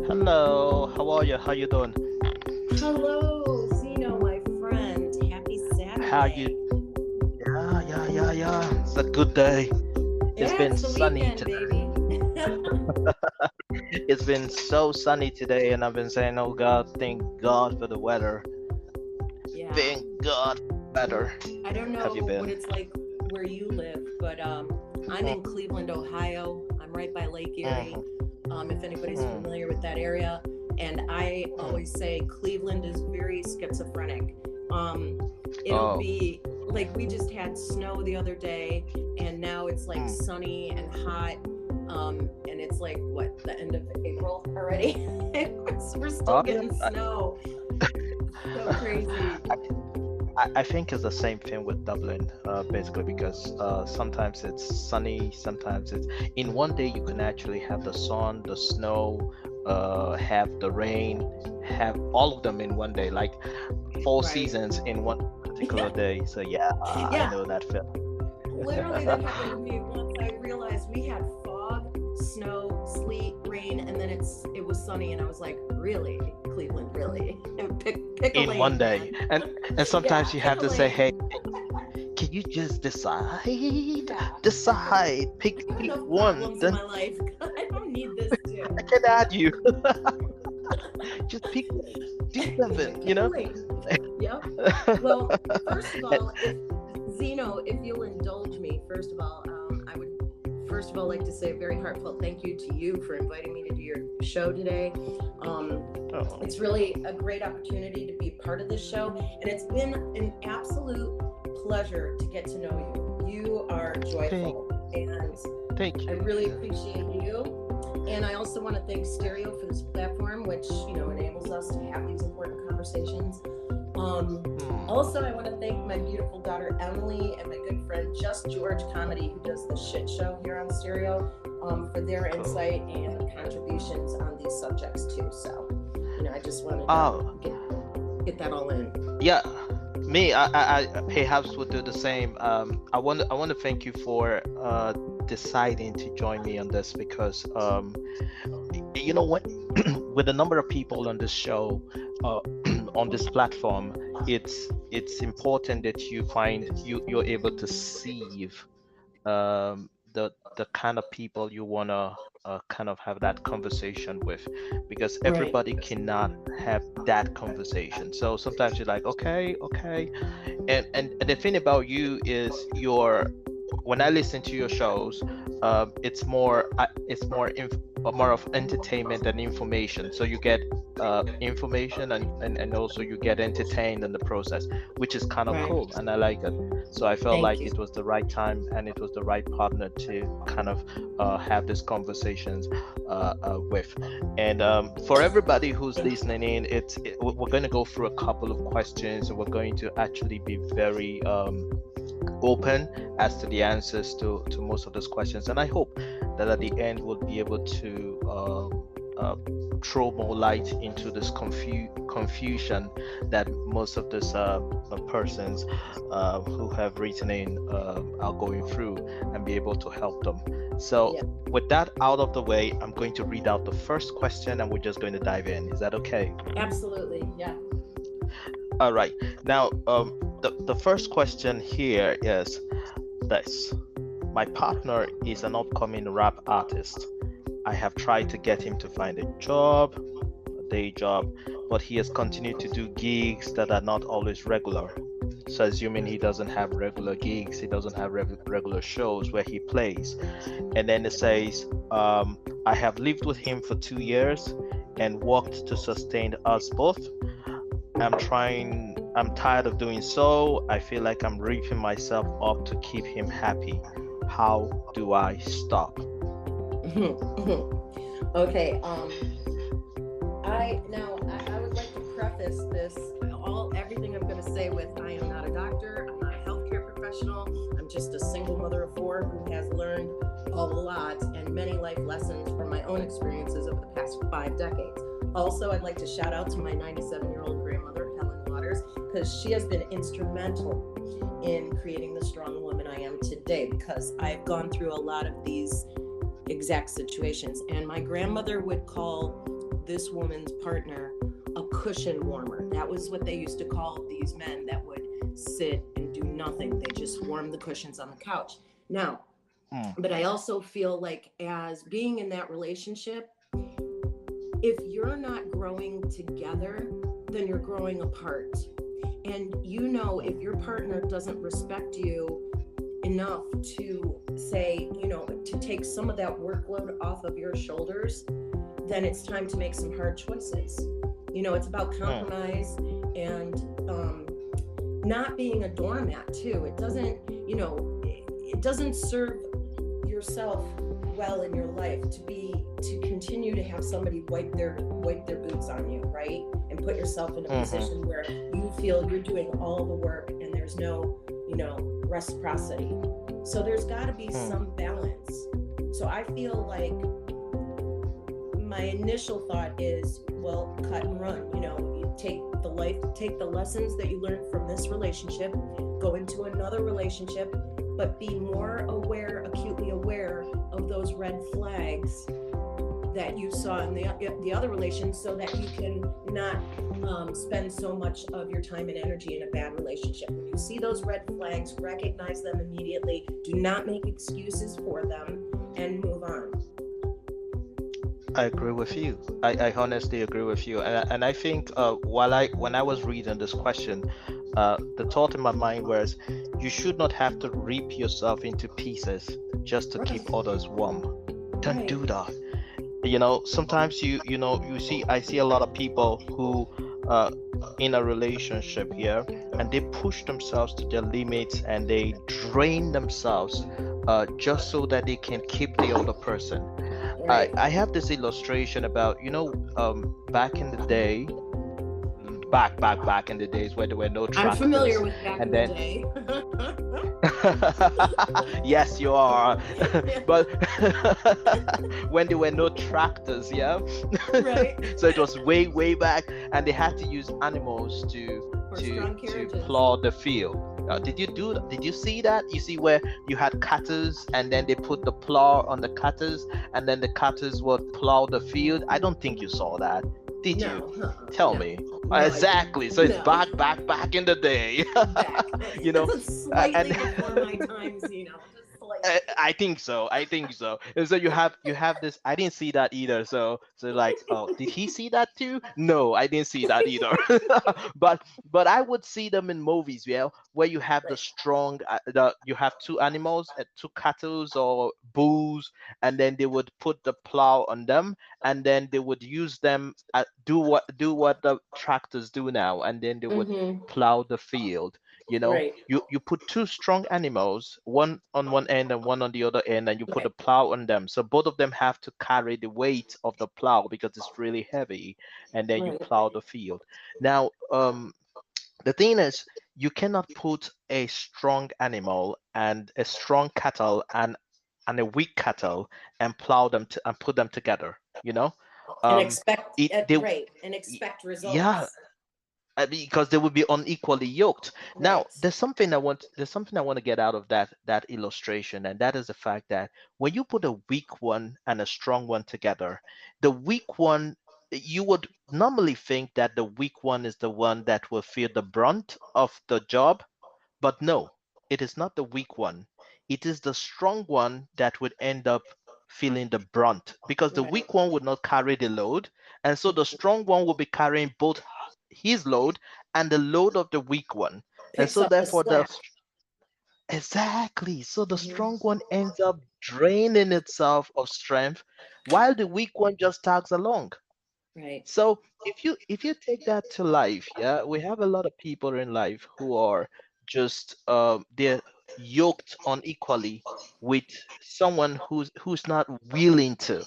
Hello, how are you? How you doing? Hello, Zeno, my friend. Happy How you? Saturday. Yeah. It's a good day. It's Yeah, been it's the sunny weekend, today. baby. It's been so sunny today, and I've been saying, "Oh God, thank God for the weather. Yeah, Thank God for the weather." I don't Have you know what been? it's like where you live, but I'm Mm, in Cleveland, Ohio. I'm right by Lake Erie. mhm, If anybody's mm, familiar with that area, and I mm. always say Cleveland is very schizophrenic. Um, it'll Oh, be like we just had snow the other day, and now it's like mm. sunny and hot. And it's like what, the end of April already? We're still Oh yeah. getting snow. So crazy. I think it's the same thing with Dublin, basically, because sometimes it's sunny, sometimes it's in one day you can actually have the sun, the snow, have the rain, have all of them in one day, like four Right. seasons in one particular day. So yeah, I Yeah, know that feeling. literally that happened to me once. I realized we had fog, snow, sleet, rain, and then it was sunny, and I was like, really, Cleveland, really? Pick a In one lane, day, man. and sometimes Yeah, you pick have a to say, hey, lane. can you just decide? Yeah, Decide, I have pick enough one, problems in then my life. I don't need this I too. can add you. Just pick one, do something, Pick a lane. Yep. Well, first of And- all, if Zeno, if you'll indulge me, first of all, I would first of all like to say a very heartfelt thank you to you for inviting me to do your show today. Um, oh, it's really a great opportunity to be part of this show, and it's been an absolute pleasure to get to know you. You are thank, joyful, and thank I you. really appreciate you. And I also want to thank Stereo for this platform, which enables us to have these important conversations. Um, Hmm. Also, I want to thank my beautiful daughter Emily and my good friend Just George Comedy, who does the shit show here on Stereo, for their Cool. insight and contributions on these subjects too. So, I just wanted to Oh, get that all in. yeah. Me, I perhaps would do the same. I want to thank you for deciding to join me on this because you know what, with the number of people on this show, uh, on this platform, it's important that you're able to sieve the kind of people you want to kind of have that conversation with, because Right. everybody cannot have that conversation. So sometimes you're like, okay, and the thing about you is your when I listen to your shows, it's more of entertainment and information. So you get information, and also you get entertained in the process, which is kind of Right. cool, and I like it. So I felt Thank like you. it was the right time and it was the right partner to kind of have these conversations with. And for everybody who's listening in, we're going to go through a couple of questions, and we're going to actually be very open as to the answers to most of those questions. And I hope that at the end we'll be able to throw more light into this confusion that most of these persons who have written in are going through, and be able to help them. So Yeah. with that out of the way, I'm going to read out the first question and we're just going to dive in. Is that okay? Absolutely. Yeah. All right. Now, the first question here is this. My partner is an upcoming rap artist. I have tried to get him to find a day job, but he has continued to do gigs that are not always regular. So, assuming he doesn't have regular gigs, he doesn't have regular shows where he plays. And then it says, I have lived with him for 2 years and worked to sustain us both. I'm tired of doing so. I feel like I'm reaping myself up to keep him happy. how do I stop? Okay. I would like to preface this everything I'm going to say with I am not a doctor, I'm not a healthcare professional, I'm just a single mother of four who has learned a lot and many life lessons from my own experiences over the past 5 decades. Also, I'd like to shout out to my 97-year-old grandmother, Helen Waters, because she has been instrumental in creating the strong woman I am today, because I've gone through a lot of these exact situations. And my grandmother would call this woman's partner a cushion warmer. That was what they used to call these men that would sit and do nothing. They just warm the cushions on the couch. Now, but I also feel like, as being in that relationship, if you're not growing together, then you're growing apart. And if your partner doesn't respect you enough to say, to take some of that workload off of your shoulders, then it's time to make some hard choices. It's about compromise and not being a doormat too. It doesn't serve yourself well in your life to continue to have somebody wipe their boots on you, right? And put yourself in a position where you feel you're doing all the work and there's no, reciprocity. So there's got to be some balance. So I feel like my initial thought is, well, cut and run. You take the lessons that you learned from this relationship, go into another relationship, but be more acutely aware of those red flags that you saw in the other relation, so that you can not spend so much of your time and energy in a bad relationship. When you see those red flags, recognize them immediately. Do not make excuses for them, and move on. I agree with you. I honestly agree with you. And I think when I was reading this question, the thought in my mind was, you should not have to rip yourself into pieces just to keep others warm. Don't do that. Sometimes I see a lot of people who in a relationship here, and they push themselves to their limits and they drain themselves just so that they can keep the other person. Right. I have this illustration about, back in the day, back in the days where there were no I'm tractors. familiar with back And in then the day. yes, you are. But when there were no tractors, yeah. Right. So it was way back, and they had to use animals to plow the field. Did you see that? You see where you had cutters, and then they put the plow on the cutters, and then the cutters would plow the field. I don't think you saw that. Did you? Tell me. No, Exactly. So it's back in the day. Back. That's slightly and before my times, just slightly. I think so. And so you have this. I didn't see that either. So like, oh, did he see that too? No, I didn't see that either. but I would see them in movies, yeah, where you have the strong, you have two animals, two cattle or bulls, and then they would put the plow on them, and then they would use them do what the tractors do now, and then they would plow the field. Right. You put two strong animals, one on one end and one on the other end, and you put a plow on them, so both of them have to carry the weight of the plow because it's really heavy, and then you plow the field. Now the thing is, you cannot put a strong animal and a strong cattle and a weak cattle and plow them and put them together, And expect and expect results. yeah, because they would be unequally yoked. Now, there's something I want to get out of that illustration, and that is the fact that when you put a weak one and a strong one together, the weak one, you would normally think that the weak one is the one that will feel the brunt of the job, but no, it is not the weak one. It is the strong one that would end up feeling the brunt, because the weak one would not carry the load, and so the strong one will be carrying both his load and the load of the weak one. And so therefore exactly, so the strong one ends up draining itself of strength while the weak one just tags along. Right. So if you take that to life, yeah, we have a lot of people in life who are just yoked unequally with someone who's not willing to.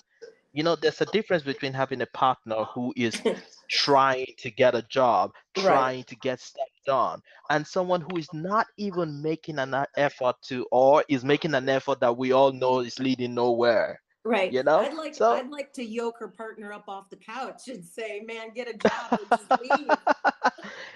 There's a difference between having a partner who is trying to get a job, Right. trying to get stuff done, and someone who is not even making an effort to, or is making an effort that we all know is leading nowhere. Right. You know? So I'd like to yoke her partner up off the couch and say, "Man, get a job or just leave."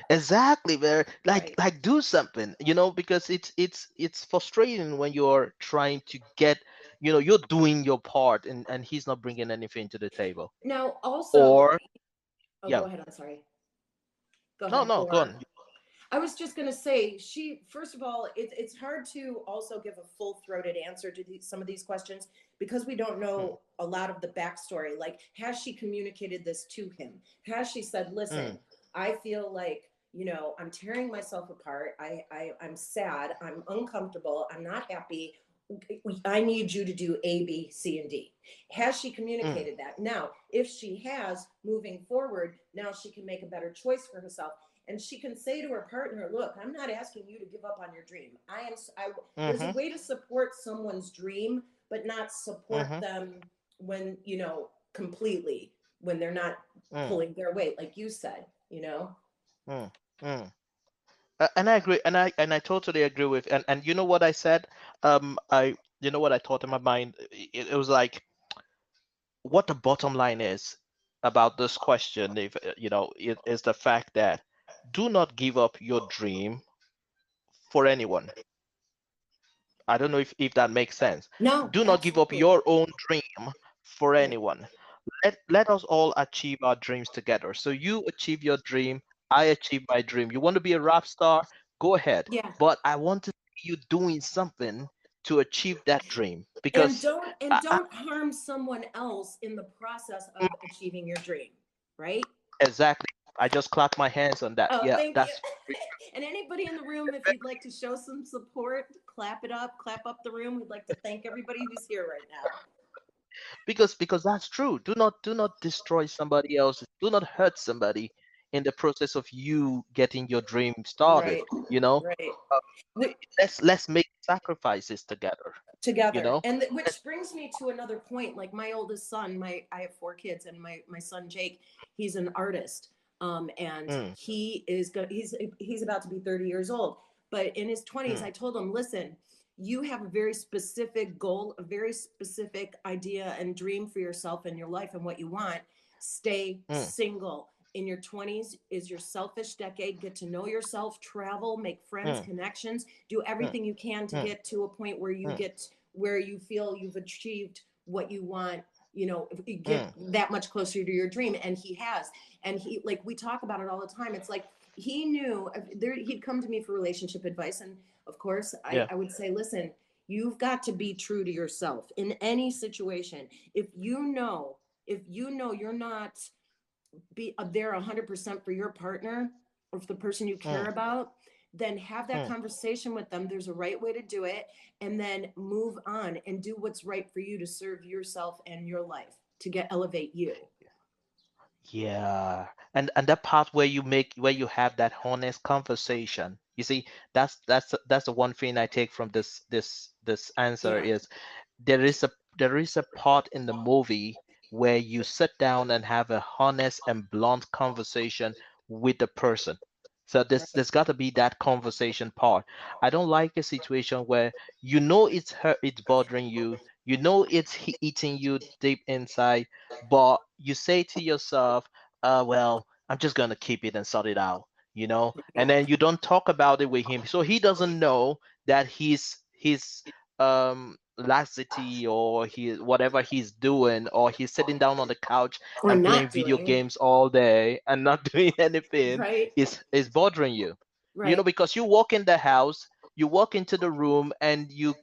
exactly, man. Like Right. like do something, because it's frustrating when you're trying to get, you're doing your part and he's not bringing anything to the table. Now, also, Or oh, go yeah. ahead. I'm sorry. Go No, ahead. no, go Or on. I was just going to say, first of all, it's hard to also give a full throated answer to some of these questions because we don't Mm, know a lot of the backstory. Like, has she communicated this to him? Has she said, mm, listen, I feel like, I'm tearing myself apart. I'm sad. I'm uncomfortable. I'm not happy. I need you to do A, B, C, and D. Has she mm, communicated that? Now, if she has, moving forward, now she can make a better choice for herself, and she can say to her partner, look, I'm not asking you to give up on your dream. There's a mm-hmm, way to support someone's dream, but not support mm-hmm, them when, completely, when they're not mm, pulling their weight, like you said. mm, mm. And I agree, and I totally agree with, and you know what I said? What I thought in my mind? It was like, what the bottom line is about this question, if it is the fact that do not give up your dream for anyone. I don't know if that makes sense. No, Do not give up absolutely. your own dream for Right. anyone. Let us all achieve our dreams together. So you achieve your dream, I achieve my dream. You want to be a rap star? Go ahead. Yeah. But I want to see you doing something to achieve that dream And because don't and don't harm someone else in the process of achieving your dream, right? exactly. I just clap my hands on that. Oh, Yeah, thank you. that's And anybody in the room, if you'd like to show some support, clap it up, clap up the room. We'd like to thank everybody who's here right now. because that's true. Do not destroy somebody else. Do not hurt somebody in the process of you getting your dream started. Right. You know, Right. uh, We, let's make sacrifices together. You together, know. and Let's, which brings me to another point. Like my oldest son, I have four kids, and my son Jake, he's an artist, and mm, he's about to be 30 years old, but in his 20s mm, I told him, listen, you have a very specific goal, a very specific idea and dream for yourself and your life and what you want. Stay mm, single. In your 20s is your selfish decade. Get to know yourself, travel, make friends, mm, connections, do mm, everything you can to mm, get to a point where you mm, get where you feel you've achieved what you want, if you get mm, that much closer to your dream. And he has. And he, like, we talk about it all the time. It's like he knew he'd come to me for relationship advice, and of course yeah. I would say, listen, you've got to be true to yourself in any situation. If you know you're not be there 100% for your partner or for the person you care Mm, about, then have that mm. conversation with them. There's a right way to do it, and then move on and do what's right for you to serve yourself and your life to get elevate you. Yeah, and that part where you have that honest conversation. You see, that's the one thing I take from this answer Yeah. is there is a part in the movie where you sit down and have a honest and blunt conversation with the person. So Right. there's got to be that conversation part. I don't like a situation where it's bothering you, it's eating you deep inside, but you say to yourself, well, I'm just gonna keep it and sort it out, and then you don't talk about it with him, so he doesn't know that his laxity or whatever he's doing, or he's sitting down on the couch Or and playing not video doing. games all day and not doing anything Right. is bothering you. Right. Because you walk in the house, you walk into the room, and you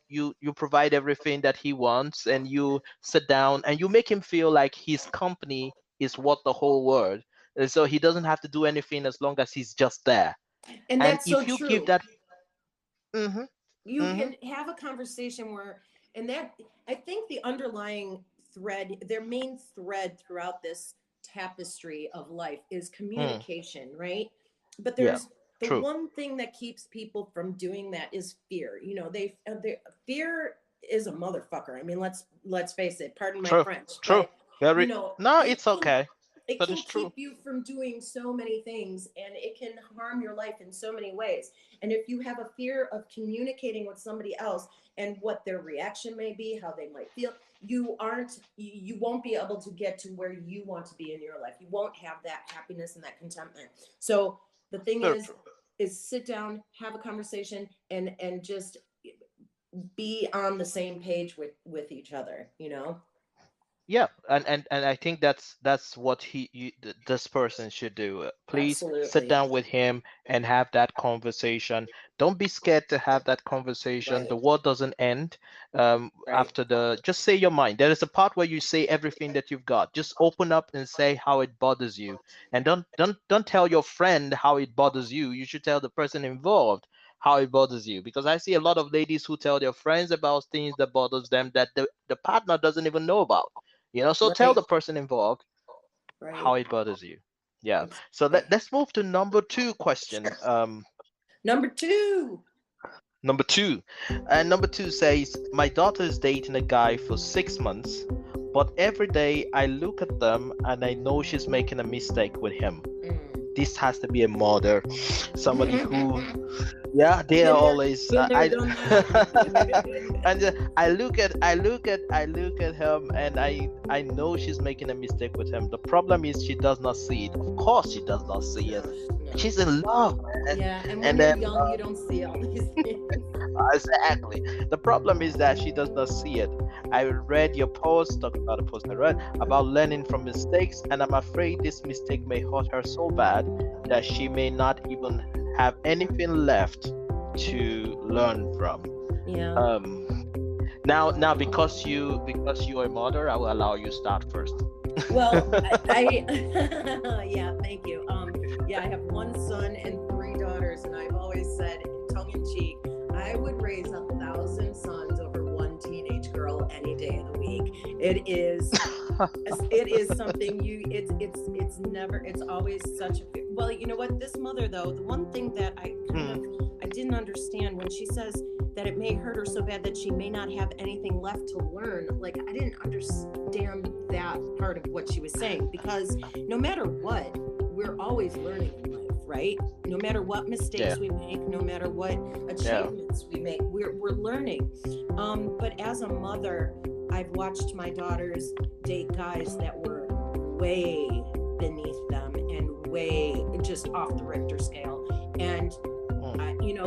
provide everything that he wants, and you sit down and you make him feel like his company is worth the whole world, and so he doesn't have to do anything as long as he's just there. And And that's so if you give true. that, mm-hmm, You mm-hmm, can have a conversation where, and that, I think the underlying thread, their main thread throughout this tapestry of life is mm, communication, right? But yeah, the True. one thing that keeps people from doing that is fear. They fear is a motherfucker. I mean, let's face it. Pardon my True. French, True. but Very. No, it it's can okay. it That can is true. keep you from doing so many things, and it can harm your life in so many ways. And if you have a fear of communicating with somebody else and what their reaction may be, how they might feel, you won't be able to get to where you want to be in your life. You won't have that happiness and that contentment. So the thing Very true. is sit down, have a conversation, and just be on the same page with each other, you know. Yeah, and I think that's what this person should do. Please sit Absolutely. down with him and have that conversation. Don't be scared to have that conversation. Right. The world doesn't end Right. after the. Just say your mind. There is a part where you say everything that you've got. Just open up and say how it bothers you, and don't tell your friend how it bothers you. You should tell the person involved how it bothers you, because I see a lot of ladies who tell their friends about things that bothers them that the partner doesn't even know about. So tell Right. the person involved how Right. it bothers you. Yeah. So Exactly. let's move to number two question. Number two. Number two. And number two says, my daughter is dating a guy for 6 months, but every day I look at them and I know she's making a mistake with him. Mm. This has to be a mother, somebody who, yeah, they are Been there, always. been there, done that. And I look at him, and I know she's making a mistake with him. The problem is she does not see it. Of course, she does not see it. No, no. She's in love, man. Yeah, and when And you're then young, you don't see all these things. exactly, the problem is that she does not see it. I read your post, talking about the post I read about learning from mistakes, and I'm afraid this mistake may hurt her so bad that she may not even have anything left to learn from. Yeah. um now because you are a mother, I will allow you start first. Well, yeah, thank you. Yeah, I have one son and three daughters, and I've always said, tongue in cheek, I would raise 1,000 sons over one teenage girl any day of the week. It is something it's never, it's always such a, well, you know what, this mother though, the one thing that I didn't understand when she says that it may hurt her so bad that she may not have anything left to learn, like I didn't understand that part of what she was saying, because no matter what, we're always learning in life, right? No matter what mistakes Yeah. we make, no matter what achievements we make, we're learning. But as a mother, I've watched my daughters date guys that were way beneath them and way just off the Richter scale. And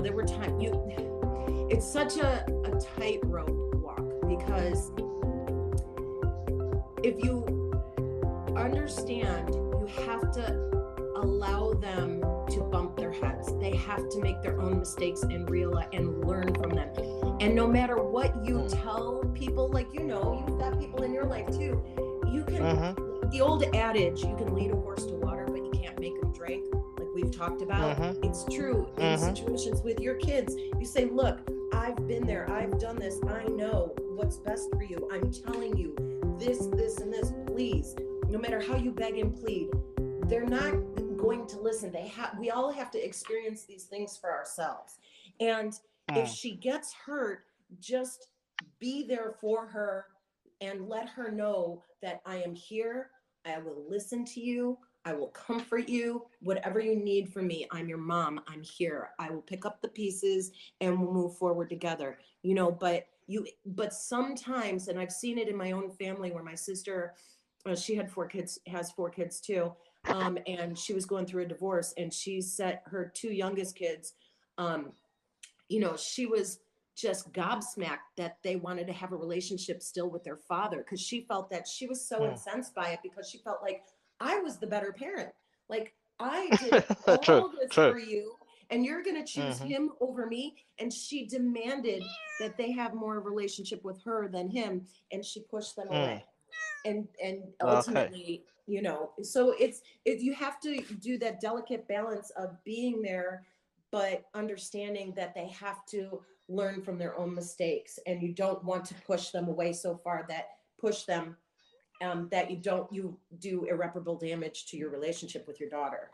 there were times it's such a tightrope walk, because if you understand, you have to allow them to bump their heads. They have to make their own mistakes and realize and learn from them. And no matter what you tell people, like, you've got people in your life too. You can, the old adage, you can lead a horse to water, but you can't make him drink, like we've talked about. It's true in situations with your kids. You say, look, I've been there, I've done this, I know what's best for you. I'm telling you this, and this, please. No matter how you beg and plead, they're not going to listen. We all have to experience these things for ourselves. And if she gets hurt, just be there for her and let her know that I am here. I will listen to you. I will comfort you. Whatever you need from me, I'm your mom. I'm here. I will pick up the pieces and we'll move forward together. But sometimes, and I've seen it in my own family where my sister, she had 4 kids, has 4 kids too. And she was going through a divorce, and she set her 2 youngest kids, she was just gobsmacked that they wanted to have a relationship still with their father, because she felt that she was so incensed by it, because she felt like I was the better parent. Like, I did True. all this True. for you, and you're going to choose him over me. And she demanded that they have more relationship with her than him, and she pushed them away. And Okay. ultimately, so you have to do that delicate balance of being there, but understanding that they have to learn from their own mistakes, and you don't want to push them away so far that push them, that you do irreparable damage to your relationship with your daughter.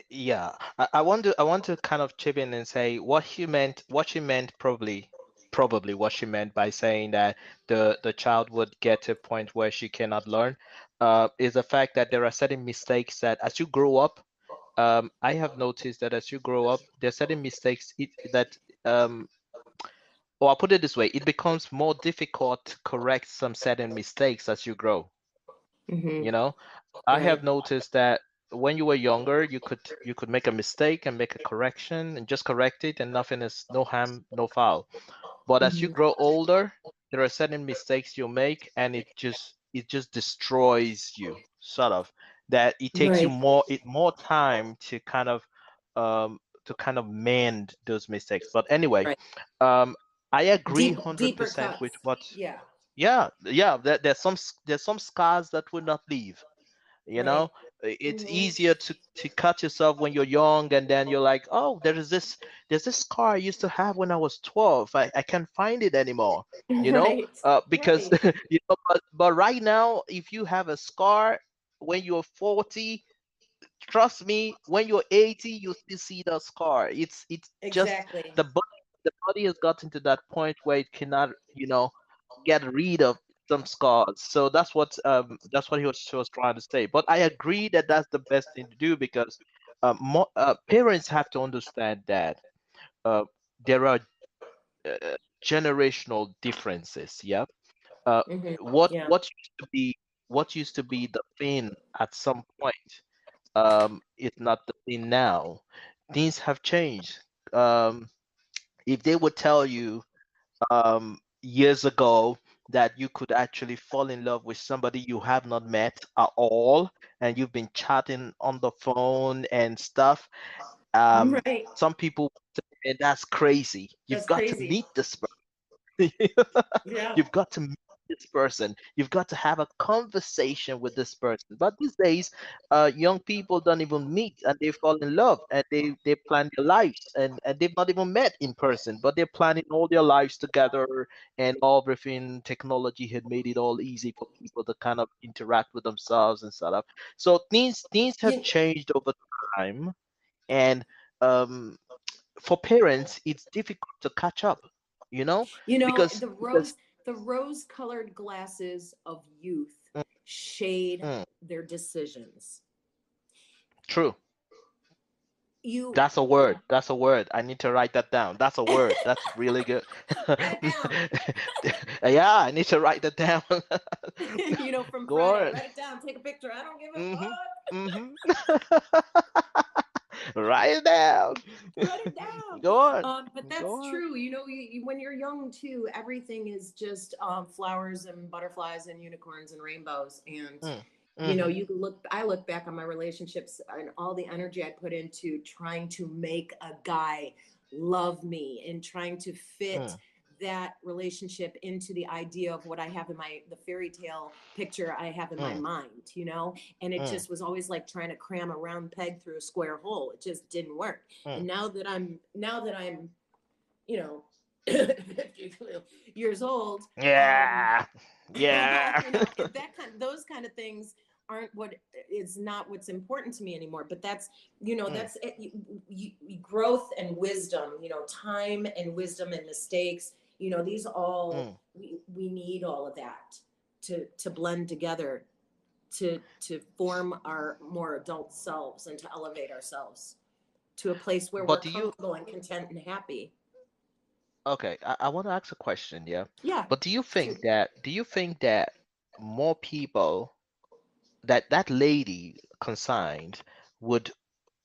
Yeah, I want to kind of chip in and say what she meant probably what she meant by saying that the child would get to a point where she cannot learn, is the fact that there are certain mistakes that as you grow up, I have noticed that as you grow up, there are certain mistakes that or I'll put it this way, it becomes more difficult to correct some certain mistakes as you grow. Hmm. You know, I Right. have noticed that when you were younger, you could make a mistake and make a correction and just correct it, and nothing is no harm, no foul. But as you Hmm. grow older, there are certain mistakes you make, and it just destroys you, sort of. That it takes you Right. more time to kind of mend those mistakes. But anyway, Right. um, I agree Deeper 100% with cuts. what. Yeah. Yeah, yeah. There's some scars that will not leave. You Right. know, it's Hmm. easier to cut yourself when you're young, and then you're like, oh, there's this car I used to have when I was 12. I can't find it anymore. Right. Because Right. but right now, if you have a scar when you're 40, trust me, when you're 80, you still see the scar. It's just Exactly. the body has gotten to that point where it cannot, get rid of some scars. So that's what she was trying to say. But I agree that that's the best thing to do, because parents have to understand that uh, there are generational differences. Yeah. Uh, Hmm. what Yeah. what used to be what used to be the thing at some point, it's not the thing now. Things have changed. If they would tell you years ago that you could actually fall in love with somebody you have not met at all, and you've been chatting on the phone and stuff, um, Right. some people say, "Man, that's crazy. You've That's got to crazy. meet this person." Yeah. You've got to meet this person. You've got to have a conversation with this person. But these days, young people don't even meet, and they fall in love, and they plan their lives, and they've not even met in person, but they're planning all their lives together, and everything. Technology had made it all easy for people to kind of interact with themselves and stuff. So things have You, changed over time, and um, for parents, it's difficult to catch up. You know, you know, because the rose colored glasses of youth mm, shade mm, their decisions. true. You That's a word. That's a word. I need to write that down. That's a word. That's really good. write it down. Yeah, I need to write that down. You know, from Go Friday. on. Write it down, take a picture. I don't give a Mm-hmm. fuck. Mm-hmm. Write it down. Write it down. Go on. But Go that's on. true. You know, when you're young too, everything is just flowers and butterflies and unicorns and rainbows. And Mm. you know, Mm-hmm. you look. I look back on my relationships and all the energy I put into trying to make a guy love me and trying to fit Mm. that relationship into the idea of what I have in my the fairy tale picture I have in my Mm. mind, you know? And it Mm. just was always like trying to cram a round peg through a square hole. It just didn't work. And Mm. now that I'm, you know, 52 years old, Yeah. Yeah. you know, those kind of things aren't what is not what's important to me anymore. But that's, you know, Mm. that's it, growth and wisdom, you know, time and wisdom and mistakes, you know, these all Mm. we need all of that to blend together to form our more adult selves and to elevate ourselves to a place where we're But do you comfortable and content and happy. Okay, I want to ask a question, yeah. Yeah. But do you think that more people that lady consigned would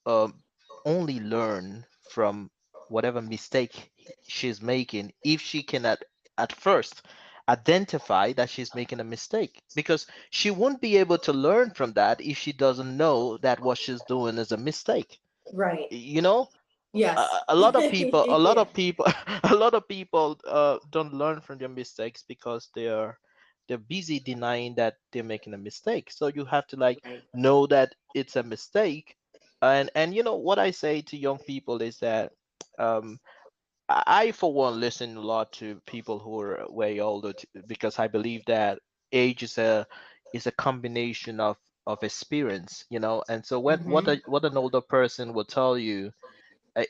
um only learn from whatever mistake she's making if she can at first identify that she's making a mistake, because she won't be able to learn from that if she doesn't know that what she's doing is a mistake. Right. You know, Yes. a lot of people a lot Yeah. of people a lot of people don't learn from their mistakes because they're busy denying that they're making a mistake. So you have to like Right. know that it's a mistake. And what I say to young people is that um for one, listen a lot to people who are way older, because I believe that age is a combination of of experience, you know. And so when Mm-hmm. what an older person will tell you,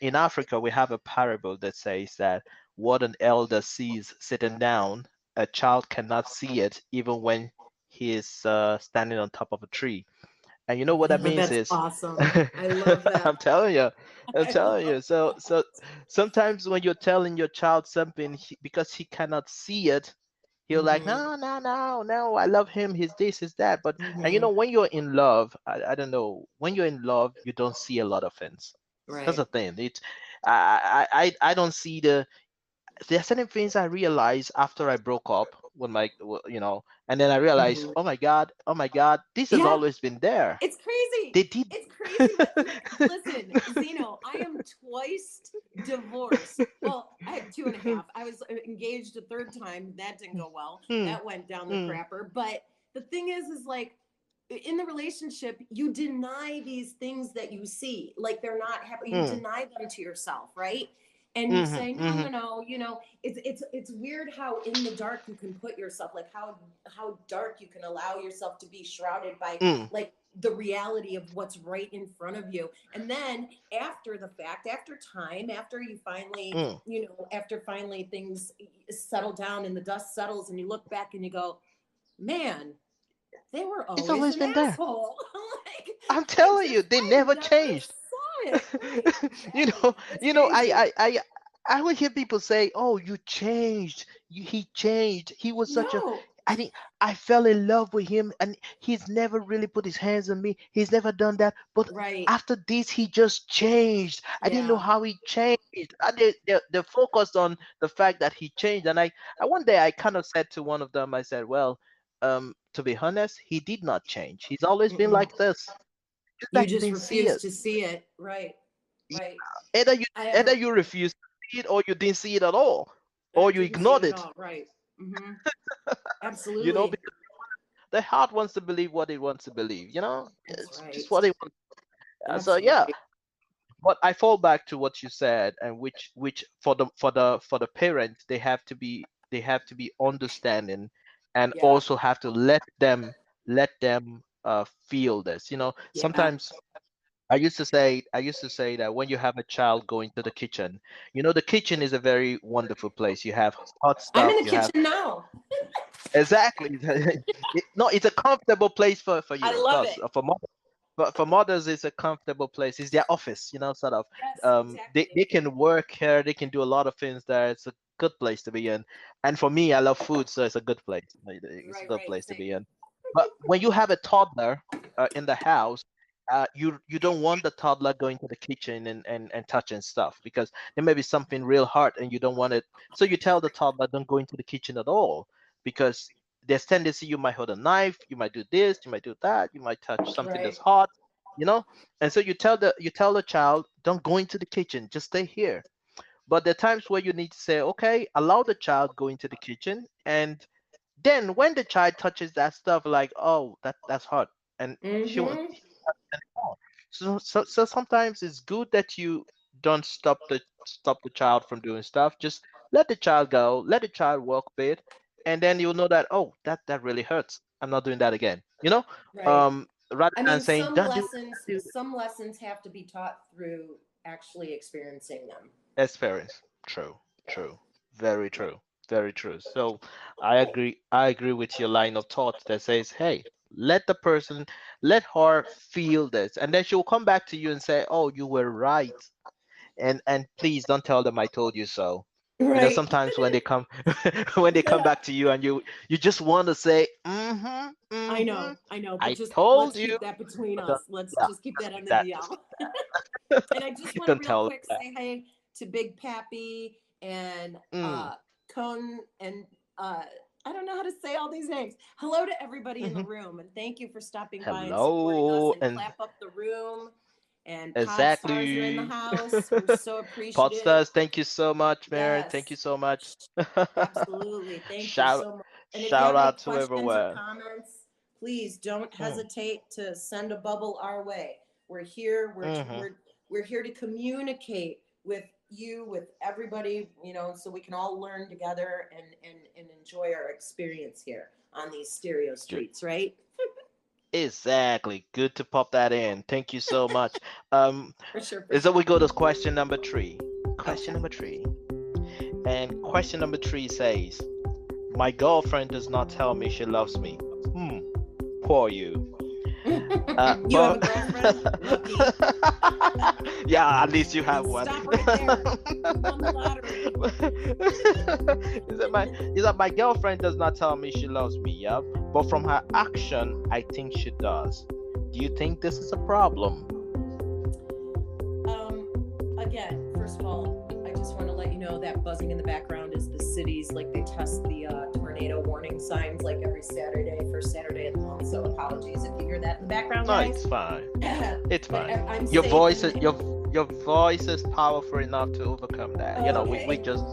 in Africa, we have a parable that says that what an elder sees sitting down, a child cannot see it even when he is standing on top of a tree. And you know what that means That's is, awesome. I love that. I'm telling you, I'm I telling love you. So, that. so sometimes when you're telling your child something, because he cannot see it, he'll like, Mm-hmm. no, no, no, no, I love him. He's this, he's that. But, and you Mm-hmm. know, when you're in love, I don't know, when you're in love, you don't see a lot of things. That's Right. the thing. I don't see there's certain things I realized after I broke up with you know, and then I realized, Mm-hmm. oh my God, this has Yeah. always been there. It's crazy. They did. It's crazy. Listen, Zeno, I am twice divorced. Well, I have two and a half. I was engaged a third time. That didn't go well. Mm, That went down the mm, crapper. But the thing is like in the relationship, you deny these things that you see. Like they're not happening. You mm, deny them to yourself, right? And you mhm, say, no, no, mhm, no, it's weird how in the dark you can put yourself, like how dark you can allow yourself to be shrouded by mm, like the reality of what's right in front of you. And then after the fact, after time, after you finally, mm. after finally things settle down and the dust settles and you look back and you go, man, they were It's always always an been there. asshole. Like I'm telling you, they I never never changed. saw it. Right, you exactly. know, It's you know, crazy. I would hear people say, "Oh, you changed. He changed. He was such a." No, I think I fell in love with him, and he's never really put his hands on me. He's never done that. But right. after this, he just changed. I didn't know Yeah. how he changed. And they focused on the fact that he changed. And I one day I kind of said to one of them, I said, "Well, to be honest, he did not change. He's always been Mm-mm. like this. Just You that you just didn't see refuse it. to see it. Right. Right. Either you I have either a you refused to see it or you didn't see it at all, I or you didn't see it ignored at it. all. Right. Mm-hmm. You know, Absolutely. because the heart wants to believe what it wants to believe. That's It's just right. what it wants. So That's yeah, right. but I fall back to what you said, and which for the parents, they have to be understanding, and Yeah. also have to let them feel this. You know, Yeah. sometimes I used to say that when you have a child going to the kitchen, you know, the kitchen is a very wonderful place. You have hot I'm in stuff, the you have kitchen now. exactly. No, it's a comfortable place for I you, of love course. it. For mothers, it's a comfortable place. It's their office, you know, sort of. Yes, They exactly. can work here. They can do a lot of things there. It's a good place to be in. And for me, I love food, so it's a good place. It's a Right, good right. place to Same. be in. But when you have a toddler in the house, you don't want the toddler going to the kitchen and touching stuff because there may be something real hard and you don't want it. So you tell the toddler don't go into the kitchen at all because there's tendency you might hold a knife, you might do this, you might do that, you might touch something that's Right. hot, you know. And so you tell the child don't go into the kitchen, just stay here. But there are times where you need to say, okay, allow the child go into the kitchen, and then when the child touches that stuff, like, oh, that's hot, and she won't. Mm-hmm. So sometimes it's good that you don't stop the child from doing stuff. Just let the child go, let the child walk a bit, and then you'll know that, oh, that really hurts. I'm not doing that again. Right. Rather I than mean, saying don't do that, some lessons have to be taught through actually experiencing them. experience. True, Yeah. true, very Right. true, very true. So Right. I agree with your line of thought that says, hey, let the person, let her feel this, and then she'll come back to you and say, oh, you were right. And please don't tell them I told you so. Right. Sometimes when they come when they come back to you and you just want to say, mm-hmm, mm-hmm, I know, but I just let's told you, keep that between but don't, us. Let's yeah, just keep that on keep the that. DL. And I just want to Don't real tell them quick that. say hey to Big Pappy and Mm, Cone and I don't know how to say all these names. Hello to everybody in the hmm. room, and thank you for stopping by and supporting us. Hello, And and clap up the room. And Pod Stars are in the exactly. house. We're so appreciative. Podstars, thank you so much, Mary. Thank you Yes, so much. absolutely. Thank you shout so much. And if you shout have any out to questions or everywhere. comments, please don't Mm, hesitate to send a bubble our way. We're here. hmm. We're here to communicate with you, with everybody, so we can all learn together and enjoy our experience here on these stereo streets, right? Exactly. Good to pop that in. Thank you so much. Um, For sure, for is that we sure. go to question number three. Question Okay. number three. And question number three says, "My girlfriend does not tell me she loves me." Hmm. Poor you. You have a But girlfriend? Lucky. yeah, at least you have And one. stop right there. You won the lottery. Is that my girlfriend does not tell me she loves me, yep. But from her action, I think she does. Do you think this is a problem? Again, first of all, I just want to let you know that buzzing in the background is the cities, like they test the tornado warning signs like every Saturday, first Saturday of the month. So apologies if you hear that in the background, No, guys. it's fine. It's But fine. I'm Your safe voice is and your voice is powerful enough to overcome that. We okay. just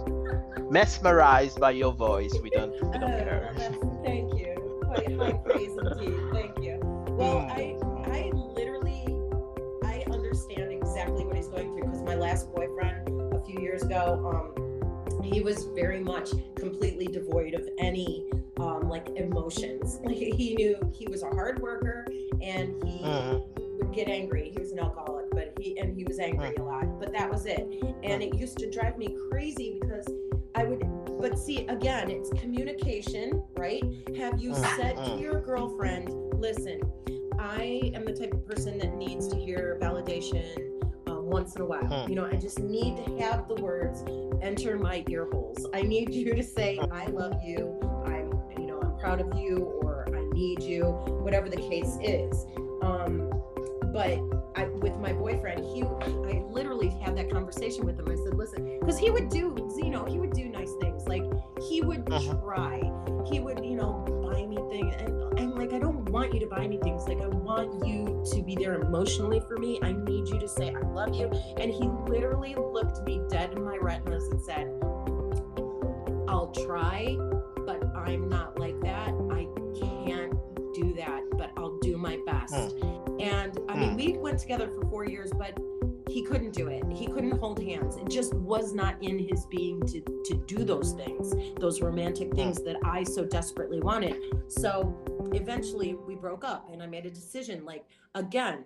mesmerized by your voice. We don't Well, care. that's thank you. Quite high praise indeed. Thank you. Well, Hmm. I literally I understand exactly what he's going through because my last boyfriend a few years ago, he was very much completely devoid of any like emotions. Like he knew he was a hard worker and he Hmm. would get angry. He was an alcoholic, but he was angry a lot. But that was it. And it used to drive me crazy because I would but see again, it's communication, right? Have you said to Hmm. your girlfriend, listen, I am the type of person that needs to hear validation once in a while. Hmm. You know, I just need to have the words enter my ear holes. I need you to say, I love you. I'm proud of you, or I need you, whatever the case is. But with my boyfriend, I literally had that conversation with him. I said, listen, because he would do nice things. Like he would Hmm. try. He would, buy me things. And I'm like, I don't want you to buy me things. Like I want you to be there emotionally for me. I need you to say, I love you. And he literally looked me dead in my retinas and said, I'll try, but I'm not like that. I can't do that, but I'll do my best. Hmm. And I mean, Hmm. we went together for 4 years, but he couldn't do it. He couldn't hold hands. It just was not in his being to do those things, those romantic Hmm. things that I so desperately wanted. So eventually we broke up and I made a decision. Like, again,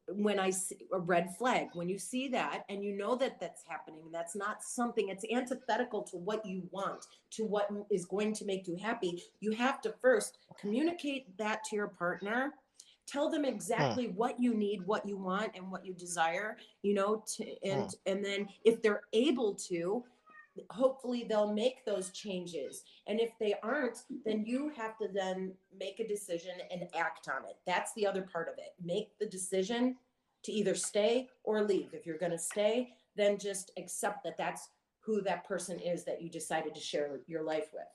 when I see a red flag, when you see that and you know that that's happening, that's not something, it's antithetical to what you want, to what is going to make you happy. You have to first communicate that to your partner. Tell them Hmm. exactly what you need, what you want, and what you desire, Hmm. and then if they're able to, hopefully they'll make those changes. And if they aren't, then you have to then make a decision and act on it. That's the other part of it. Make the decision to either stay or leave. If you're going to stay, then just accept that that's who that person is that you decided to share your life with.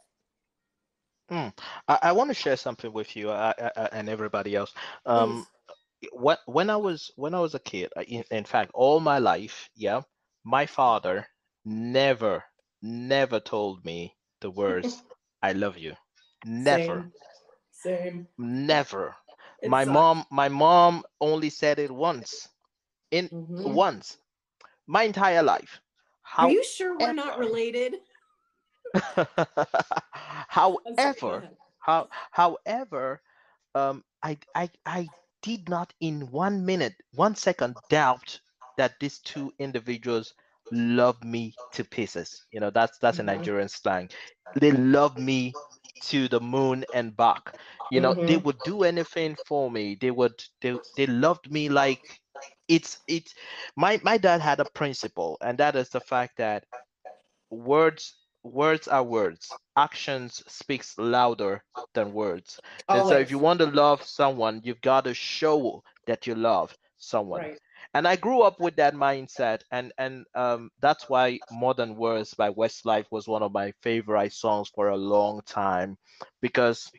Hmm. I want to share something with you and everybody else. Um, Please. when I was a kid, in fact, all my life, yeah, my father never, never told me the words "I love you." Never, Same. Same. never. It My sucks. mom, my mom only said it once, in Mm-hmm. once, my entire life. Are you sure we're not However, related? I'm sorry. Go however, ahead. however, I did not in 1 minute, 1 second doubt that these two individuals love me to pieces. That's a Mm-hmm. Nigerian slang. They love me to the moon and back. They Mm-hmm. would do anything for me. They loved me like it's my dad had a principle, and that is the fact that words are words, actions speaks louder than words. And so if you Always. want to love someone, you've got to show that you love someone. Right. And I grew up with that mindset, and that's why Modern Words by Westlife was one of my favorite songs for a long time, because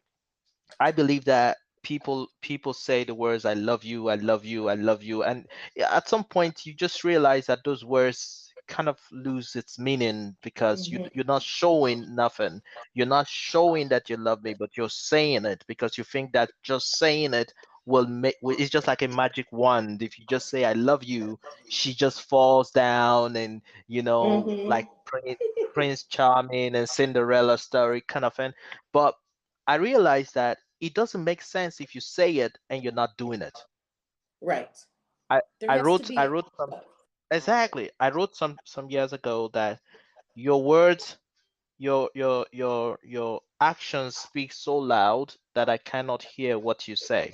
I believe that people say the words "I love you, I love you, I love you," and yeah, at some point you just realize that those words kind of lose its meaning because Mm-hmm. you're not showing nothing. You're not showing that you love me, but you're saying it because you think that just saying it it's just like a magic wand. If you just say "I love you," she just falls down, and like Mm-hmm. Prince Charming and Cinderella story kind of thing. But I realized that it doesn't make sense if you say it and you're not doing it. Right. I There I has to wrote I be wrote some both. exactly. I wrote some years ago that your words, your actions speak so loud that I cannot hear what you say.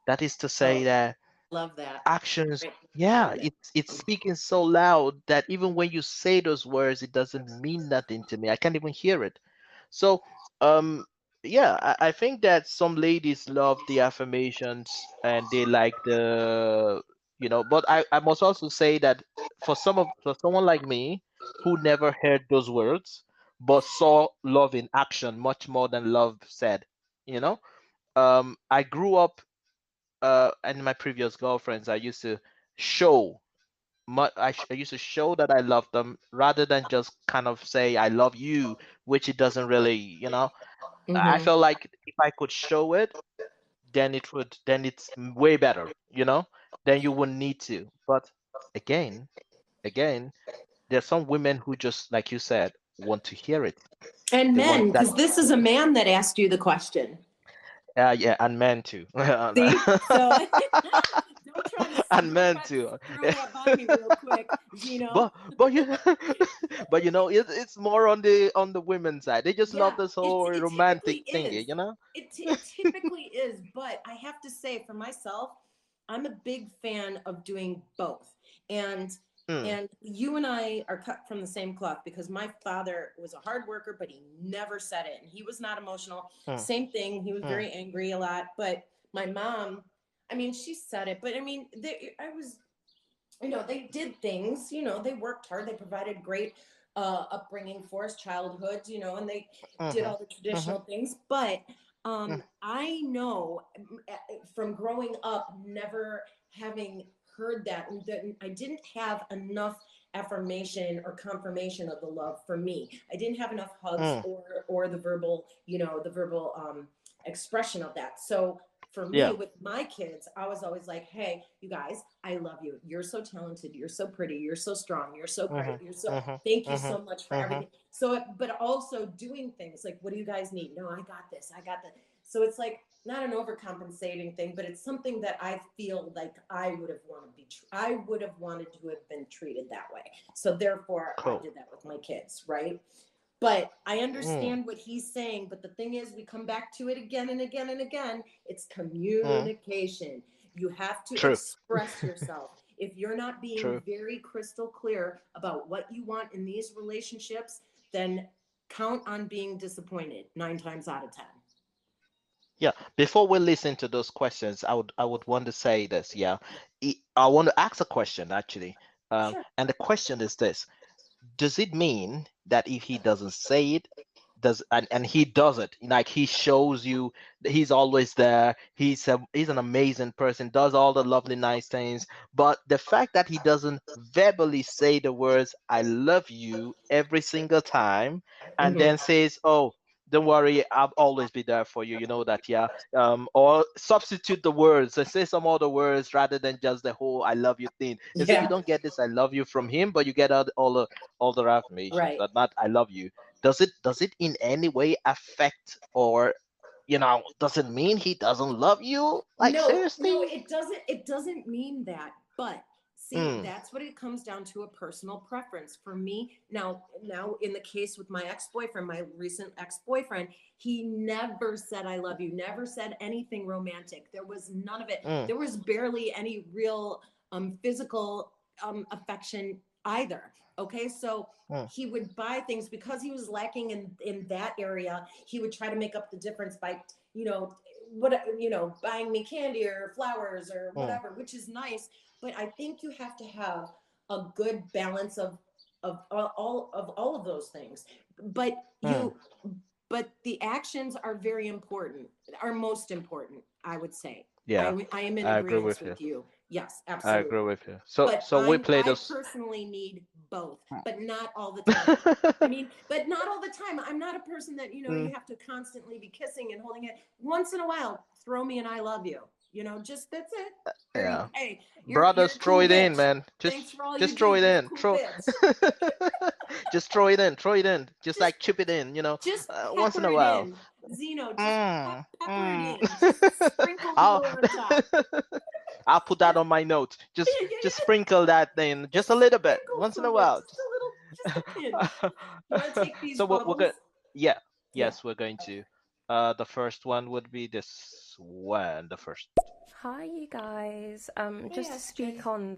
That is to say Oh, that love that. actions, Right. yeah, Love it. it's speaking so loud that even when you say those words, it doesn't mean nothing to me. I can't even hear it. So, um, yeah, I think that some ladies love the affirmations and they like but I must also say that for someone like me who never heard those words but saw love in action much more than love said, you know, I grew up and my previous girlfriends, I used to show I used to show that I love them rather than just kind of say I love you, which it doesn't really, I Mm-hmm. felt like if I could show it, then it's way better, then you wouldn't need to. But again, again, there's some women who just, like you said, want to hear it. And They men, want that, because this is a man that asked you the question. yeah, and men too. See? So don't try to And don't men try to too. throw that by me real quick, Zeno. But you but it's more on the women's side. They just love Yeah, this it whole it typically romantic is. thingy. It typically is, but I have to say for myself, I'm a big fan of doing both. And Mm, and you and I are cut from the same cloth because my father was a hard worker, but he never said it, and he was not emotional. mm, Same thing, he was mm, very angry a lot. But my mom, I mean, she said it, but I mean, I was they did things, they worked hard, they provided great upbringing for us, childhoods, and they did mhm, all the mhm, traditional things. But mm, I know from growing up, never having heard that, and that I didn't have enough affirmation or confirmation of the love for me. I didn't have enough hugs mm. or the verbal expression of that. So for me Yeah. with my kids, I was always like, hey, you guys, I love you. You're so talented. You're so pretty. You're so strong. You're so great. Mhm, You're so, mhm, thank you mhm, so much for mhm. everything. So, but also doing things like, what do you guys need? No, I got this. I got that. So it's like not an overcompensating thing, but it's something that I feel like I would have wanted to have been treated that way. So therefore I Cool. did that with my kids. Right. But I Mm, understand what he's saying. But the thing is, we come back to it again and again and again. It's mm. communication. You have to True. express yourself. If you're not being True. very crystal clear about what you want in these relationships, then count on being disappointed 9 times out of 10. Yeah. Before we listen to those questions, I would want to say this. Yeah. I want to ask a question actually. Sure. And the question is this: does it mean that if he doesn't say it, and he does it, like he shows you that he's always there, he's an amazing person, does all the lovely nice things, but the fact that he doesn't verbally say the words I love you every single time and Mm-hmm. then says, oh, don't worry, I'll always be there for you, you know that, yeah, or substitute the words and say some other words rather than just the whole I love you thing. And so you Yeah. don't get this I love you from him, but you get all the affirmations, Right. but not I love you. Does it in any way affect, or does it mean he doesn't love you? Like No, no, seriously? it doesn't mean that. But see, Mm, that's what it comes down to, a personal preference. For me, now in the case with my ex-boyfriend, my recent ex-boyfriend, he never said I love you, never said anything romantic. There was none of it. mm, There was barely any real physical affection either. Okay, so mm, he would buy things because he was lacking in that area. He would try to make up the difference by you know buying me candy or flowers or mm, whatever, which is nice. But I think you have to have a good balance of all of those things. But mm. the actions are very important, are most important, I would say. Yeah, I am in I agree agreement with you. with you. Yes, I agree absolutely. with you. So But so we play I this. personally need both, but not all the time. I mean, but not all the time. I'm not a person that, you Mm, have to constantly be kissing and holding it. Once in a while, throw me an I love you. Just that's it. Yeah. Hey, you're Brothers, a throw cool it in, bitch. man. Thanks for all you Just do. throw it You're a in. cool Throw bitch. just throw it in. Throw it in. Just Just like chip it in, just once in pepper a it while. in. Zeno, just Mm, pepper it mm. in. Just sprinkle a I'll little on top. I'll put that It's on my note. yeah, Just yeah, just yeah. sprinkle that in just Just a little bit sprinkle once in a some in, while. just a little, just a pinch. You want to take these So we're bubbles? going. Yeah, Yeah. yes, we're going to. The first one would be this one. The first. Hi, you guys. Hey, Just to SJ. speak on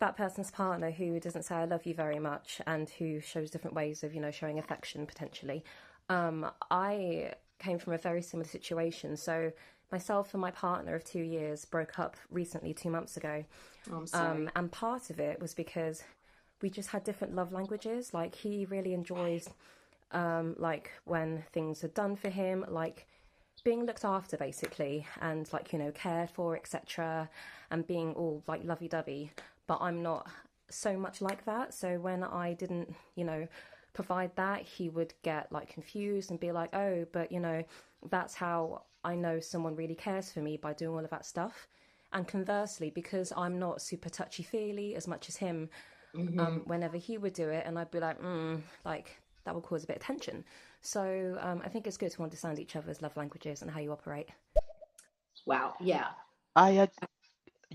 that person's partner who doesn't say "I love you" very much, and who shows different ways of showing affection potentially. I came from a very similar situation. So myself and my partner of 2 years broke up recently, 2 months ago, Oh, I'm sorry. and part of it was because we just had different love languages. Like he really enjoys like when things are done for him, like being looked after basically, and like cared for, etc., and being all like lovey-dovey. But I'm not so much like that. So when I didn't provide that, he would get like confused and be like, oh, but that's how I know someone really cares for me, by doing all of that stuff. And conversely, because I'm not super touchy feely as much as him, Hmm. whenever he would do it, and I'd be like, like that would cause a bit of tension. So I think it's good to understand each other's love languages and how you operate. Wow. Yeah. I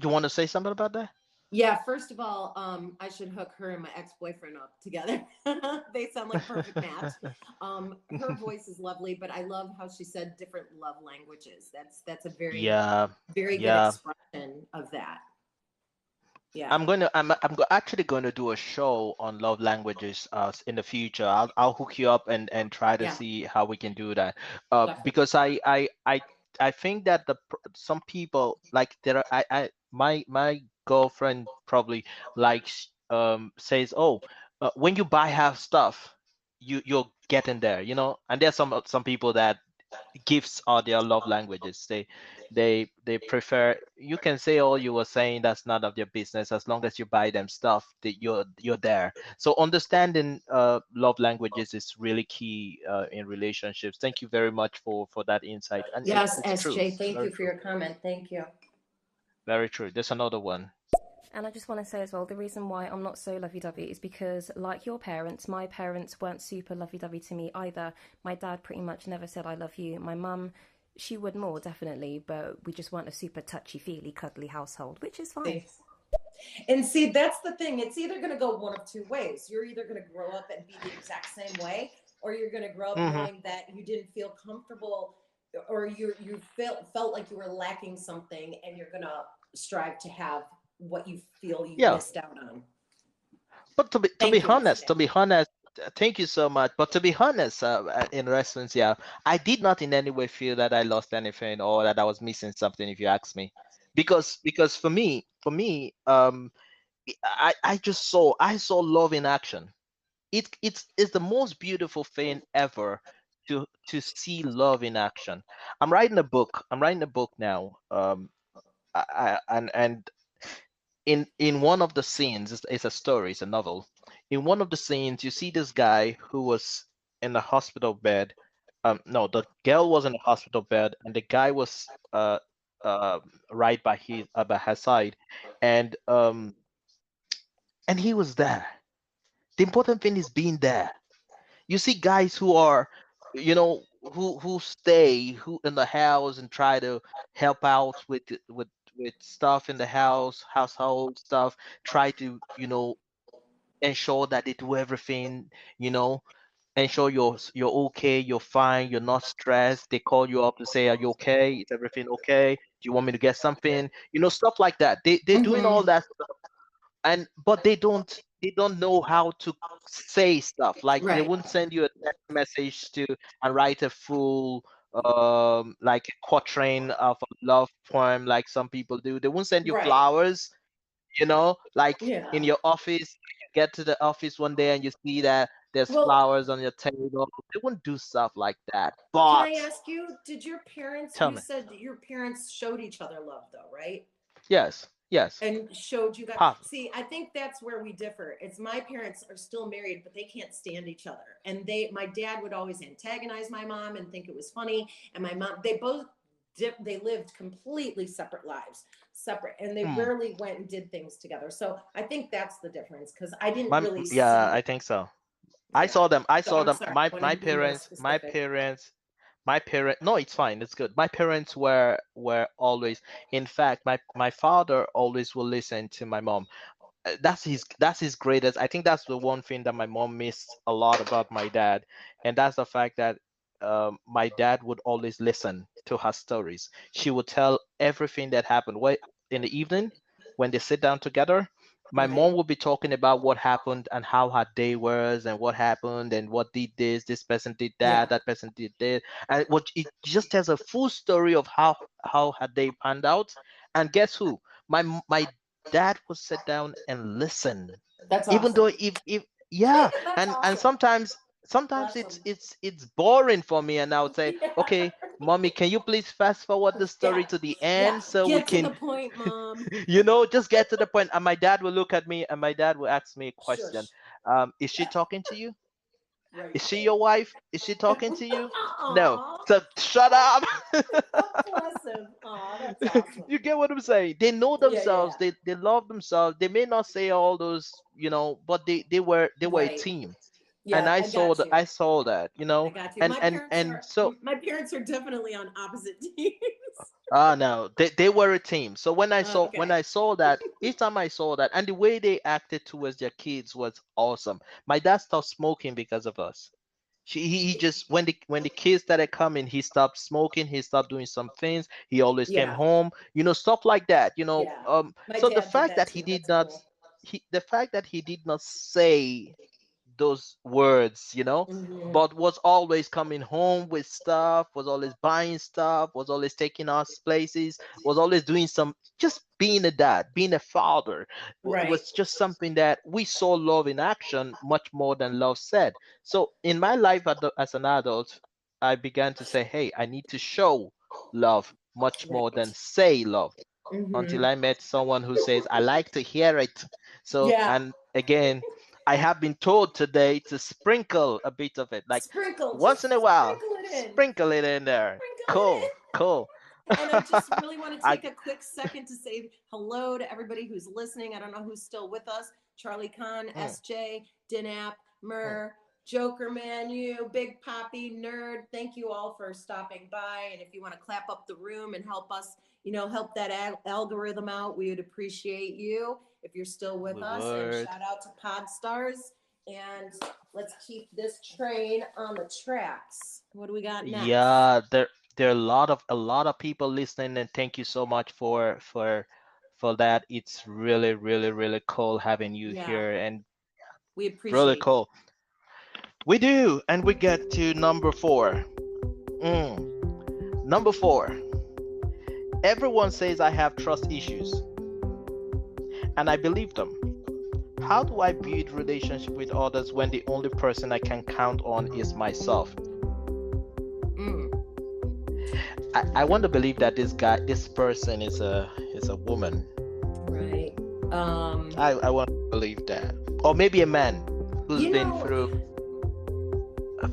You want to say something about that? Yeah. First of all, I should hook her and my ex-boyfriend up together. They sound like a perfect match. Her voice is lovely, but I love how she said different love languages. That's a very, Yeah, very good yeah. expression of that. Yeah. I'm actually going to do a show on love languages in the future. I'll hook you up and try to Yeah. see how we can do that. Definitely. Because I think that some people like there are my girlfriend probably likes says, oh, when you buy half stuff, you're getting there, and there's some people that gifts are their love languages. They prefer. You can say all you were saying, that's none of their business. As long as you buy them stuff, that you're there. So understanding love languages is really key in relationships. Thank you very much for that insight, and Yes, it's true. SJ. It's Thank very you for true. your comment. Thank you. Very true. There's another one. And I just want to say as well, the reason why I'm not so lovey-dovey is because, like your parents, my parents weren't super lovey-dovey to me either. My dad pretty much never said "I love you." My mum, she would more definitely, but we just weren't a super touchy-feely, cuddly household, which is fine. See, and see, that's the thing. It's either going to go one of two ways. You're either going to grow up and be the exact same way, or you're going to grow up Hmm. knowing that you didn't feel comfortable, or you felt like you were lacking something, and you're going to strive to have what you feel you Yeah. missed out on. But to be Thank you, honest, SJ. thank you so much. But to be honest, in essence, yeah, I did not in any way feel that I lost anything or that I was missing something, if you ask me, because for me, I saw love in action. It's the most beautiful thing ever to see love in action. I'm writing a book. I'm writing a book now. And in one of the scenes, it's a story, it's a novel. In one of the scenes, you see this guy who was in the hospital bed. No, the girl was in the hospital bed, and the guy was uh right by her side, and he was there. The important thing is being there. You see guys who are, who stay who in the house and try to help out with stuff in the household stuff, try to ensure that they do everything, you know ensure you're okay, you're fine, you're not stressed. They call you up to say, are you okay, is everything okay, do you want me to get something, stuff like that. They're doing all Mm-hmm. that, and but they don't know how to say stuff. Like they Right. wouldn't send you a text message to and write a full like a quatrain of a love poem like some people do. They won't send you Right. flowers, like in Yeah. your office. You get to the office one day and you see that there's Well, flowers on your table. They wouldn't do stuff like that. can I But ask you, did your parents, tell you me. said your parents showed each other love though, right? Yes, yes. And showed you guys. Pos- See, I think that's where we differ. It's my parents are still married, but they can't stand each other. And my dad would always antagonize my mom and think it was funny. And my mom, they both they lived completely separate lives, separate, and they Hmm. rarely went and did things together. So I think that's the difference, because I didn't My, really yeah, see I it. think so. I Yeah. saw them. I So saw I'm them. sorry, I My wanted my to be more parents. My specific. parents. My parent. No, it's fine. It's good. My parents were always. In fact, my father always will listen to my mom. That's his greatest. I think that's the one thing that my mom missed a lot about my dad, and that's the fact that my dad would always listen to her stories. She would tell everything that happened. What in the evening when they sit down together, my Right. mom would be talking about what happened and how her day was and what happened and what did this person did Yeah. that person did this, and what it just tells a full story of how her day panned out. And guess who? My dad would sit down and listen, That's even awesome. though if yeah, That's and awesome. sometimes Bless it's them. it's boring for me, and I would say, Yeah. okay, mommy, can you please fast forward the story Yeah. to the Yeah. end so we Get to can the point, mom. just get to the point. And my dad will look at me and my dad will ask me a question. Shush. Is she talking to you? Right. Is she your wife? Is she talking to you? No. Aw. So shut up. Bless him. Aw, that's awesome. You get what I'm saying? They know Yeah, yeah, themselves. yeah. They love themselves. They may not say all those, but they were a Right. team. And Yeah, I got you. I saw that, I got you. and so My parents are definitely on opposite teams. no, they were a team. So when Okay. I saw that, each time I saw that, and the way they acted towards their kids was awesome. My dad stopped smoking because of us. He just when the kids started coming, he stopped smoking. He stopped doing some things. He always came Yeah. home, stuff like that. Yeah. My So dad did that too. That's cool. the fact that he did not say those words, Hmm. but was always coming home with stuff, was always buying stuff, was always taking us places, was always doing some, just being a dad, being a father, Right. was just something that we saw love in action much more than love said. So in my life as an adult, I began to say, hey, I need to show love much more than Right. say love, until Hmm. I met someone who says, I like to hear it. So, Yeah. and again, I have been told today to sprinkle a bit of it, like Sprinkle. once Just in a while, sprinkle it in. sprinkle it in there. Sprinkle it Cool, in. cool. And I just really want to I, take a quick second to say hello to everybody who's listening. I don't know who's still with us. Charlie Khan, mm, SJ, Dinap, mm, Mur, Joker Man, you, Big Poppy, Nerd. Thank you all for stopping by. And if you want to clap up the room and help us, help that algorithm out, we would appreciate you if you're still with we us. And would. shout out to Podstars. And let's keep this train on the tracks. What do we got next? Yeah, there are a lot of people listening, and thank you so much for that. It's really, really, really cool having you Yeah, here, and we really appreciate you. cool. We do, and we get to number four. Mm. Number four. Everyone says I have trust issues, and I believe them. How do I build relationship with others when the only person I can count on is myself? Mm, I want to believe that this person is a woman. right. I want to believe that, or maybe a man who's You been know,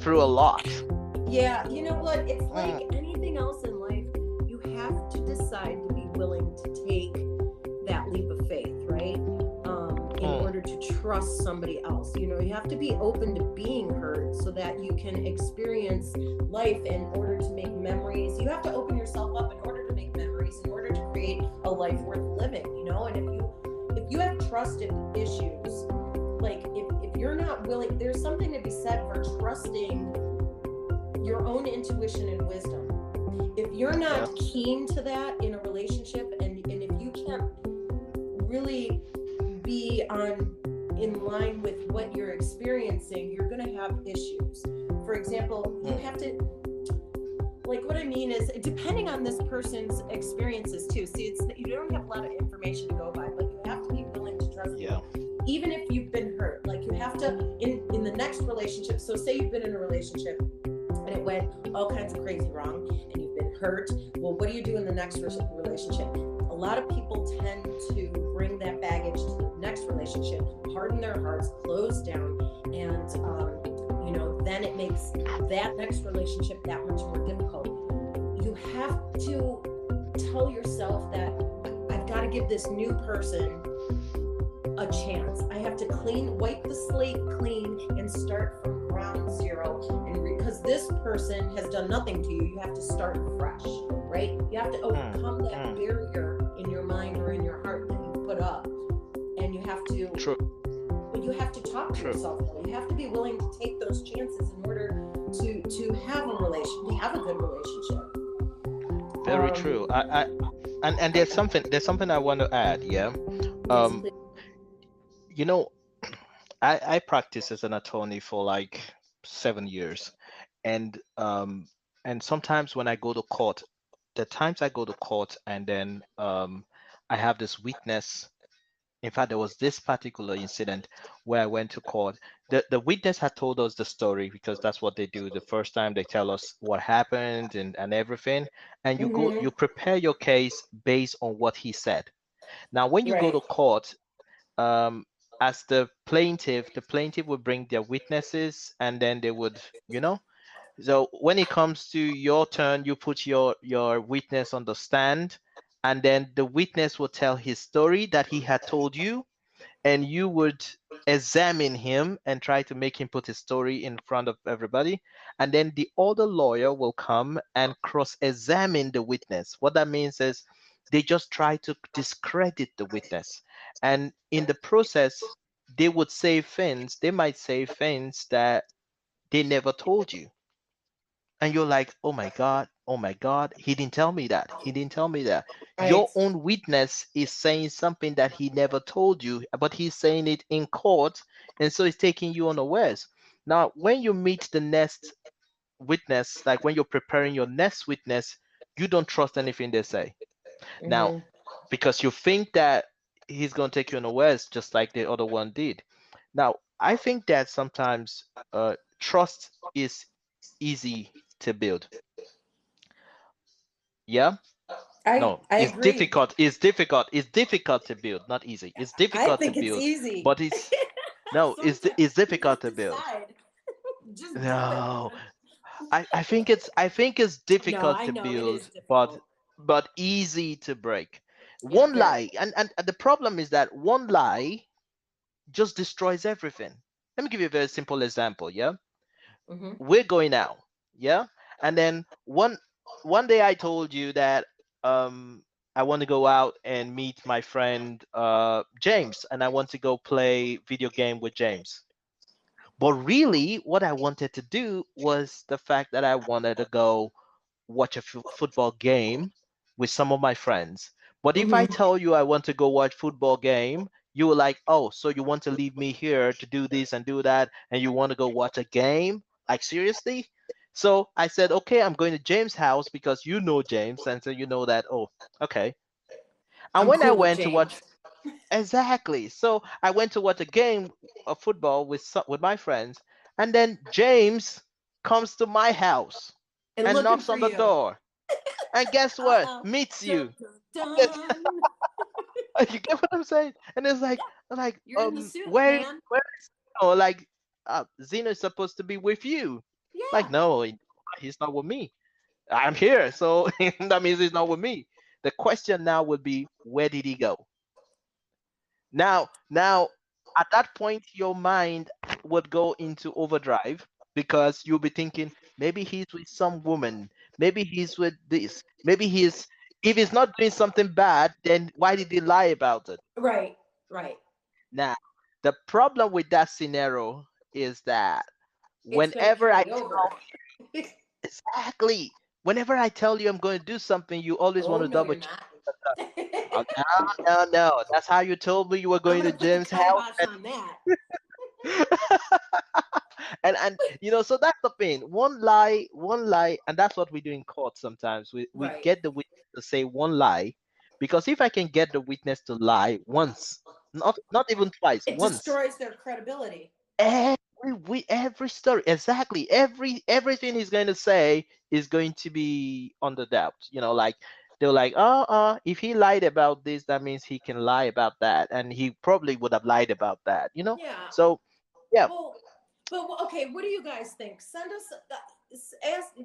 through a lot. yeah, you know what? It's like Mm, anything else in life, you have to decide to be willing to take that leap of faith, right? In mm, order to trust somebody else. You have to be open to being hurt so that you can experience life in order to make memories. You have to open yourself up in order to make memories, in order to create a life worth living. And if you have trust issues, like if you're not willing, there's something to be said for trusting your own intuition and wisdom. If you're yeah, not keen to that in a relationship, and if you can't really be in line with what you're experiencing, you're going to have issues. For example, you mm, have to, like, what I mean is, depending on this person's experiences too. See, it's you don't have a lot of information to go by, but you have to be willing to trust yeah, people, even if you've been hurt. Like, you have to, in the next relationship. So say you've been in a relationship and it went all kinds of crazy wrong, and you've been hurt. Well, what do you do in the next relationship? A lot of people tend to bring that baggage to the next relationship, harden their hearts, close down, and then it makes that next relationship that much more difficult. You have to tell yourself that I've got to give this new person a chance. I have to wipe the slate clean and start from ground zero. And because this person has done nothing to you, you have to start fresh, right? You have to overcome that barrier in your mind or in your heart that you've put up. And you have to, True. but you have to talk to yourself. You have to be willing to take those chances in order to have to have a good relationship. Very true. And there's something I want to add. Yeah. Um, you know, I practiced as an attorney for like 7 years, and sometimes when I go to court, the times I go to court, and then I have this witness. In fact, there was this particular incident where I went to court. The witness had told us the story because that's what they do. The first time they tell us what happened and everything, and you prepare your case based on what he said. Now, when you go Right. to court, um, as the plaintiff would bring their witnesses, and then they would, you know. So when it comes to your turn, you put your witness on the stand, and then the witness will tell his story that he had told you, and you would examine him and try to make him put his story in front of everybody. And then the other lawyer will come and cross-examine the witness. What that means is they just try to discredit the witness. And in the process, they might say things that they never told you, and you're like, oh my God, oh my God, he didn't tell me that. He didn't tell me that. Right. Your own witness is saying something that he never told you, but he's saying it in court, and so it's taking you unawares. Now, when you meet the next witness, like when you're preparing your next witness, you don't trust anything they say. Now, because you think that he's going to take you unawares just like the other one did. Now, I think that sometimes trust is easy to build. Yeah. No, I it's agree. difficult. It's difficult. It's difficult to build, not easy. It's I difficult to think it's build, easy. but it's no, Sometimes it's you difficult just to build. decide. Just do it, No, man. I think it's No, difficult I to know it is build, but difficult. easy to break. Yeah, One very. lie, and the problem is that one lie just destroys everything. Let me give you a very simple example. Yeah, Hmm. we're going out. Yeah, and then one day I told you that I want to go out and meet my friend James, and I want to go play video game with James. But really, what I wanted to do was the fact that I wanted to go watch a football game with some of my friends. But if I Hmm. tell you I want to go watch football game, you were like, oh, so you want to leave me here to do this and do that, and you want to go watch a game? Like seriously? So I said, okay, I'm going to James' house because you know James, and so you know that. Oh, okay. And I'm when I cool with went to watch, James. exactly. So I went to watch a game of football with my friends, and then James comes to my house And and looking knocks for on the you. door. And guess what? Uh-oh. Meets Dun, you. dun, Yes. dun. You get what I'm saying? And it's like You're in the suit, where man. where is Zeno? Like Zeno is supposed to be with you. Like Yeah. no, he's not with me. I'm here, so that means he's not with me. The question now would be, where did he go? Now, at that point, your mind would go into overdrive because you'll be thinking, maybe he's with some woman, maybe he's with this, maybe he's, if he's not doing something bad, then why did he lie about it? Right. Right. Now, the problem with that scenario is that It's going to whenever I carry tell over. exactly, whenever I tell you I'm going to do something, you always want Oh, to no, double you're check. not. Oh, no, no, no. That's how you told me you were I'm going going to to put the James' house. kibosh on that. And so that's the thing. One lie, and that's what we do in court sometimes. We Right. get the witness to say one lie, because if I can get the witness to lie once, not even twice, It once, destroys their credibility. every story, exactly, everything he's going to say is going to be under doubt. Like they're like, if he lied about this, that means he can lie about that, and he probably would have lied about that. Yeah. So yeah. Well, but okay, what do you guys think? Send us.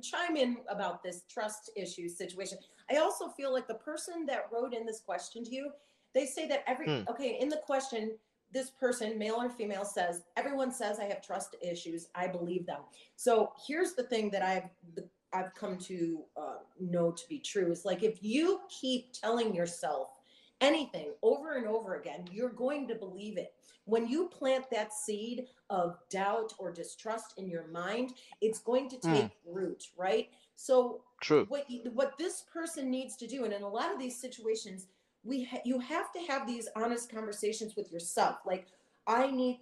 chime in about this trust issue situation. I also feel like the person that wrote in this question to you, they say that okay, in the question, this person, male or female, says, everyone says I have trust issues. I believe them. So here's the thing that I've come to know to be true is like, if you keep telling yourself anything over and over again, you're going to believe it. When you plant that seed of doubt or distrust in your mind, it's going to take root, right? So True. what this person needs to do, and in a lot of these situations, you have to have these honest conversations with yourself. Like, we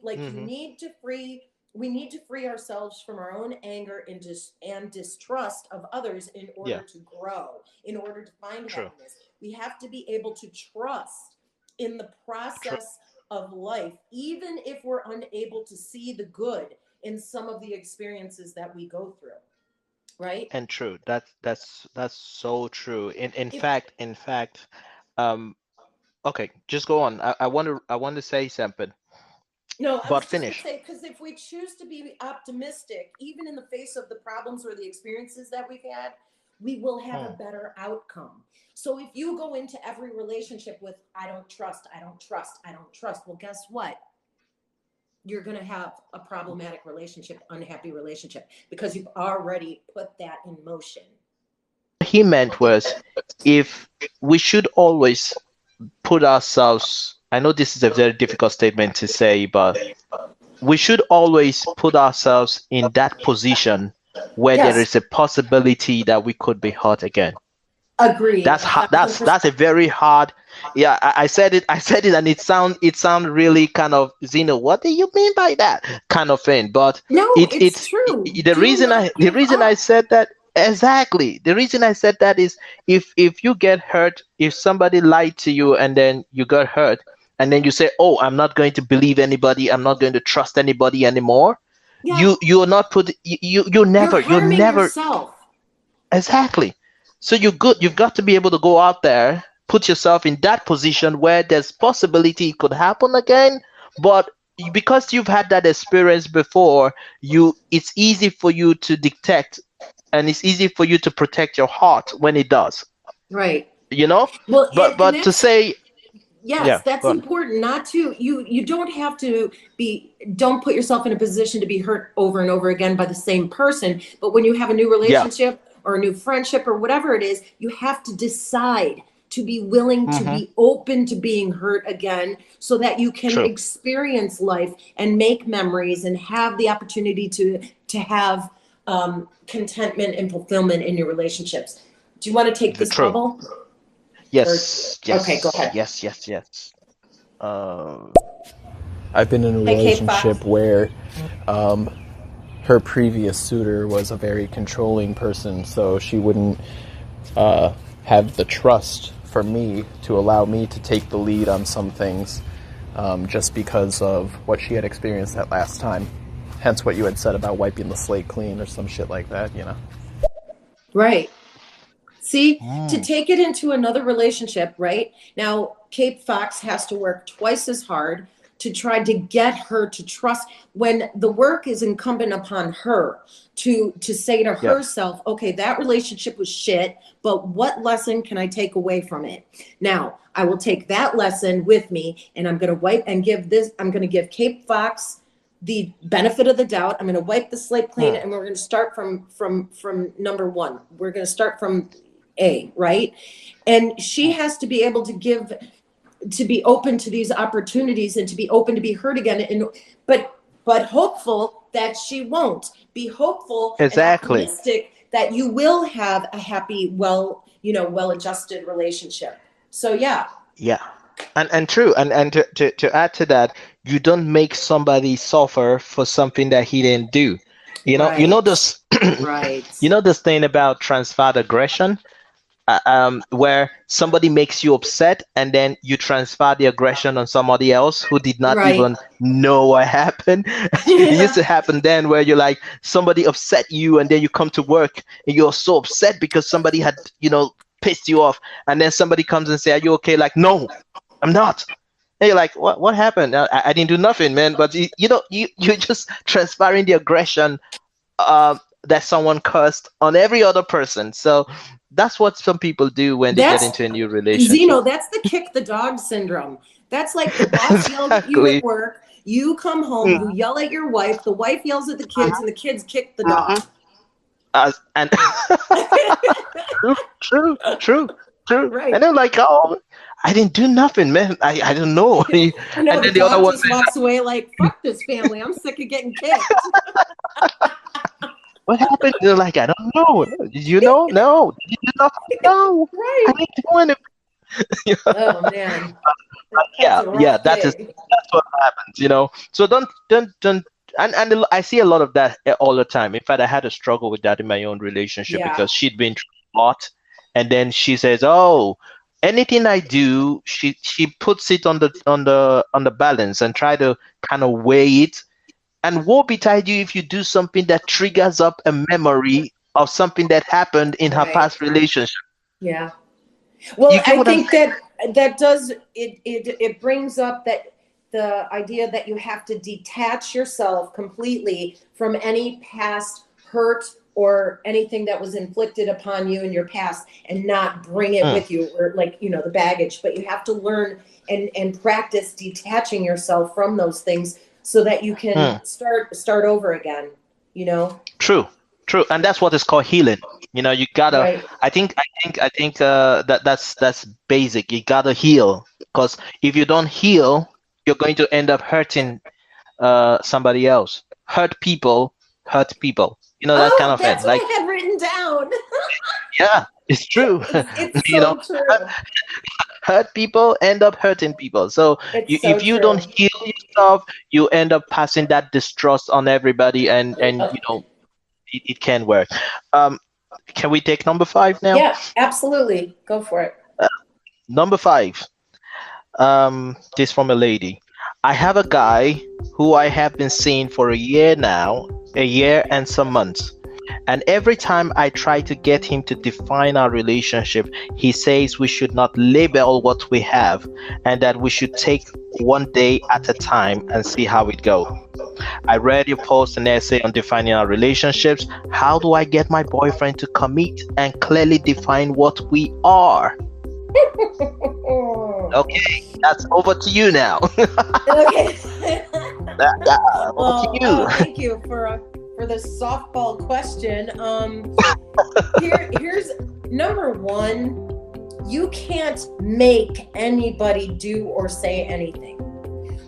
need to free ourselves from our own anger and distrust of others in order to grow, in order to find True. happiness. We have to be able to trust in the process of life, even if we're unable to see the good in some of the experiences that we go through. Right? And true. That's so true. If In fact, um, okay, just go on. I want to say something, No, I but was just going to finish. say, because if we choose to be optimistic, even in the face of the problems or the experiences that we've had, we will have a better outcome. So if you go into every relationship with, I don't trust, I don't trust, I don't trust, well, guess what? You're going to have a problematic relationship, unhappy relationship, because you've already put that in motion. He meant was, if we should always put ourselves, I know this is a very difficult statement to say, but we should always put ourselves in that position where there Yes, is a possibility that we could be hurt again. agreed, That's a hard, thousand that's a percent. very hard. Yeah, I said it, and it sound really kind of, what do you mean by that kind of thing? But No, it's it's true. the Do reason not the give reason I up. said that, exactly, the reason I said that is, if you get hurt, if somebody lied to you and then you got hurt, and then you say, oh, I'm not going to believe anybody, I'm not going to trust anybody anymore. Yeah, You're not put you're you're harming never. yourself. Exactly. So you've got to be able to go out there, put yourself in that position where there's possibility it could happen again, but because you've had that experience before, it's easy for you to detect, and it's easy for you to protect your heart when it does. Right. You know? Well, and But to that's, say, yes, yeah, that's go on. important. Not to you don't have to be, don't put yourself in a position to be hurt over and over again by the same person. But when you have a new Yeah. relationship or a new friendship or whatever it is, you have to decide to be willing to Mm-hmm. be open to being hurt again, so that you can True. experience life and make memories and have the opportunity to have contentment and fulfillment in your relationships. Do you want to take this True. bubble? Or Yes, okay, go yes, ahead. yes, yes, yes. Uh, I've been in a Hey, Kate Fox. relationship where her previous suitor was a very controlling person, so she wouldn't have the trust for me to allow me to take the lead on some things, just because of what she had experienced that last time. Hence what you had said about wiping the slate clean or some shit like that, you know. Right. See, to mm, take it into another relationship, right? Now, Kate Fox has to work twice as hard to try to get her to trust, when the work is incumbent upon her to say to yeah. herself, okay, that relationship was shit, but what lesson can I take away from it? Now, I will take that lesson with me, and I'm going to I'm going to give Kate Fox the benefit of the doubt. I'm going to wipe the slate clean, Mm, and we're going to start from number one. We're going to start from A, right? And she has to be able to be open to these opportunities and to be open to be heard again. And but hopeful that she won't. Be hopeful and exactly. optimistic that you will have a happy, well-adjusted relationship. So yeah, Yeah. And true. And to add to that, you don't make somebody suffer for something that he didn't do. right, This right, this thing about transferred aggression, where somebody makes you upset and then you transfer the aggression on somebody else who did not right. even know what happened. It used Yeah, to happen then, where you're like, somebody upset you and then you come to work and you're so upset because somebody had, pissed you off, and then somebody comes and say, are you okay? Like, no, I'm not. And you're like, what happened? I didn't do nothing, man. But you're just transferring the aggression, that someone cursed on every other person. So that's what some people do when they get That's into a new relationship. Zeno, that's the kick the dog syndrome. That's like the boss yells at you Exactly. at work, you come home, you yell at your wife, the wife yells at the kids, and the kids kick the dog. And true. Right. And they're like, oh, I didn't do nothing, man. I don't know. I know, And the then the other dog one just says, walks away like, fuck this family. I'm sick of getting kicked. what happened? They're like, I don't know. Did you know? No. Did you do nothing? No. I Right. didn't do anything. Oh, man. Yeah, That's a rough that's gig. what happens, you know. So don't and I see a lot of that all the time. In fact, I had a struggle with that in my own relationship Yeah. because she'd been through a lot, and then she says, "Oh, anything I do," she puts it on the balance and try to kind of weigh it. And woe betide you if you do something that triggers up a memory of something that happened in her Right. past relationship. Yeah. Well, You get I what I'm think that does it brings up that the idea that you have to detach yourself completely from any past hurt or anything that was inflicted upon you in your past and not bring it with you, or like, the baggage, but you have to learn and practice detaching yourself from those things so that you can start over again, True, and that's what is called healing. You gotta. Right. I think that's basic. You gotta heal, because if you don't heal, you're going to end up hurting somebody else. Hurt people. That kind of thing. That's what I had written down. Yeah, it's true. It's so true. Hurt people end up hurting people. So if you don't heal yourself, you end up passing that distrust on everybody, and it can work. Can we take number 5 now? Yeah, absolutely. Go for it. Number 5. This from a lady. I have a guy who I have been seeing for a year now, a year and some months. And every time I try to get him to define our relationship, he says we should not label what we have and that we should take one day at a time and see how it goes. I read your post and essay on defining our relationships. How do I get my boyfriend to commit and clearly define what we are? Okay, that's over to you now. Okay. Over to you. Thank you for the softball question. Here's number 1. You can't make anybody do or say anything.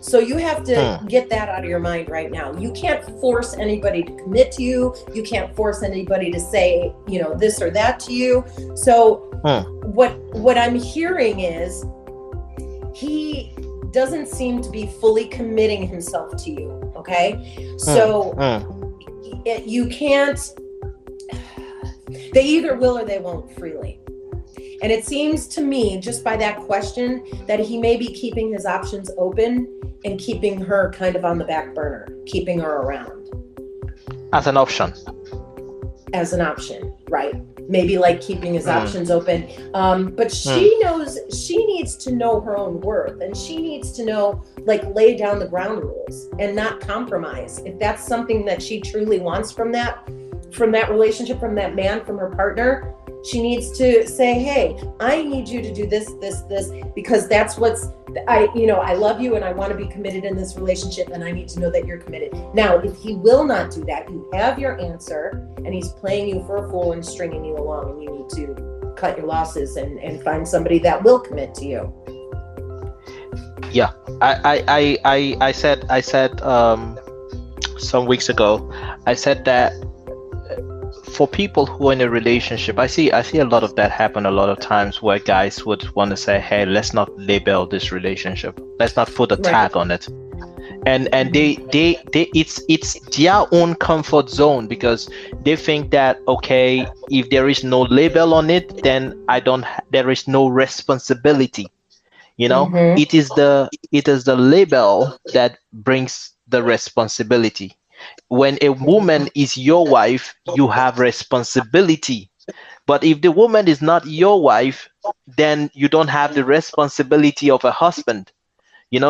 So you have to get that out of your mind right now. You can't force anybody to commit to you. You can't force anybody to say, this or that to you. So what I'm hearing is he doesn't seem to be fully committing himself to you. Okay. So you can't, they either will or they won't freely. And it seems to me, just by that question, that he may be keeping his options open and keeping her kind of on the back burner, keeping her around. As an option. As an option, right. Maybe like keeping his options open. But she knows, she needs to know her own worth, and she needs to know, lay down the ground rules and not compromise. If that's something that she truly wants from that relationship, from that man, from her partner, she needs to say, hey, I need you to do this, because that's I love you and I want to be committed in this relationship, and I need to know that you're committed. Now, if he will not do that, you have your answer, and he's playing you for a fool and stringing you along, and you need to cut your losses and find somebody that will commit to you. Yeah, I said some weeks ago, I said that for people who are in a relationship, I see a lot of that happen a lot of times, where guys would want to say, hey, let's not label this relationship, let's not put a tag on it, and they it's their own comfort zone, because they think that, okay, if there is no label on it, then there is no responsibility. It is the label that brings the responsibility. When a woman is your wife, you have responsibility. But if the woman is not your wife, then you don't have the responsibility of a husband.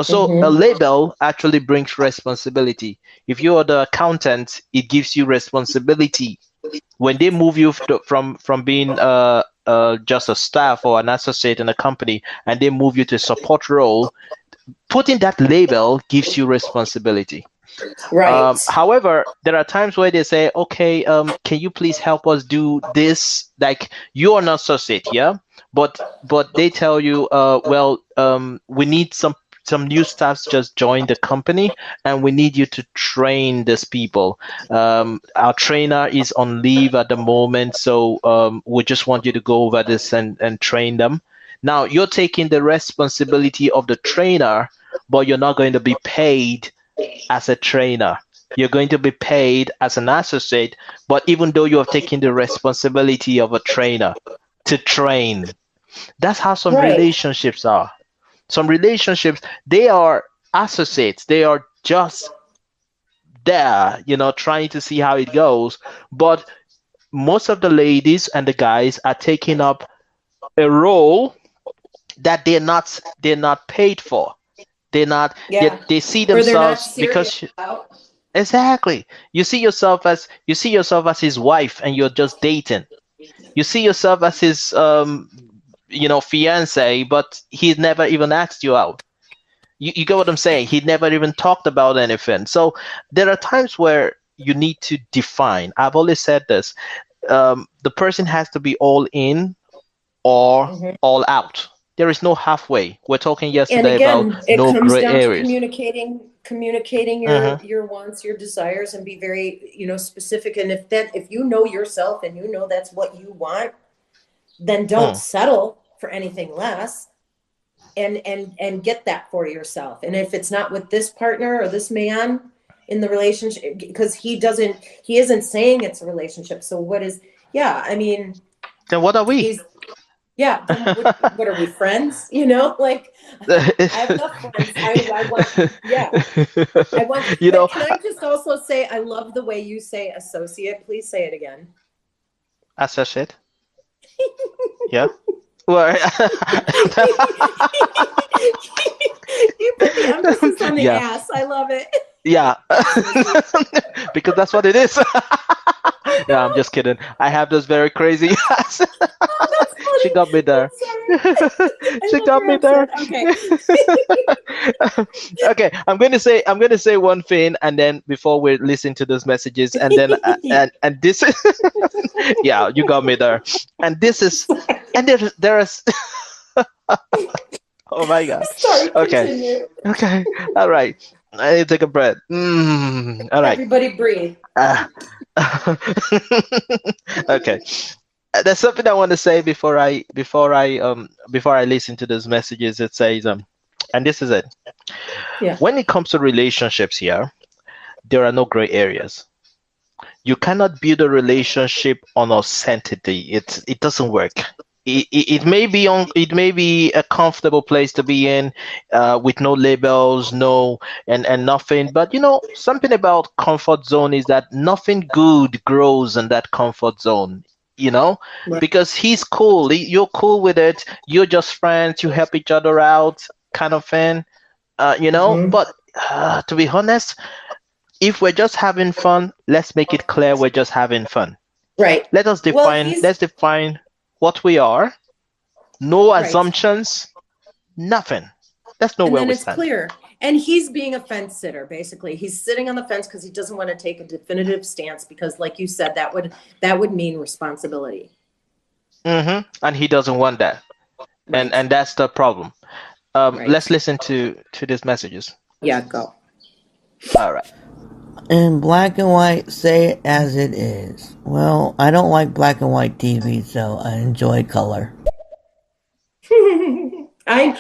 So a label actually brings responsibility. If you are the accountant, it gives you responsibility when they move you from being just a staff or an associate in a company, and they move you to a support role, putting that label gives you responsibility. Right. However, there are times where they say, okay, can you please help us do this? Like, you're an associate, yeah, but they tell you, well, we need some new staffs just joined the company, and we need you to train these people. Our trainer is on leave at the moment, so we just want you to go over this and train them. Now you're taking the responsibility of the trainer, but you're not going to be paid as a trainer. You're going to be paid as an associate, but even though you have taken the responsibility of a trainer to train, that's how some Right. relationships are. Some relationships, they are associates. They are just there, trying to see how it goes. But most of the ladies and the guys are taking up a role that they're not paid for. They're not. Yeah. They see Or they're not themselves serious because about. exactly. You see yourself as his wife, and you're just dating. You see yourself as his fiance, but he's never even asked you out. You get what I'm saying? He never even talked about anything. So there are times where you need to define. I've always said this. The person has to be all in or all out. There is no halfway. We're talking And yesterday again, about it no comes gray down to areas. communicating your wants, your desires, and be very, specific. And if you know yourself and you know that's what you want, then don't settle for anything less, and get that for yourself. And if it's not with this partner or this man in the relationship, because he isn't saying it's a relationship. So what is, Then what are we? then what are we, friends? Like, I have enough friends. I want, I want. But can I just also say, I love the way you say associate. Please say it again. Associate. Yeah. Well, You put the emphasis on the Yeah. ass. I love it. yeah, because that's what it is. Yeah, I'm just kidding. I have those very crazy. That's funny. She got me there. She love got your me there. accent. Okay. Okay, I'm going to say one thing, and then before we listen to those messages, and then and this is yeah, you got me there. And this is, and there is oh my God. Sorry, Okay. continue. Okay. All right. I need to take a breath. All right. Everybody breathe. Okay. There's something I want to say before I listen to those messages. It says and this is it. Yeah. When it comes to relationships here, there are no gray areas. You cannot build a relationship on authenticity. It doesn't work. It may be a comfortable place to be in, with no labels, and nothing. But something about comfort zone is that nothing good grows in that comfort zone. Right. Because he's cool, you're cool with it. You're just friends. You help each other out, kind of thing. But to be honest, if we're just having fun, let's make it clear we're just having fun. Right. Let's define what we are. No assumptions, nothing. That's nowhere And then we it's stand. clear. And he's being a fence sitter, basically. He's sitting on the fence because he doesn't want to take a definitive stance, because, like you said, that would mean responsibility. And he doesn't want that. Right. And that's the problem. Let's listen to these messages. Yeah, go. All right. In black and white, say it as it is. Well, I don't like black and white TV, so I enjoy color. Thank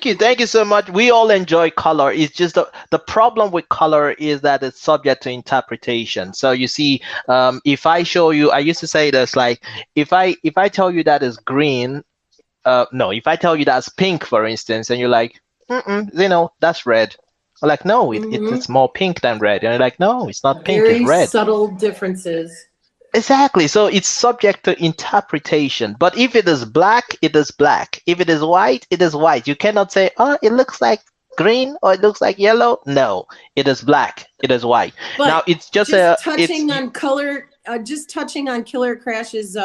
you so much. We all enjoy color. It's just the problem with color is that it's subject to interpretation. So you see, if I show you, I used to say this, like, if I tell you that is green, if I tell you that's pink, for instance, and you're like, that's red. I'm like, no, it's more pink than red. And you're like, no, it's not pink, it's red. Very subtle differences. Exactly. So it's subject to interpretation. But if it is black, it is black. If it is white, it is white. You cannot say, oh, it looks like green or it looks like yellow. No, it is black. It is white. Now But it's just just it's touching on color, just touching on Killer Crash's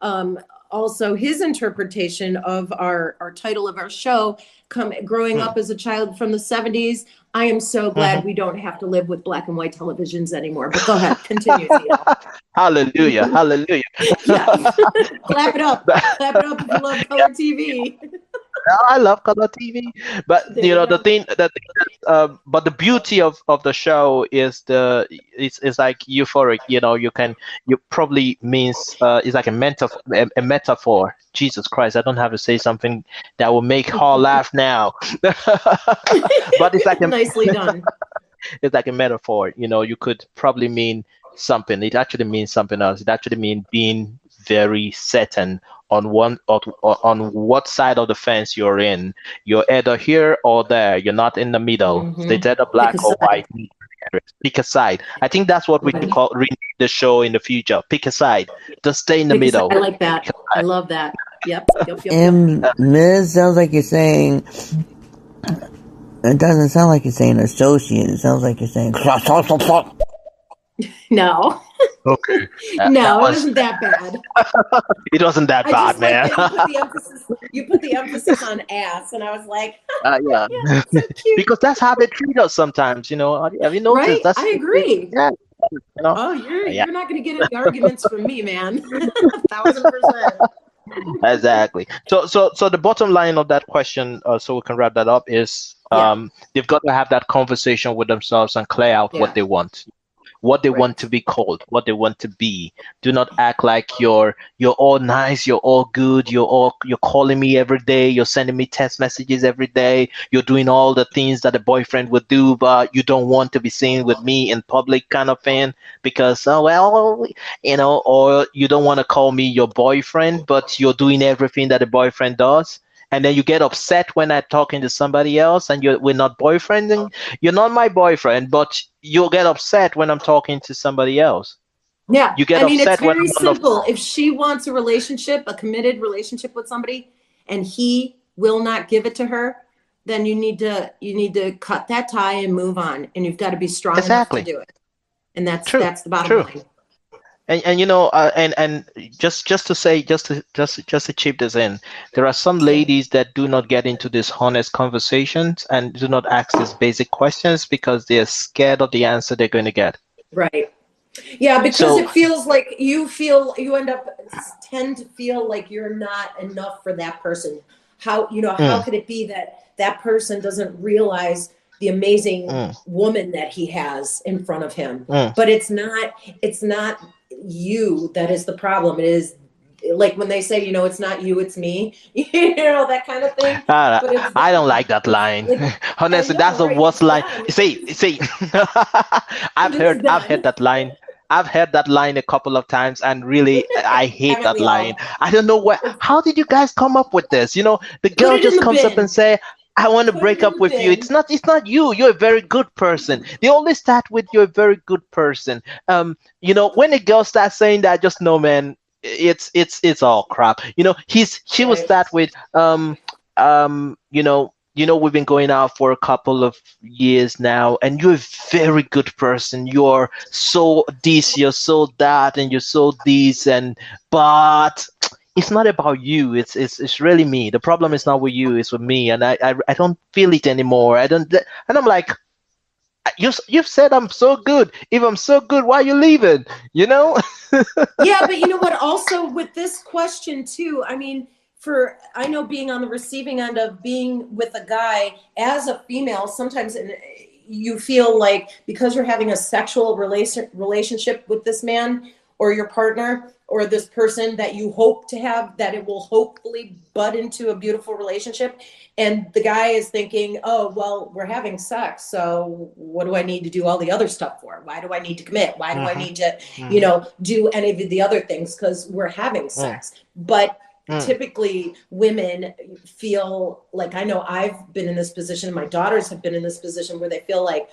um, also his interpretation of our title of our show, growing mm, up as a child from the 70s. I am so glad mhm. we don't have to live with black and white televisions anymore. But go ahead, continue, Tito. Hallelujah, hallelujah. Yeah, clap it up. Clap it up if you love color TV. I love color TV, but There you the go. thing, but the beauty of the show is it's like euphoric. You probably means it's like a metaphor. Jesus Christ, I don't have to say something that will make her laugh now, but Nicely done. it's like a metaphor. You could probably mean something. It actually means something else. It actually means being very certain on what side of the fence you're in. You're either here or there. You're not in the middle. It's either Pick a black or side. white. Pick a side. I think that's what we Right. call rename the show in the future. Pick a side. Don't stay in the Pick a side. I middle. like that. Pick I love that. Yep. Yep. Yep. Yep. And Ms. sounds like you're saying, it doesn't sound like you're saying associate. It sounds like you're saying, No. Okay. No, it wasn't that bad. It wasn't that I bad, just like man. that you put the emphasis on ass, and I was like, Yeah. yeah, so cute. Because that's how they treat us sometimes. Have you noticed? Right? I agree. Yeah. Oh, Yeah. you're not gonna get any arguments from me, man. 1,000%. Exactly. So the bottom line of that question, so we can wrap that up, is Yeah. they've got to have that conversation with themselves and clear out Yeah. what they want. What they Right. want to be called, what they want to be. Do not act like you're all nice, you're all good, you're calling me every day, you're sending me text messages every day, you're doing all the things that a boyfriend would do, but you don't want to be seen with me in public, kind of thing, because or you don't want to call me your boyfriend, but you're doing everything that a boyfriend does. And then you get upset when I'm talking to somebody else and we're not boyfriending. You're not my boyfriend, but you'll get upset when I'm talking to somebody else. Yeah. You get I mean, it's upset when very I'm on the simple. If she wants a relationship, a committed relationship with somebody, and he will not give it to her, then you need to cut that tie and move on. And you've got to be strong enough to Exactly. do it. And that's True. the bottom True. line. And just to say, just to chip this in, there are some ladies that do not get into these honest conversations and do not ask these basic questions because they're scared of the answer they're going to get. Right. Yeah, because So- it feels like you tend to feel like you're not enough for that person. How could it be that person doesn't realize the amazing woman that he has in front of him? But it's not you that is the problem. It is like when they say, it's not you, it's me, that kind of thing. But I don't like that line. Honestly, that's the worst line. See, I've heard that line. I've heard that line a couple of times, and really, I hate that line. I don't know how did you guys come up with this? The girl just comes up and say, I want to break up with you. It's not you. You're a very good person. They always start with you're a very good person. When a girl starts saying that, just know, man, it's all crap. She will start with we've been going out for a couple of years now, and you're a very good person. You're so this, you're so that, and you're so this, but it's not about you. It's really me. The problem is not with you. It's with me, and I don't feel it anymore. And I'm like, you've said I'm so good. If I'm so good, why are you leaving? Yeah, but you know what? Also with this question too, I mean, I know being on the receiving end of being with a guy as a female, sometimes you feel like because you're having a sexual relationship with this man or your partner or this person that you hope to have, that it will hopefully bud into a beautiful relationship. And the guy is thinking, oh, well, we're having sex, so what do I need to do all the other stuff for? Why do I need to commit? Why do I need to, do any of the other things? Because we're having sex. But typically women feel like, I know I've been in this position, my daughters have been in this position where they feel like,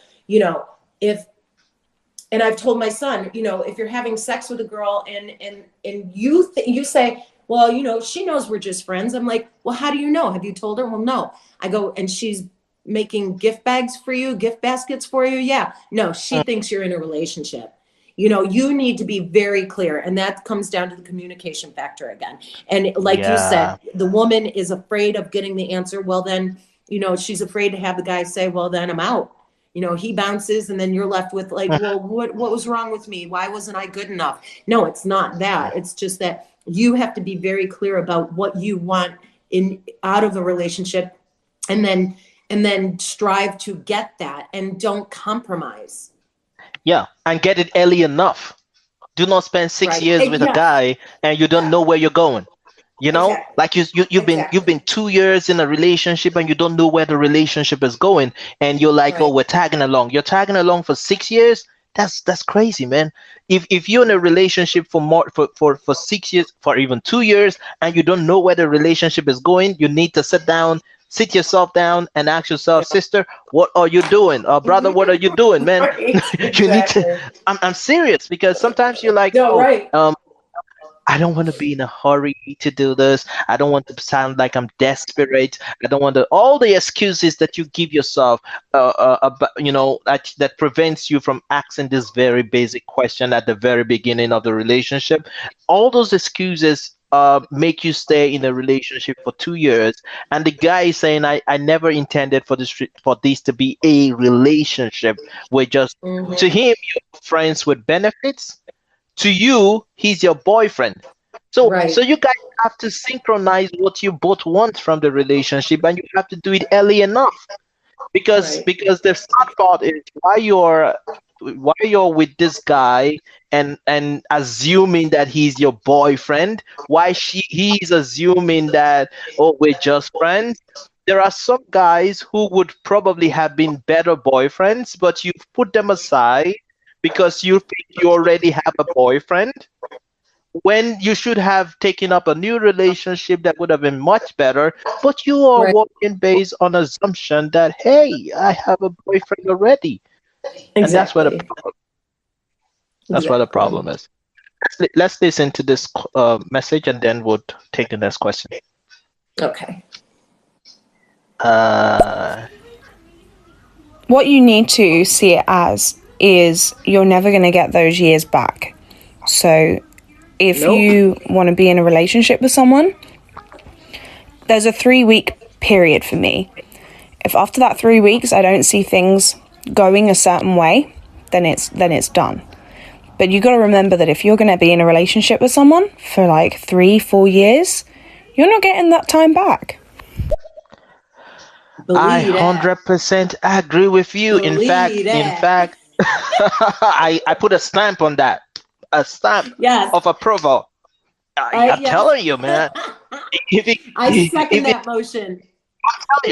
and I've told my son, if you're having sex with a girl and you say, well, she knows we're just friends. I'm like, well, how do you know? Have you told her? Well, no. I go, and she's making gift bags for you, gift baskets for you. Yeah. No, she thinks you're in a relationship. You know, you need to be very clear. And that comes down to the communication factor again. And like you said, the woman is afraid of getting the answer. Well, then, you know, she's afraid to have the guy say, well, then I'm out. You know, he bounces and then you're left with like, well, what was wrong with me? Why wasn't I good enough? No, it's not that. It's just that you have to be very clear about what you want out of a relationship, and then strive to get that, and don't compromise. Yeah, and get it early enough. Do not spend 6 years with a guy and you don't know where you're going. You know, like you've been 2 years in a relationship and you don't know where the relationship is going, and you're like, oh, we're tagging along. You're tagging along for 6 years. That's crazy, man. If you're in a relationship for 6 years, for even 2 years, and you don't know where the relationship is going, you need to sit yourself down and ask yourself, sister, what are you doing? Or brother, what are you doing, man? You need to. I'm serious, because sometimes you're like, I don't want to be in a hurry to do this. I don't want to sound like I'm desperate. I don't want to, all the excuses that you give yourself, you know, that prevents you from asking this very basic question at the very beginning of the relationship. All those excuses make you stay in a relationship for 2 years, and the guy is saying, I never intended for this to be a relationship. We're just to him, you're friends with benefits. To you, he's your boyfriend. So you guys have to synchronize what you both want from the relationship, and you have to do it early enough, because the sad part is why you're with this guy and assuming that he's your boyfriend, why he's assuming that, oh, we're just friends. There are some guys who would probably have been better boyfriends, but you've put them aside because you think you already have a boyfriend, when you should have taken up a new relationship that would have been much better. But you are working based on assumption that, hey, I have a boyfriend already. And that's where the problem is. Let's listen to this message, and then we'll take the next question. Okay. What you need to see it as is you're never going to get those years back. So if you want to be in a relationship with someone, there's a 3-week period for me. If after that 3 weeks I don't see things going a certain way, then it's done. But you got to remember that if you're going to be in a relationship with someone for like 3-4 years, you're not getting that time back. I 100% agree with you. In fact, I put a stamp on that. A stamp of approval. I'm telling you, man. I second that motion.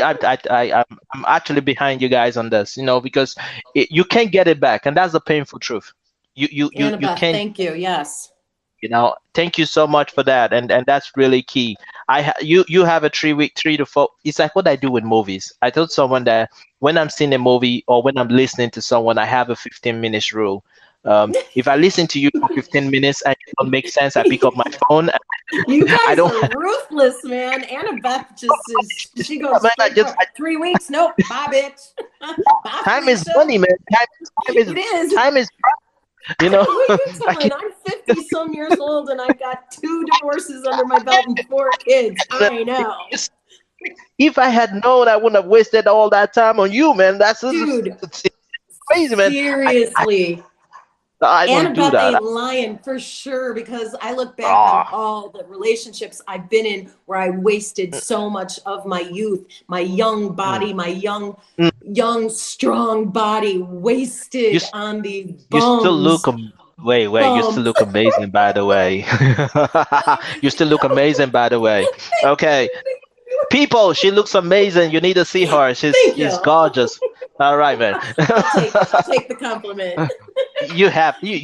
I'm actually behind you guys on this, you know, because you can't get it back, and that's the painful truth. You can't. Thank you. Yes. You know, thank you so much for that, and that's really key. You have a 3 to 4. It's like what I do with movies. I told someone that when I'm seeing a movie or when I'm listening to someone, I have a 15-minute rule. If I listen to you for 15 minutes and it don't make sense, I pick up my phone. You guys are ruthless, man. Annabeth she goes, 3 weeks. Nope, bye, bitch. Bye, time is money, man. Time is you know. What are you telling? I'm 50 some years old and I got 2 divorces under my belt and 4 kids. I know. If I had known, I wouldn't have wasted all that time on you, man. Dude, it's crazy, man. Seriously. I don't do that. Ain't lying for sure, because I look back on all the relationships I've been in where I wasted so much of my youth, my young body, my young strong body wasted on these bums. You still look you still look amazing, by the way. You still look amazing, by the way. Okay. People, she looks amazing. You need to see her. She's gorgeous. All right, man. I'll take the compliment. You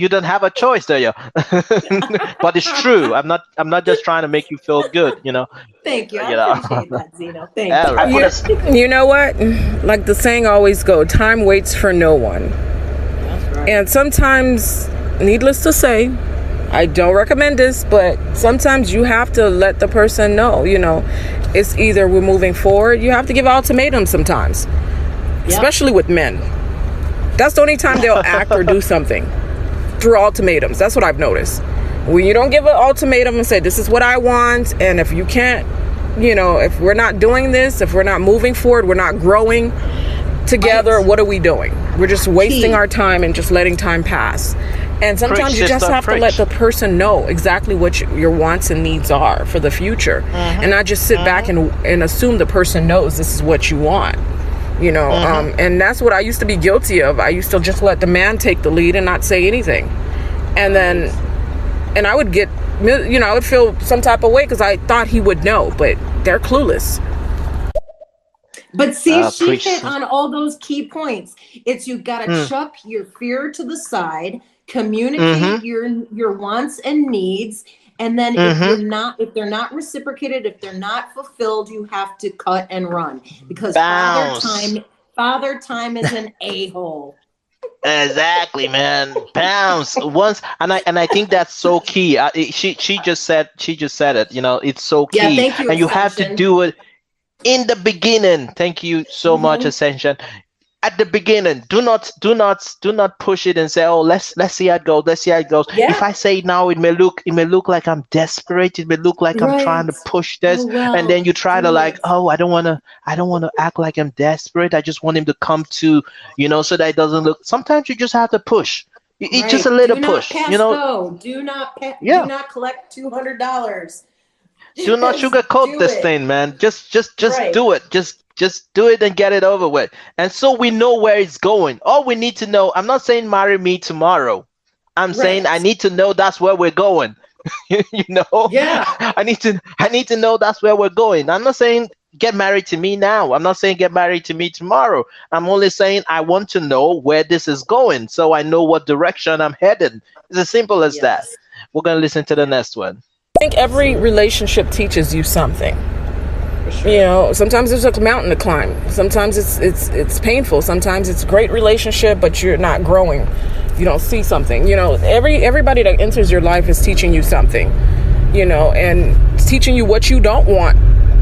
don't have a choice, do you? But it's true. I'm not just trying to make you feel good, you know. Thank you. I appreciate that, Zeno. Thank you. You know what? Like the saying always goes, time waits for no one. That's right. And sometimes, needless to say, I don't recommend this, but sometimes you have to let the person know, you know, it's either we're moving forward. You have to give ultimatums sometimes. especially with men. That's the only time they'll act or do something, through ultimatums. That's what I've noticed. When you don't give an ultimatum and say, this is what I want, and if you can't, if we're not doing this, if we're not moving forward, we're not growing together, what are we doing? We're just wasting our time and just letting time pass. And sometimes you just have to let the person know exactly what your wants and needs are for the future, and not just sit back and assume the person knows this is what you want. And that's what I used to be guilty of. I used to just let the man take the lead and not say anything. And I would get, I would feel some type of way because I thought he would know, but they're clueless. But see, she hit on all those key points. It's you got to chuck your fear to the side, communicate your wants and needs, and then if they're not reciprocated, if they're not fulfilled, you have to cut and run, because father time is an a-hole. Exactly, man. Bounce once, and I think that's so key. She just said it. It's so key, thank you, and you have to do it in the beginning. Thank you so much, Ascension. At the beginning, do not push it and say, oh, let's see how it goes. Let's see how it goes. Yeah. If I say it now, it may look like I'm desperate. It may look like I'm trying to push this, and then you try to I don't want to act like I'm desperate. I just want him to come to, so that it doesn't look. Sometimes you just have to push. It's just a little push. Do not collect $200. Do not sugarcoat this thing, man. Just do it. Just do it and get it over with. And so we know where it's going. All we need to know, I'm not saying marry me tomorrow. I'm saying I need to know that's where we're going. Yeah. I need to know that's where we're going. I'm not saying get married to me now. I'm not saying get married to me tomorrow. I'm only saying I want to know where this is going so I know what direction I'm headed. It's as simple as that. We're going to listen to the next one. I think every relationship teaches you something. Sometimes there's a mountain to climb. Sometimes it's painful. Sometimes it's a great relationship, but you're not growing. You don't see something. Everybody that enters your life is teaching you something. And teaching you what you don't want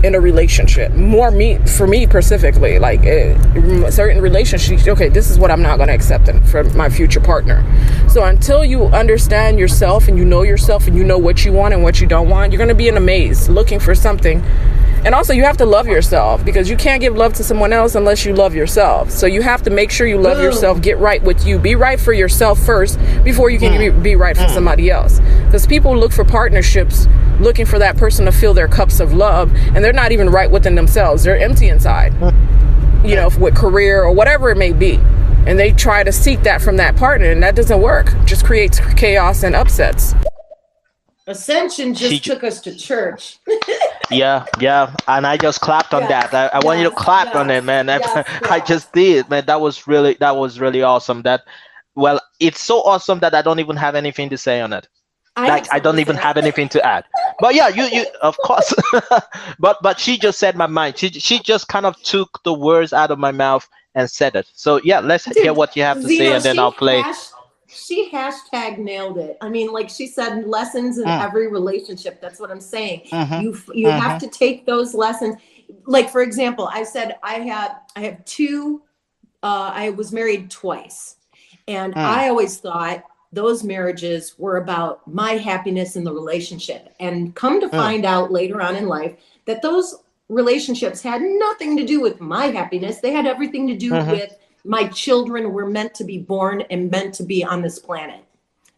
in a relationship. For me specifically, like certain relationships. Okay, this is what I'm not going to accept for my future partner. So until you understand yourself and you know yourself and you know what you want and what you don't want, you're going to be in a maze looking for something. And also you have to love yourself, because you can't give love to someone else unless you love yourself. So you have to make sure you love yourself, get right with you, be right for yourself first before you can be right for somebody else. Because people look for partnerships looking for that person to fill their cups of love, and they're not even right within themselves. They're empty inside, with career or whatever it may be. And they try to seek that from that partner, and that doesn't work. It just creates chaos and upsets. Ascension just took us to church. Yeah, and I just clapped on that. I want you to clap on it, man. I just did, man. That was really awesome. It's so awesome that I don't even have anything to say on it. I don't even have anything to add. But yeah, you of course. but she just said my mind. She just kind of took the words out of my mouth and said it. So yeah, let's hear what you have to say, and then I'll play. She hashtag nailed it. I mean, like she said, lessons in every relationship. That's what I'm saying. You have to take those lessons. Like, for example, I said I have two. I was married twice, and I always thought those marriages were about my happiness in the relationship. And come to find out later on in life that those relationships had nothing to do with my happiness. They had everything to do with my children were meant to be born and meant to be on this planet.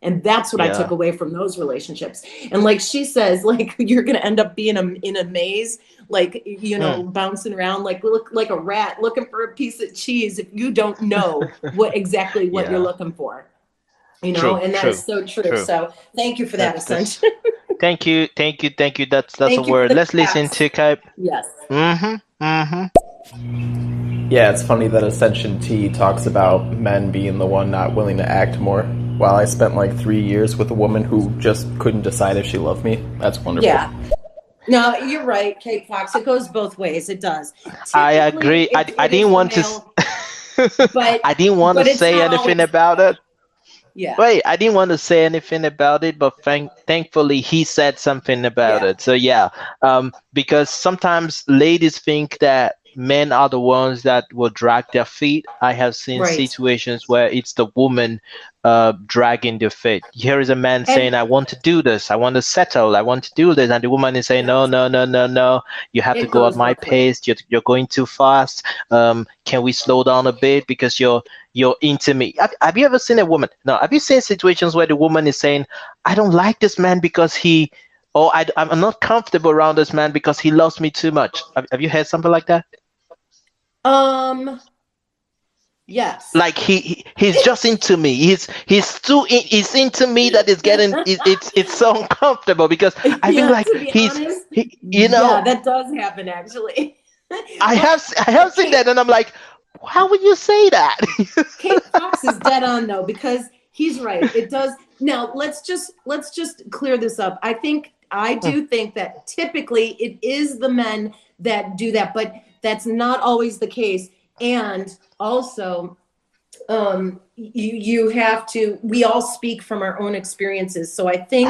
And that's what I took away from those relationships. And like she says, like, you're going to end up being in a maze, like, bouncing around like a rat looking for a piece of cheese if you don't know what you're looking for. True, and that is so true. So thank you for that, Ascension. Thank you. That's a word. Let's listen to Kai. Yes. Yeah, it's funny that Ascension T talks about men being the one not willing to act more, while I spent like 3 years with a woman who just couldn't decide if she loved me. That's wonderful. Yeah. No, you're right, Kate Fox. It goes both ways. It does. I agree. I didn't want to. I didn't want to say anything about it. Yeah. Wait, I didn't want to say anything about it, but thankfully he said something about it. So yeah, because sometimes ladies think that men are the ones that will drag their feet. I have seen Right. situations where it's the woman dragging their feet. Here is a man saying, And I want to do this, I want to settle, I want to do this. And the woman is saying, no, yes, no, no, no, no. You have to it go at goes my both ways. pace. You're going too fast. Can we slow down a bit because you're into me? Have you ever seen a woman? No. Have you seen situations where the woman is saying, I don't like this man because he, or I'm not comfortable around this man because he loves me too much? Have you heard something like that? Um, yes. Like he's just into me. He's into me that it's getting it's so uncomfortable because I think Yeah, like to be honest, you yeah, know, that does happen actually. I But have I have seen Kate, that and I'm like, how would you say that? Kate Fox is dead on though, because he's right. It does. Now let's just clear this up. I do think that typically it is the men that do that, but that's not always the case. And also, you have to, we all speak from our own experiences, so I think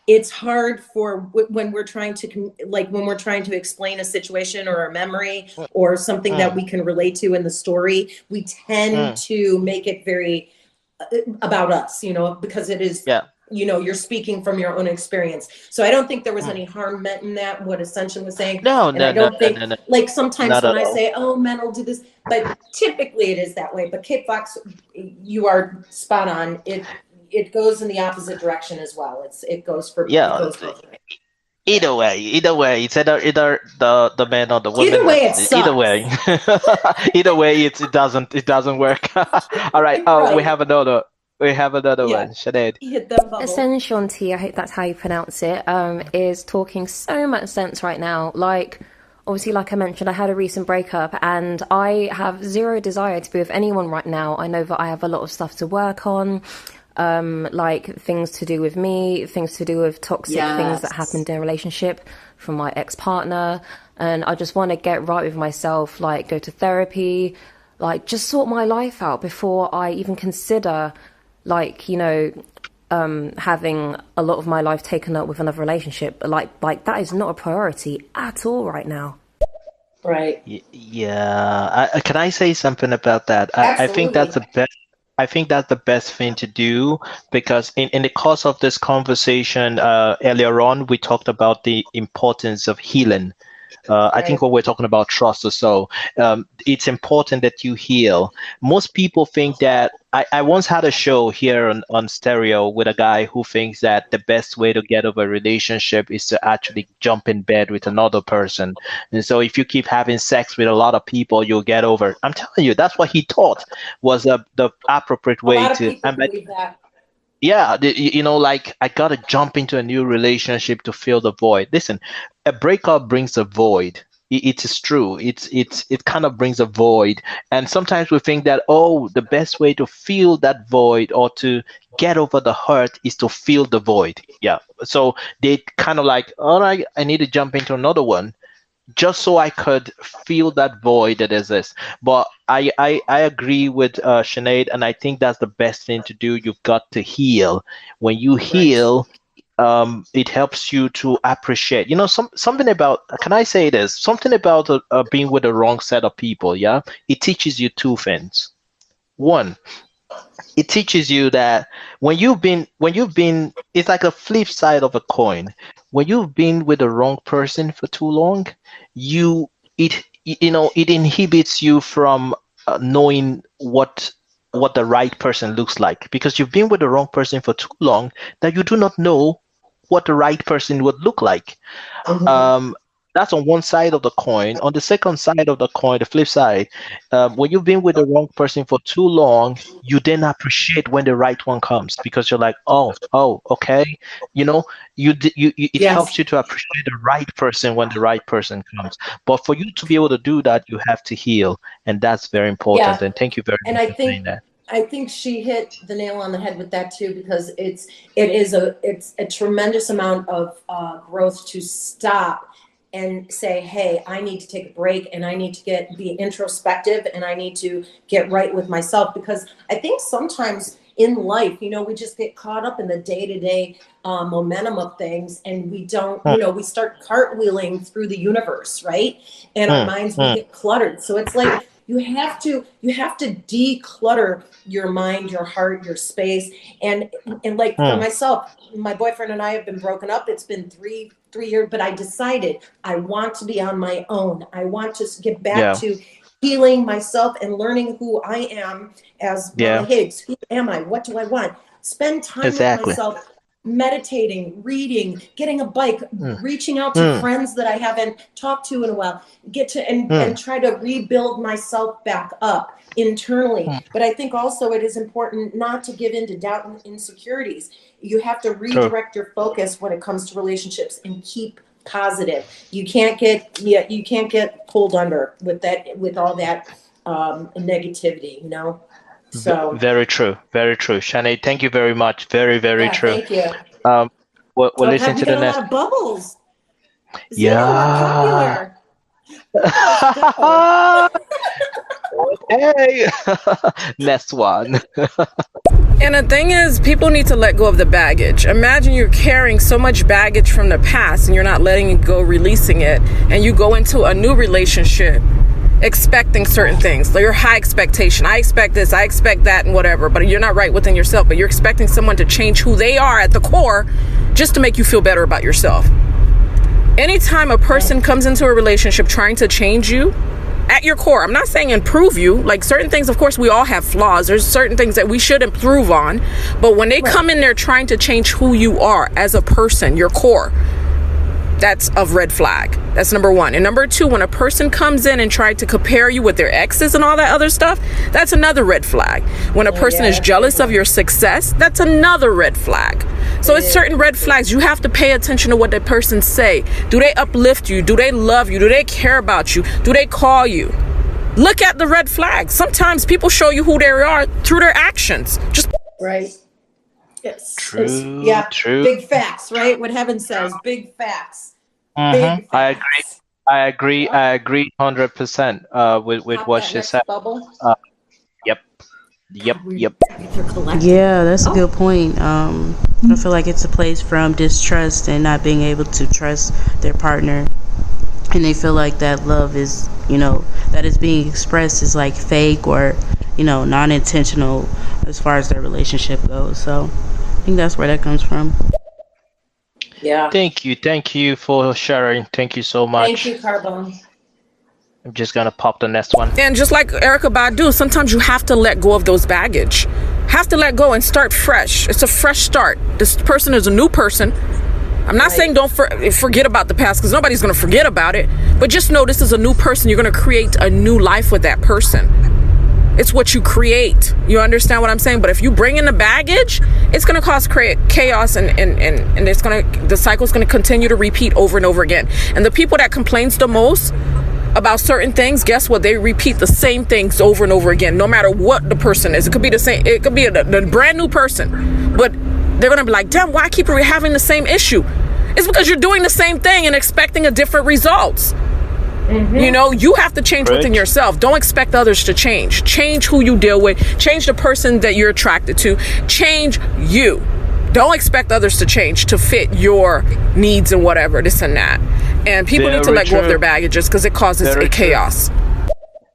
it's hard for when we're trying to when we're trying to explain a situation or a memory or something that Mm, we can relate to in the story, we tend mm, to make it very about us, because it is, yeah. you're speaking from your own experience. So I don't think there was Mm. any harm meant in that, what Ascension was saying. No, And I no, no, don't no, think, no, no, like, sometimes not when at I all. say, oh, men will do this, but typically it is that way. But Kate Fox, you are spot on. It goes in the opposite direction as well. It Yeah. goes both ways. Yeah. Either way, it's either the man or the Either woman. way, it Either way, sucks. either way, it doesn't work. All right. We Right. have another Yeah. one. Sinead. Hit them bubbles. Ascension T, I hope that's how you pronounce it, is talking so much sense right now. Like, obviously, like I mentioned, I had a recent breakup and I have zero desire to be with anyone right now. I know that I have a lot of stuff to work on, like things to do with me, things to do with toxic things that Yes. happened in a relationship from my ex-partner. And I just want to get right with myself, like go to therapy, like just sort my life out before I even consider, like, having a lot of my life taken up with another relationship. Like that is not a priority at all right now. Right. Yeah. Can I say something about that? I think that's Absolutely. the best. I think that's the best thing to do because in the course of this conversation earlier on, we talked about the importance of healing. I think Right. when we're talking about trust or so, it's important that you heal. Most people think that I once had a show here on stereo with a guy who thinks that the best way to get over a relationship is to actually jump in bed with another person. And so if you keep having sex with a lot of people, you'll get over. I'm telling you, that's what he thought was the appropriate A way lot of to. people believe that. Yeah, like I gotta jump into a new relationship to fill the void. Listen, a breakup brings a void. It is true. It kind of brings a void, and sometimes we think that, oh, the best way to fill that void or to get over the hurt is to fill the void. Yeah. So they kind of like, all right, I need to jump into another one just so I could feel that void that exists. But I agree with Sinead, and I think that's the best thing to do. You've got to heal. When you Right. heal, it helps you to appreciate. Something about. Can I say this? Something about being with the wrong set of people. Yeah, it teaches you two things. One, it teaches you that when you've been it's like a flip side of a coin. When you've been with the wrong person for too long, you it inhibits you from knowing what the right person looks like, because you've been with the wrong person for too long that you do not know what the right person would look like. Mhm. um, that's on one side of the coin. On the second side of the coin, the flip side, when you've been with the wrong person for too long, you then appreciate when the right one comes, because you're like, oh, okay, you know, it helps Yes. you to appreciate the right person when the right person comes. But for you to be able to do that, you have to heal, and that's very important. Yeah. And thank you very And much I for saying think that. I think she hit the nail on the head with that too, because it's a tremendous amount of growth to stop and say, hey, I need to take a break and I need to be introspective and I need to get right with myself, because I think sometimes in life, we just get caught up in the day-to-day momentum of things, and we don't, we start cartwheeling through the universe, right? And our minds, we get cluttered. So it's like you have to declutter your mind, your heart, your space. And like for myself, my boyfriend and I have been broken up. It's been three years, but I decided I want to be on my own. I want to get back to healing myself and learning who I am as Mamahiggz. Who am I? What do I want? Spend time with myself, meditating, reading, getting a bike, reaching out to friends that I haven't talked to in a while, and try to rebuild myself back up internally. But I think also it is important not to give in to doubt and insecurities. You have to redirect your focus when it comes to relationships and keep positive. You can't get pulled under with all that negativity, So very true, very true. Shanae, thank you very much. Very, very true. Thank you. We'll listen to the next. A lot of bubbles. Yeah. We're popular. Hey, next one. And the thing is, people need to let go of the baggage. Imagine you're carrying so much baggage from the past and you're not letting it go, releasing it, and you go into a new relationship expecting certain things. Like your high expectation. I expect this, I expect that, and whatever, but you're not right within yourself, but you're expecting someone to change who they are at the core just to make you feel better about yourself. Anytime a person comes into a relationship trying to change you at your core, I'm not saying improve you, like certain things, of course, we all have flaws. There's certain things that we should improve on. But when they come in there trying to change who you are as a person, your core, that's a red flag. That's number one. And number two, when a person comes in and tries to compare you with their exes and all that other stuff, that's another red flag. When a person is jealous of your success, that's another red flag. So it's certain red flags. You have to pay attention to what that person say. Do they uplift you? Do they love you? Do they care about you? Do they call you? Look at the red flags. Sometimes people show you who they are through their actions. Just right. Yes. True. True. Big facts, right? What heaven says, big facts. Big facts. I agree 100% with what she said. Yep. Yeah, that's a good point. I feel like it's a place from distrust and not being able to trust their partner, and they feel like that love is, that is being expressed is like fake or, non-intentional as far as their relationship goes. So I think that's where that comes from. Yeah. Thank you for sharing. Thank you so much. Thank you, Carbone. I'm just gonna pop the next one. And just like Erykah Badu, sometimes you have to let go of those baggage. Have to let go and start fresh. It's a fresh start. This person is a new person. I'm not saying don't forget about the past, because nobody's going to forget about it. But just know this is a new person. You're going to create a new life with that person. It's what you create. You understand what I'm saying? But if you bring in the baggage, it's going to cause chaos, and it's the cycle's going to continue to repeat over and over again. And the people that complains the most about certain things, guess what? They repeat the same things over and over again, no matter what the person is. It could be the same. It could be a brand new person, but they're going to be like, damn, why keep having the same issue? It's because you're doing the same thing and expecting a different results. You have to change within yourself. Don't expect others to change. Change who you deal with. Change the person that you're attracted to. Change you. Don't expect others to change to fit your needs and whatever, this and that. And people need to let go of their baggages, because it causes chaos.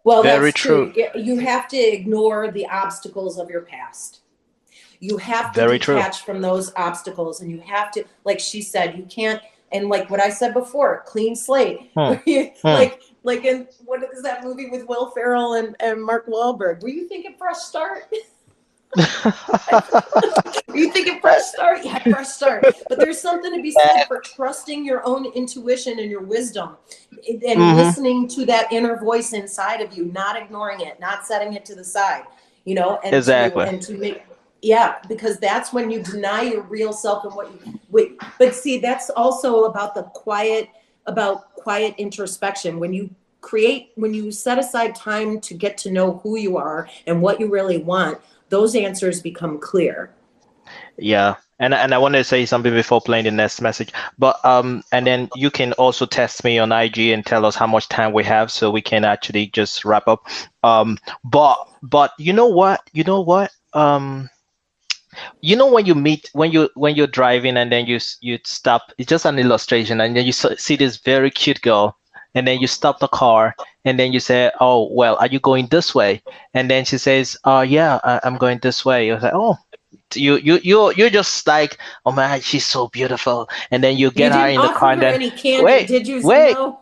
Well, that's true. You have to ignore the obstacles of your past. You have to detach from those obstacles, and you have to, like she said, you can't. And like what I said before, clean slate. Like in, what is that movie with Will Ferrell and Mark Wahlberg? Were you thinking fresh start? Were you thinking fresh start? Yeah, fresh start. But there's something to be said for trusting your own intuition and your wisdom, and listening to that inner voice inside of you, not ignoring it, not setting it to the side, and to make. Yeah, because that's when you deny your real self and what you wait. But see, that's also about quiet introspection. When you set aside time to get to know who you are and what you really want, those answers become clear. Yeah. And I wanted to say something before playing the next message. But and then you can also text me on IG and tell us how much time we have, so we can actually just wrap up. But you know what? You know when you meet when you're driving and then you stop. It's just an illustration, and then you see this very cute girl, and then you stop the car, and then you say, "Oh, well, are you going this way?" And then she says, "Oh, yeah, I'm going this way." You're like, "Oh." You're just like, oh man, she's so beautiful, and then you You get her didn't in the offer car, and her then any candy, wait, did you? wait, No.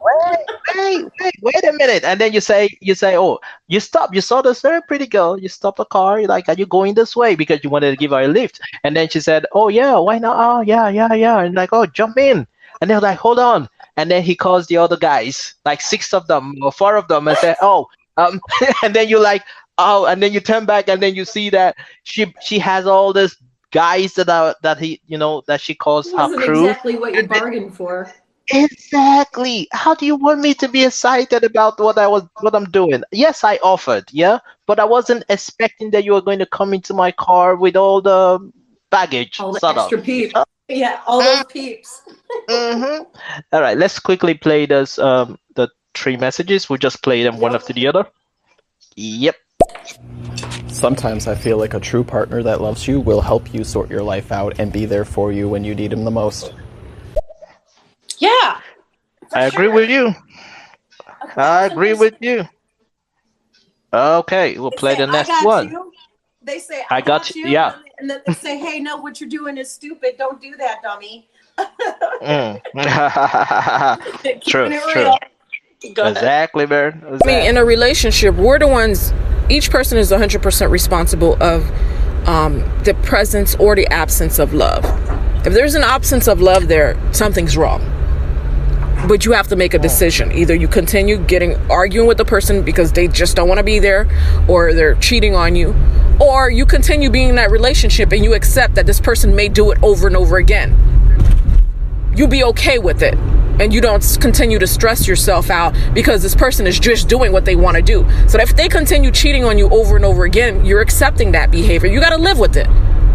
wait a minute, and then you say, oh, you stop, you saw this very pretty girl, you stop the car, you're like, are you going this way, because you wanted to give her a lift, and then she said, oh yeah, why not? Oh yeah, yeah, yeah, and like, oh, jump in, and they're like, hold on, and then he calls the other guys, like six of them or four of them, and say, oh, and then you like, oh, and then you turn back, and then you see that she has all this guys that he that she calls her Wasn't crew. exactly what you And bargained for. exactly, how do you want me to be excited about what I'm doing? Yes, I offered, yeah, but I wasn't expecting that you were going to come into my car with all the baggage, All the sort of. extra peeps. Yeah, all those peeps. Mm-hmm. All right, let's quickly play this the three messages. We'll just play them one Yep. after the other. Yep. Sometimes I feel like a true partner that loves you will help you sort your life out and be there for you when you need him the most. Yeah, for I agree sure. with you. I agree 1,000%. with you. Okay, we'll They play say, the I next got one. you. They say, I I got got you. you. Yeah. And then they say, hey, no, what you're doing is stupid. Don't do that, dummy. Mm. True, Keeping it true. real. Go ahead. Exactly, man. I mean, in a Exactly. relationship, we're the ones, each person is 100% responsible of the presence or the absence of love. If there's an absence of love there, something's wrong. But you have to make a decision. Either you continue arguing with the person because they just don't want to be there, or they're cheating on you, or you continue being in that relationship and you accept that this person may do it over and over again. You be okay with it, and you don't continue to stress yourself out because this person is just doing what they want to do. So if they continue cheating on you over and over again, you're accepting that behavior. You got to live with it.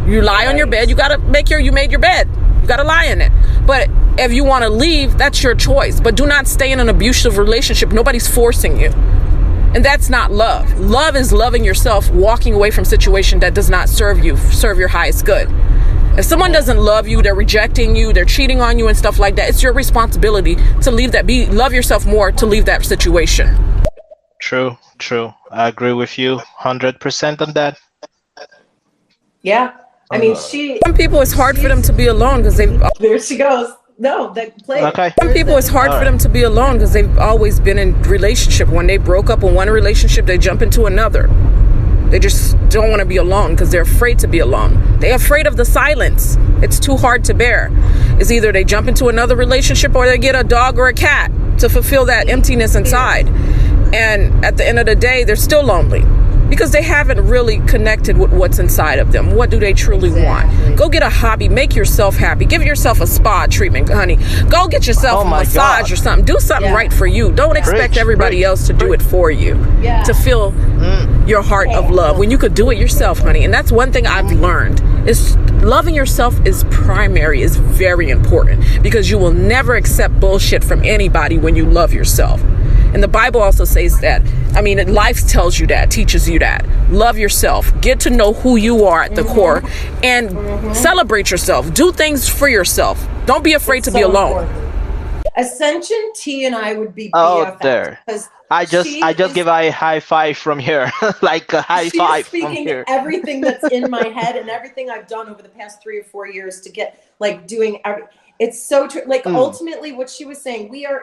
You lie on your bed, you got to make sure you made your bed. You got to lie in it. But if you want to leave, that's your choice. But do not stay in an abusive relationship. Nobody's forcing you. And that's not love. Love is loving yourself, walking away from a situation that does not serve your highest good. If someone doesn't love you, they're rejecting you, they're cheating on you and stuff like that, it's your responsibility to leave that love yourself more, to leave that situation. True, true. I agree with you 100% on that. Yeah. I mean, Some people, it's hard for them to be alone because there she goes. No, that play. Okay. some people, it's hard for them to be alone because they've always been in relationship. When they broke up in one relationship, they jump into another. They just don't want to be alone because they're afraid to be alone. They're afraid of the silence. It's too hard to bear. It's either they jump into another relationship or they get a dog or a cat to fulfill that emptiness inside. And at the end of the day, they're still lonely because they haven't really connected with what's inside of them. What do they truly want? Go get a hobby. Make yourself happy. Give yourself a spa treatment, honey. Go get yourself Oh a my massage God. or something. Do something Yeah. right for you. Don't expect Preach, everybody preach, else to do it for you. Yeah. To feel your heart of love when you could do it yourself, honey. And that's one thing I've learned is loving yourself is primary, is very important, because you will never accept bullshit from anybody when you love yourself. And the Bible also says that. I mean, life tells you that, teaches you that. Love yourself. Get to know who you are at the core, and celebrate yourself. Do things for yourself. Don't be afraid to be So alone. important. Ascension T and I would be Oh, BFFs there. because I just give her a high five from here, like a high she five is from speaking here. everything that's in my head and everything I've done over the past 3 or 4 years to get like doing it's so true. Like ultimately what she was saying, we are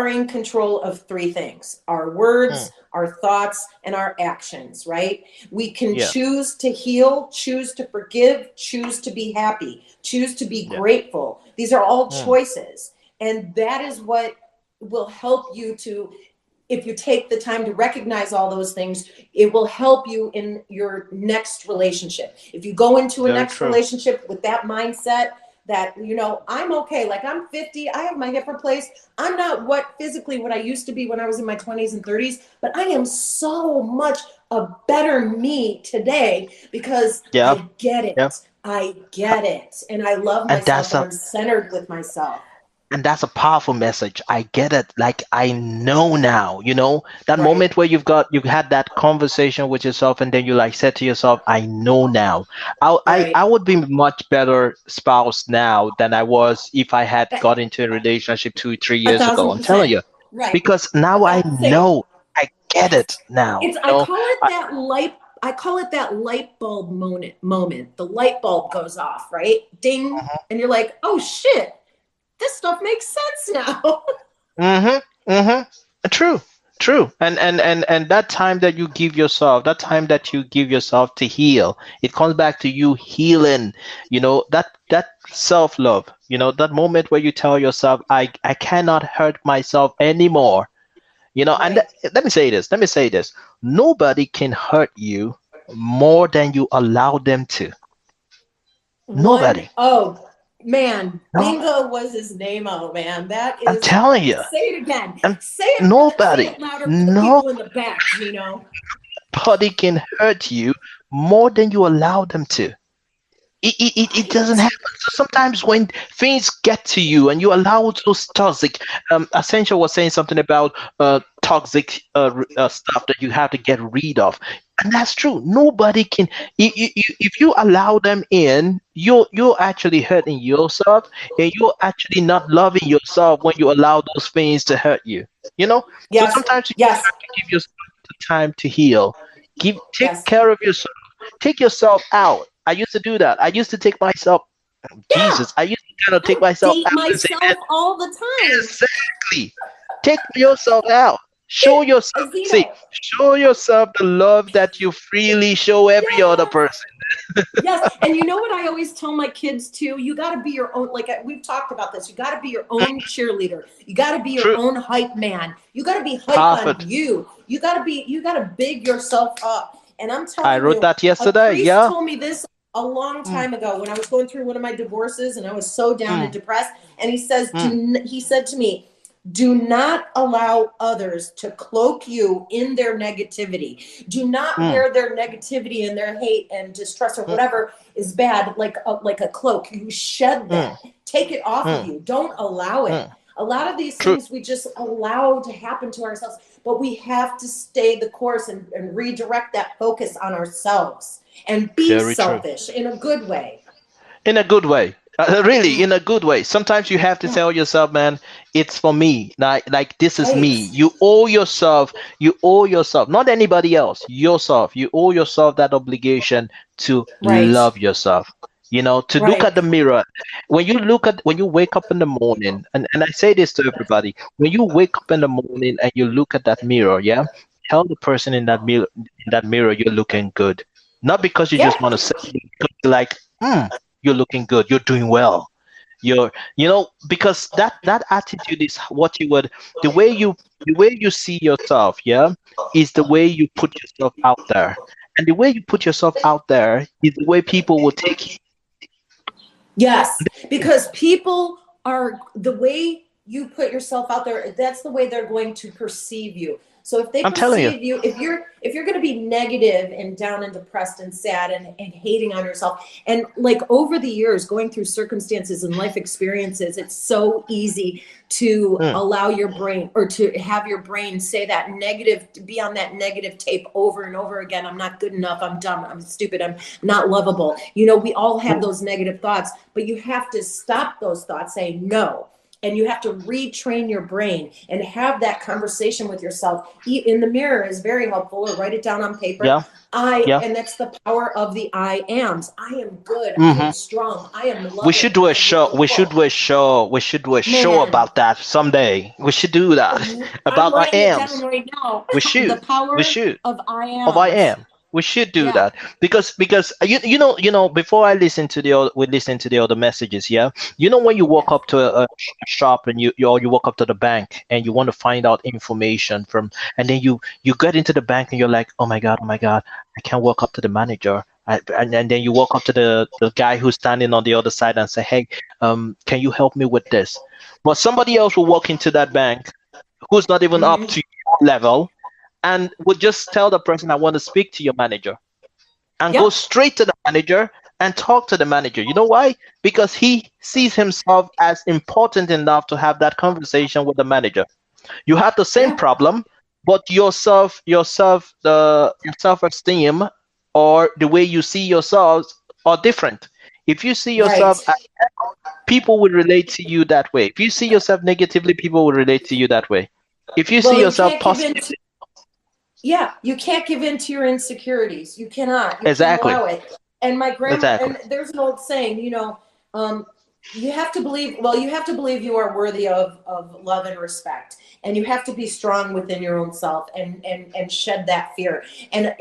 in control of 3 things: our words, our thoughts, and our actions, right? We can Yeah. choose to heal, choose to forgive, choose to be happy, choose to be Yeah. grateful. These are all Mm. choices. And that is what will help you to, if you take the time to recognize all those things, it will help you in your next relationship. If you go into a Very next true. relationship with that mindset that, I'm okay, like I'm 50, I have my hip replaced, I'm not physically what I used to be when I was in my 20s and 30s, but I am so much a better me today because Yeah. I get it. Yeah. I get it. And I love And myself that's and a I'm centered with myself. And that's a powerful message. I get it. Like I know now, that Right. moment where you've had that conversation with yourself, and then you like said to yourself, I know now. I Right. would be much better spouse now than I was if I had A got into a relationship 2, 3 years ago. thousand I'm telling percent. you, Right. because A now I thousand same. know. I get Yes. it now. It's I call it that light. I call it that light bulb moment. The light bulb goes off, right? Ding, and you're like, oh shit, this stuff makes sense now. Mm-hmm. Mm-hmm. True. True. And that time that you give yourself, to heal, it comes back to you healing, that self-love, that moment where you tell yourself, I cannot hurt myself anymore. And Right. let me say this. Nobody can hurt you more than you allow them to. One, Nobody. oh man, No, bingo was his name. Oh man, that I'm is. telling you. Say it again. And Say nobody, it louder for the nobody people in the back, Gino. can hurt you more than you allow them to. It doesn't Right. happen. So sometimes when things get to you and you allow those toxic, Essential was saying something about toxic stuff that you have to get rid of, and that's true. Nobody can. If you allow them in, you're actually hurting yourself, and you're actually not loving yourself when you allow those things to hurt you. So Yes. sometimes you Yes. have to give yourself the time to heal. Take Yes. care of yourself. Take yourself out. I used to do that. I used to take myself. Yeah. Jesus, I used to kind of take I myself date out and say, myself all the time. exactly. Take yourself out. Show yourself. See, Zeno. show yourself the love that you freely show every other Yes. person. Yes. And you know what I always tell my kids too? You got to be your own, like we've talked about this. You got to be your own cheerleader. You got to be your True. own hype man. You got to be hype on Perfect. you. You got to big yourself up. And I'm I telling wrote you, that a yesterday. priest Yeah. told me this a long Mm, time ago when I was going through one of my divorces and I was so down and mm, depressed. And he says, mm, he said to me, do not allow others to cloak you in their negativity. Do not mm, wear their negativity and their hate and distress or mm, whatever is bad like a cloak. You shed mm, that. Take it off of mm, you. Don't allow it. mm. A lot of these True. things we just allow to happen to ourselves, but we have to stay the course and redirect that focus on ourselves and be Very true. selfish in a good way. In a good way. Really, Mm. in a good way. Sometimes you have to Yeah. tell yourself, man, it's for me. Like this is me. Right. You owe yourself, not anybody else, yourself. You owe yourself that obligation to Right. love yourself. To look at Right. the mirror. When you wake up in the morning, and I say this to everybody, when you wake up in the morning and you look at that mirror, yeah, tell the person in that mirror you're looking good. Not because you just Yeah. want to say it, because you're like, you're looking good, you're doing well, because that attitude is what you would the way you see yourself, yeah, is the way you put yourself out there, and the way you put yourself out there is the way people will take you. Yes, because people are the way you put yourself out there, that's the way they're going to perceive you. So if they I'm telling you. perceive you, if you're going to be negative and down and depressed and sad and hating on yourself, and like over the years going through circumstances and life experiences, it's so easy to Mm, allow your brain or to have your brain say that negative, to be on that negative tape over and over again. I'm not good enough. I'm dumb. I'm stupid. I'm not lovable. We all have mm, those negative thoughts, but you have to stop those thoughts, say no. And you have to retrain your brain and have that conversation with yourself. In the mirror is very helpful, or write it down on paper. yeah, yeah. And that's the power of the I ams. I am good. I am Hmm. strong. I am We should loving. do I a am show. We should lovable. do a show. We should do a show Man, about that someday. We should do that I'm about our writing it down AMs. right now. We The should. We power should. of I Of I ams. am. We should do Yeah. that because before we listen to the other messages. Yeah, when you walk Yes. up to a shop, and you walk up to the bank and you want to find out information from, and then you get into the bank and you're like, oh my god, I can't walk up to the manager. And then you walk up to the guy who's standing on the other side and say, hey, can you help me with this? But somebody else will walk into that bank who's not even up Mhm. to your level, and would just tell the person, I want to speak to your manager, and go Yep. straight to the manager and talk to the manager. You know why? Because he sees himself as important enough to have that conversation with the manager. You have the same problem, but your self-esteem or the way you see yourselves are different. If you see Right. yourself as, people will relate to you that way. If you see yourself negatively, people will relate to you that way. If you see Well, you yourself can't give in positively, you can't give in to your insecurities. You cannot. You can't exactly, allow it. And my grandma, exactly, and there's an old saying, you have to believe, you have to believe you are worthy of love and respect. And you have to be strong within your own self and shed that fear. And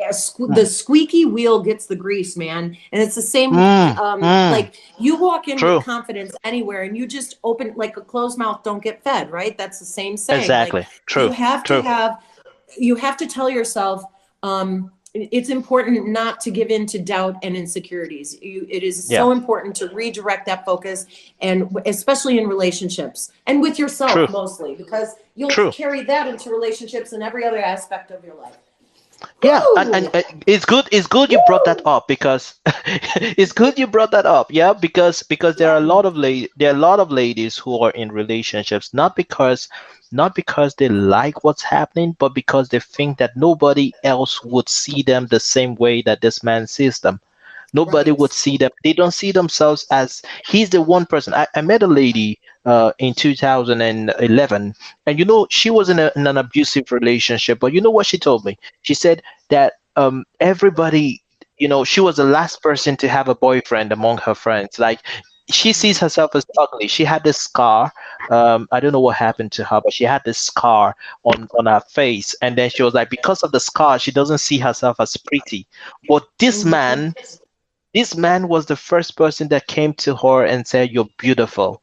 the squeaky wheel gets the grease, man. And it's the same, like you walk in with true, confidence anywhere and you just open, like a closed mouth don't get fed, right? That's the same saying. Like exactly, you true, have to true, have, you have to tell yourself, it's important not to give in to doubt and insecurities. It is yeah, so important to redirect that focus, and especially in relationships and with yourself true, mostly, because you'll true. carry that into relationships and every other aspect of your life. Yeah, and Woo! it's good you brought that up because it's good you brought that up. Yeah, because there are a Yeah. lot of ladies who are in relationships not because they like what's happening, but because they think that nobody else would see them the same way that this man sees them. Nobody Right. would see them. They don't see themselves as he's the one person. I met a lady in 2011, and she was in an abusive relationship. But you know what she told me? She said that everybody, she was the last person to have a boyfriend among her friends. Like she sees herself as ugly. She had this scar. I don't know what happened to her, but she had this scar on her face, and then she was like, because of the scar, she doesn't see herself as pretty. But this man was the first person that came to her and said, "You're beautiful."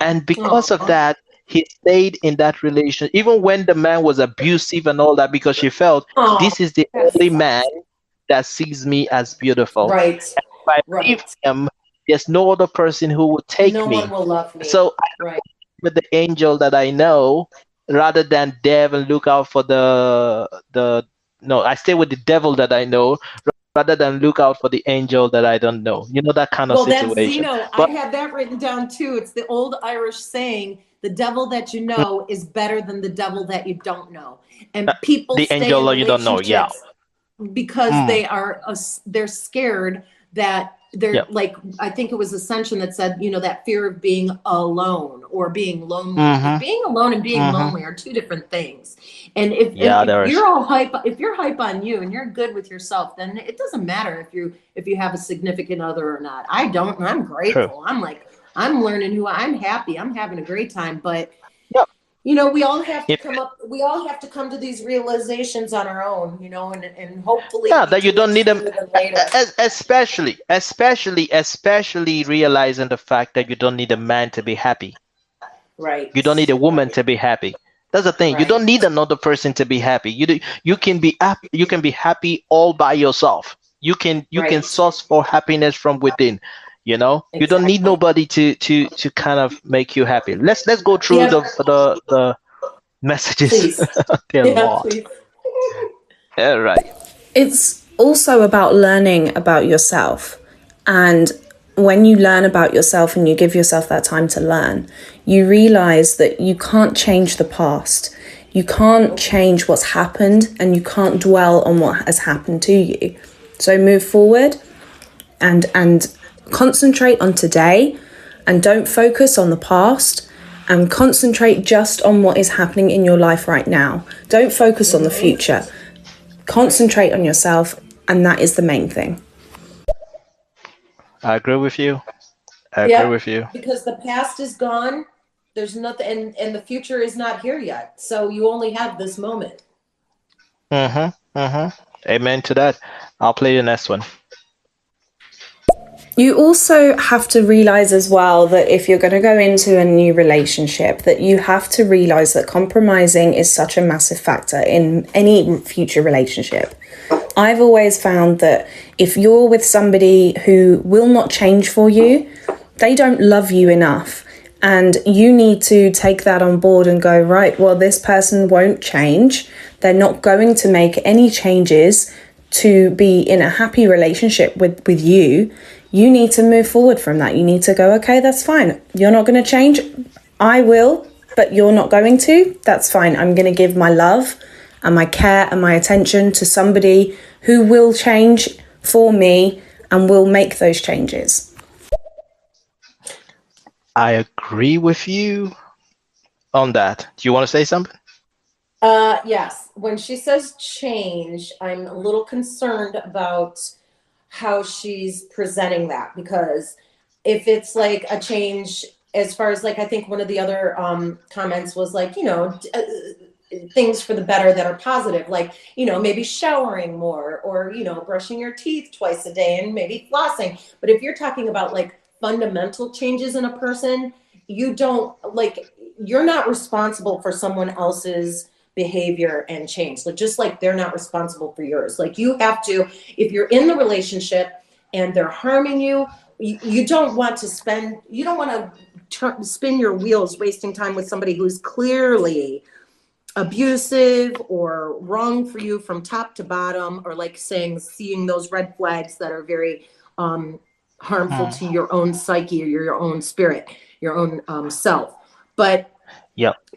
And because of Oh, that, he stayed in that relation, even when the man was abusive and all that, because she felt oh, this is the that only man sucks. that sees me as beautiful. Right. And if I leave Right. him, there's no other person who would take No one me. will love me. So I Right. with the angel that I know rather than dev and look out for the no, I stay with the devil that I know rather than look out for the angel that I don't know. That kind of Well, that's situation. Zeno. I But have that written down too. It's the old Irish saying, the devil that you know is better than the devil that you don't know. And people the stay angel in that you don't know, yeah. relationships because Mm, they're scared that yeah. they're like, I think it was Ascension that said, that fear of being alone or being lonely. And Mm-hmm. being alone and being Mm-hmm. lonely are two different things. And if Yeah, if there is. you're all hype, if you're hype on you and you're good with yourself, then it doesn't matter if you have a significant other or not. I don't. I'm True. grateful. I'm learning I'm happy. I'm having a great time. But Yeah. we all have to If come to these realizations on our own, and hopefully yeah, we that you do it don't need them, sooner than later. especially realizing the fact that you don't need a man to be happy. Right. You don't need a woman Right. to be happy. That's the thing. You Right. don't need another person to be happy. You can be happy all by yourself. You can Right. source for happiness from within. You don't need Exactly. nobody to kind of make you happy. Let's go through Yeah. the messages. Please. There are a Yeah, lot. please. All right. It's also about learning about yourself. And when you learn about yourself and you give yourself that time to learn, you realize that you can't change the past. You can't change what's happened, and you can't dwell on what has happened to you. So move forward and concentrate on today, and don't focus on the past, and concentrate just on what is happening in your life right now. Don't focus on the future. Concentrate on yourself, and that is the main thing. I agree with you. I agree Yeah, with you. because the past is gone. There's nothing, and the future is not here yet. So you only have this moment. Mm-hmm. Mm-hmm. Amen to that. I'll play the next one. You also have to realize as well that if you're going to go into a new relationship, that you have to realize that compromising is such a massive factor in any future relationship. I've always found that if you're with somebody who will not change for you, they don't love you enough. And you need to take that on board and go, right, well, this person won't change. They're not going to make any changes to be in a happy relationship with you. you need to move forward from that. You need to go, okay, that's fine. You're not going to change. I will, but you're not going to. That's fine. I'm going to give my love and my care and my attention to somebody who will change for me and will make those changes. I agree with you on that. Do you want to say something? Yes. When she says change, I'm a little concerned about how she's presenting that, because if it's like a change as far as like, I think one of the other comments was like, things for the better that are positive, like, maybe showering more, or, brushing your teeth twice a day and maybe flossing. But if you're talking about like fundamental changes in a person, you're not responsible for someone else's behavior and change. Like, just like they're not responsible for yours. Like, you have to, if you're in the relationship and they're harming you, you don't want to spin your wheels wasting time with somebody who's clearly abusive or wrong for you from top to bottom, or like seeing those red flags that are very harmful to your own psyche or your own spirit, your own self. But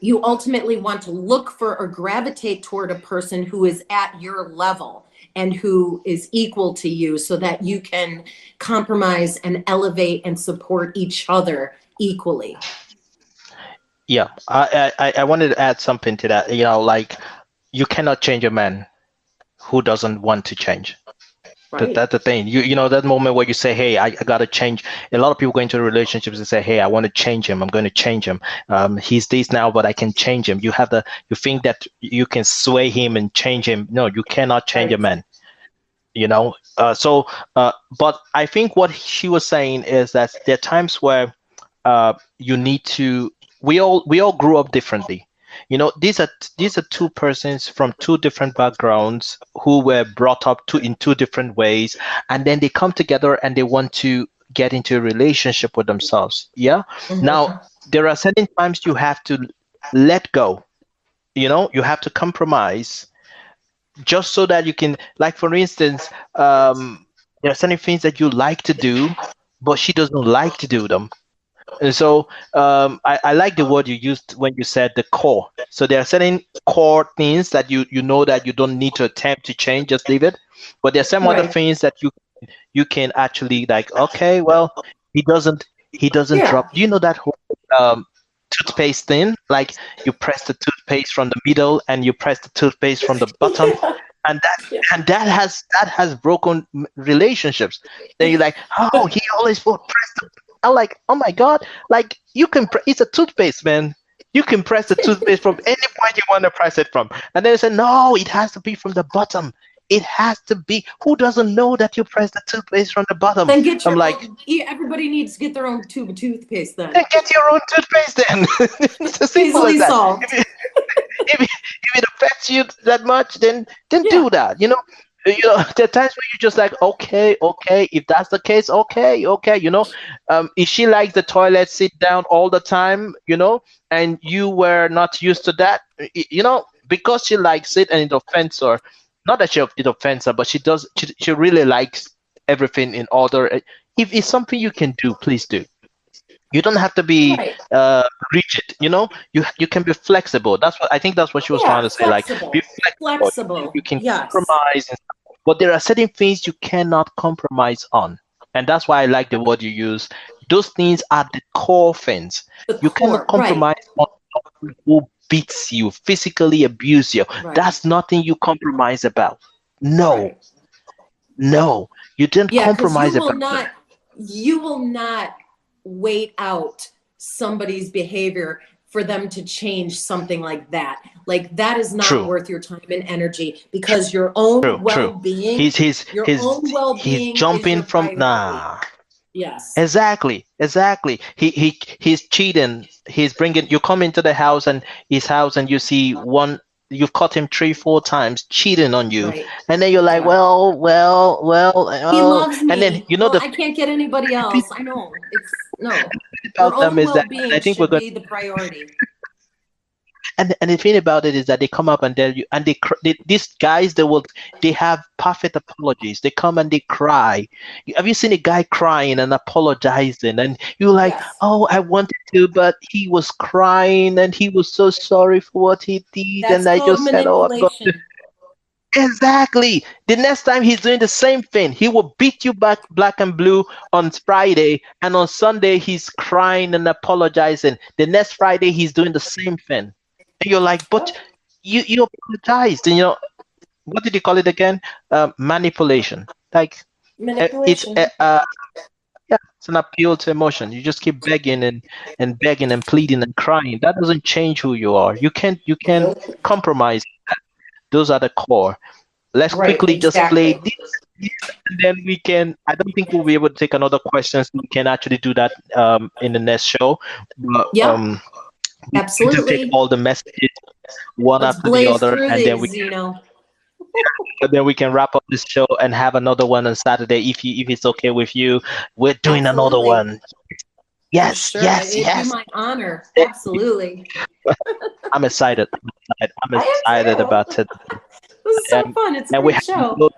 you ultimately want to look for or gravitate toward a person who is at your level and who is equal to you, so that you can compromise and elevate and support each other equally. Yeah, I wanted to add something to that. Like, you cannot change a man who doesn't want to change. Right. That's the thing. You know that moment where you say, "Hey, I gotta change." A lot of people go into relationships and say, "Hey, I want to change him. I'm going to change him. He's this now, but I can change him." You think that you can sway him and change him. No, you cannot change a man. But I think what she was saying is that there are times where you need to. We all grew up differently. These are two persons from two different backgrounds who were brought up in two different ways, and then they come together and they want to get into a relationship with themselves. Yeah. Mm-hmm. Now, there are certain times you have to let go. You have to compromise, just so that you can, like, for instance, there are certain things that you like to do, but she doesn't like to do them. And so I like the word you used when you said the core. So there are certain core things that you know that you don't need to attempt to change, just leave it. But there are some other things that you can actually, like, okay, well, he doesn't drop. Do you know that whole toothpaste thing? Like, you press the toothpaste from the middle and you press the toothpaste from the bottom. And that has broken relationships. Then you're like, oh, he always will press the. I'm like, oh my God, like, you can, it's a toothpaste, man. You can press the toothpaste from any point you want to press it from. And then they say, no, it has to be from the bottom. It has to be. Who doesn't know that you press the toothpaste from the bottom? Then everybody needs to get their own tube of toothpaste then. Then get your own toothpaste then. It's as simple as that. Solved. If it affects you that much, then do that. There are times where you're just like, okay, if that's the case, okay. If she likes the toilet sit down all the time, and you were not used to that, because she likes it and it offends her. Not that it offends her, but she really likes everything in order. If it's something you can do, please do. You don't have to be rigid. You can be flexible. I think that's what she was trying to say. Flexible. Like, be flexible. You can compromise, but there are certain things you cannot compromise on, and that's why I like the word you use. Those things are the core things. You cannot compromise on someone who beats you, physically abuse you. Right. That's nothing you compromise about. No, you didn't compromise about that. You will not wait out somebody's behavior for them to change something like that. Like, that is not worth your time and energy, because your own well-being, he's jumping from Yes. Exactly. He's cheating. You come into the house and you see you've caught him 3-4 times cheating on you, and then you're like, well, he loves me. And then I can't get anybody else. I know it's no. Your own well-being should be the priority. And the thing about it is that they come up and tell you, and these guys, they have perfect apologies. They come and they cry. Have you seen a guy crying and apologizing, and you're like, Yes. oh, I wanted to, but he was crying and he was so sorry for what he did, That's and I called just said, oh, I'm going to. manipulation. Exactly. The next time he's doing the same thing, he will beat you back black and blue on Friday, and on Sunday he's crying and apologizing. The next Friday he's doing the same thing, and you're like, but you apologized, and what did you call it again? Manipulation. Like it's Manipulation. yeah, it's an appeal to emotion. You just keep begging and begging and pleading and crying. That doesn't change who you are. You can't Nope. compromise. Those are the core. Let's Right, quickly just play exactly. this, and then we can. I don't think we'll be able to take another question. So we can actually do that in the next show. But Yeah, we need to take absolutely. all the messages one Let's after the blaze other, through and these, Zeno. then we can wrap up this show and have another one on Saturday if it's okay with you. We're doing another Absolutely. one. Yes, Sure, yes, it'd be yes. my honor. Absolutely. I'm excited. I'm I am excited too. about it. This is so And, fun. It's a and we great have show.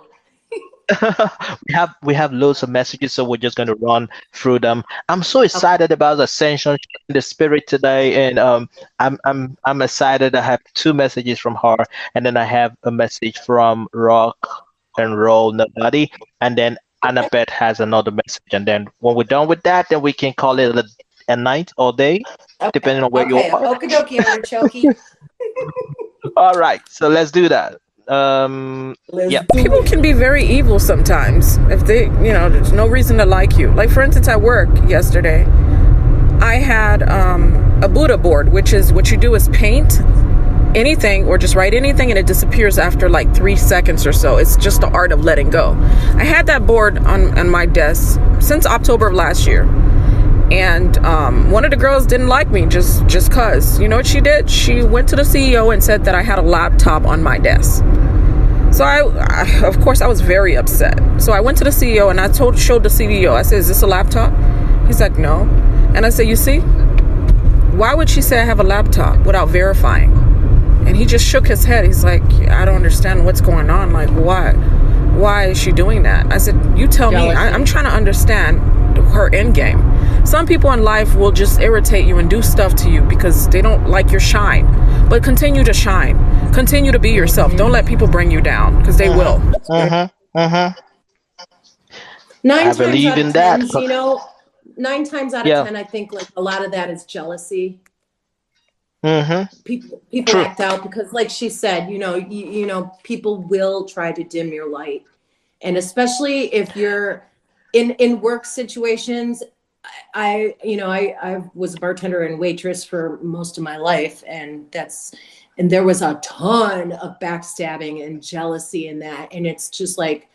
we have loads of messages, so we're just going to run through them. I'm so excited about Ascension in the spirit today, and I'm excited. I have two messages from her, and then I have a message from Rock and Roll Nobody, and then Annabeth has another message. And then when we're done with that, then we can call it a night or day, depending on where you Okay. are. Okie dokie, artichoke. All right, so let's do that. Yeah. People can be very evil sometimes if they, there's no reason to like you. Like, for instance, at work yesterday, I had a Buddha board, which is what you do is paint anything or just write anything and it disappears after like 3 seconds or so. It's just the art of letting go. I had that board on my desk since October of last year. And one of the girls didn't like me just cause. You know what she did? She went to the CEO and said that I had a laptop on my desk. So I of course, I was very upset. So I went to the CEO and I showed the CEO. I said, "Is this a laptop?" He's like, "No." And I said, "You see, why would she say I have a laptop without verifying?" And he just shook his head. He's like, "I don't understand what's going on. Like, why is she doing that?" I said, "You tell me. I'm trying to understand her end game." Some people in life will just irritate you and do stuff to you because they don't like your shine. But continue to shine. Continue to be yourself. Don't let people bring you down because they will. Nine I times believe out in of that. 10, 9 times out of Yeah. 10, I think like a lot of that is jealousy. Mm-hmm. People True. act out because, like she said, people will try to dim your light, and especially if you're in work situations. I was a bartender and waitress for most of my life, and there was a ton of backstabbing and jealousy in that, and it's just like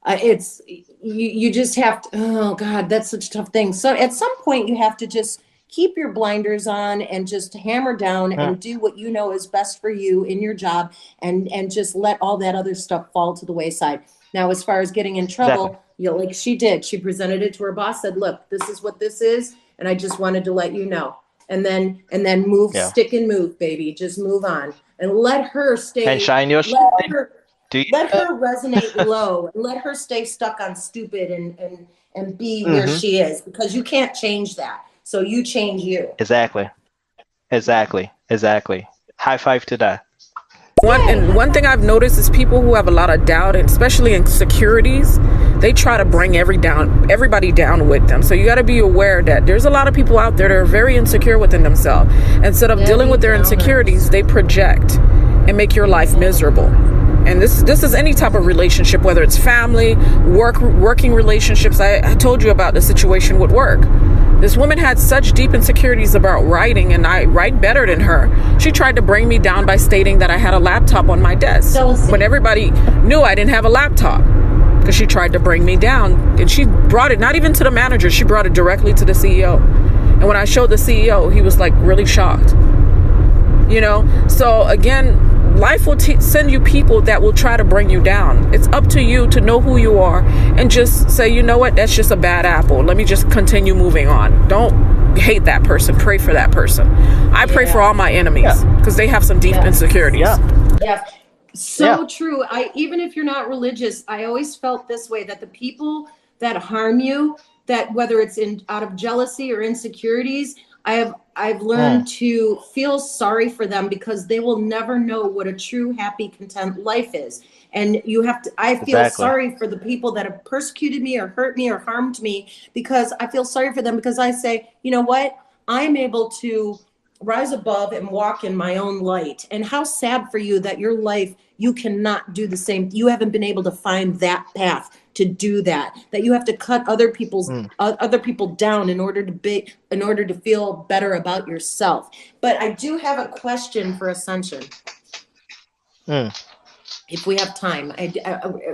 it's you just have to. Oh God, that's such a tough thing. So at some point, you have to just keep your blinders on and just hammer down and do what you know is best for you in your job, and just let all that other stuff fall to the wayside. Now, as far as getting in trouble, like she did, she presented it to her boss, said, "Look, this is what this is, and I just wanted to let you know." And then move, stick and move, baby. Just move on and let her stay. And shine your shine. Let her resonate low and let her stay stuck on stupid and be where she is, because you can't change that. So you change you. Exactly. High five to that. One thing I've noticed is people who have a lot of doubt, and especially insecurities, they try to bring everybody down with them. So you got to be aware that there's a lot of people out there that are very insecure within themselves. Instead of dealing with their insecurities, they project and make your life miserable. And this is any type of relationship, whether it's family, working relationships. I told you about the situation with work. This woman had such deep insecurities about writing, and I write better than her. She tried to bring me down by stating that I had a laptop on my desk when everybody knew I didn't have a laptop, because she tried to bring me down. And she brought it not even to the manager. She brought it directly to the CEO. And when I showed the CEO, he was like really shocked. So again, life will send you people that will try to bring you down. It's up to you to know who you are and just say, you know what, that's just a bad apple. Let me just continue moving on. Don't hate that person, pray for that person. I pray for all my enemies because they have some deep insecurities. Yes. So true. Even if you're not religious, I always felt this way, that the people that harm you, that whether it's out of jealousy or insecurities, I've learned to feel sorry for them, because they will never know what a true, happy, content life is. And I feel sorry for the people that have persecuted me or hurt me or harmed me, because I feel sorry for them, because I say, you know what? I'm able to rise above and walk in my own light. And how sad for you that your life, you cannot do the same. You haven't been able to find that path to do that you have to cut other people down in order to feel better about yourself. But I do have a question for Ascension. If we have time,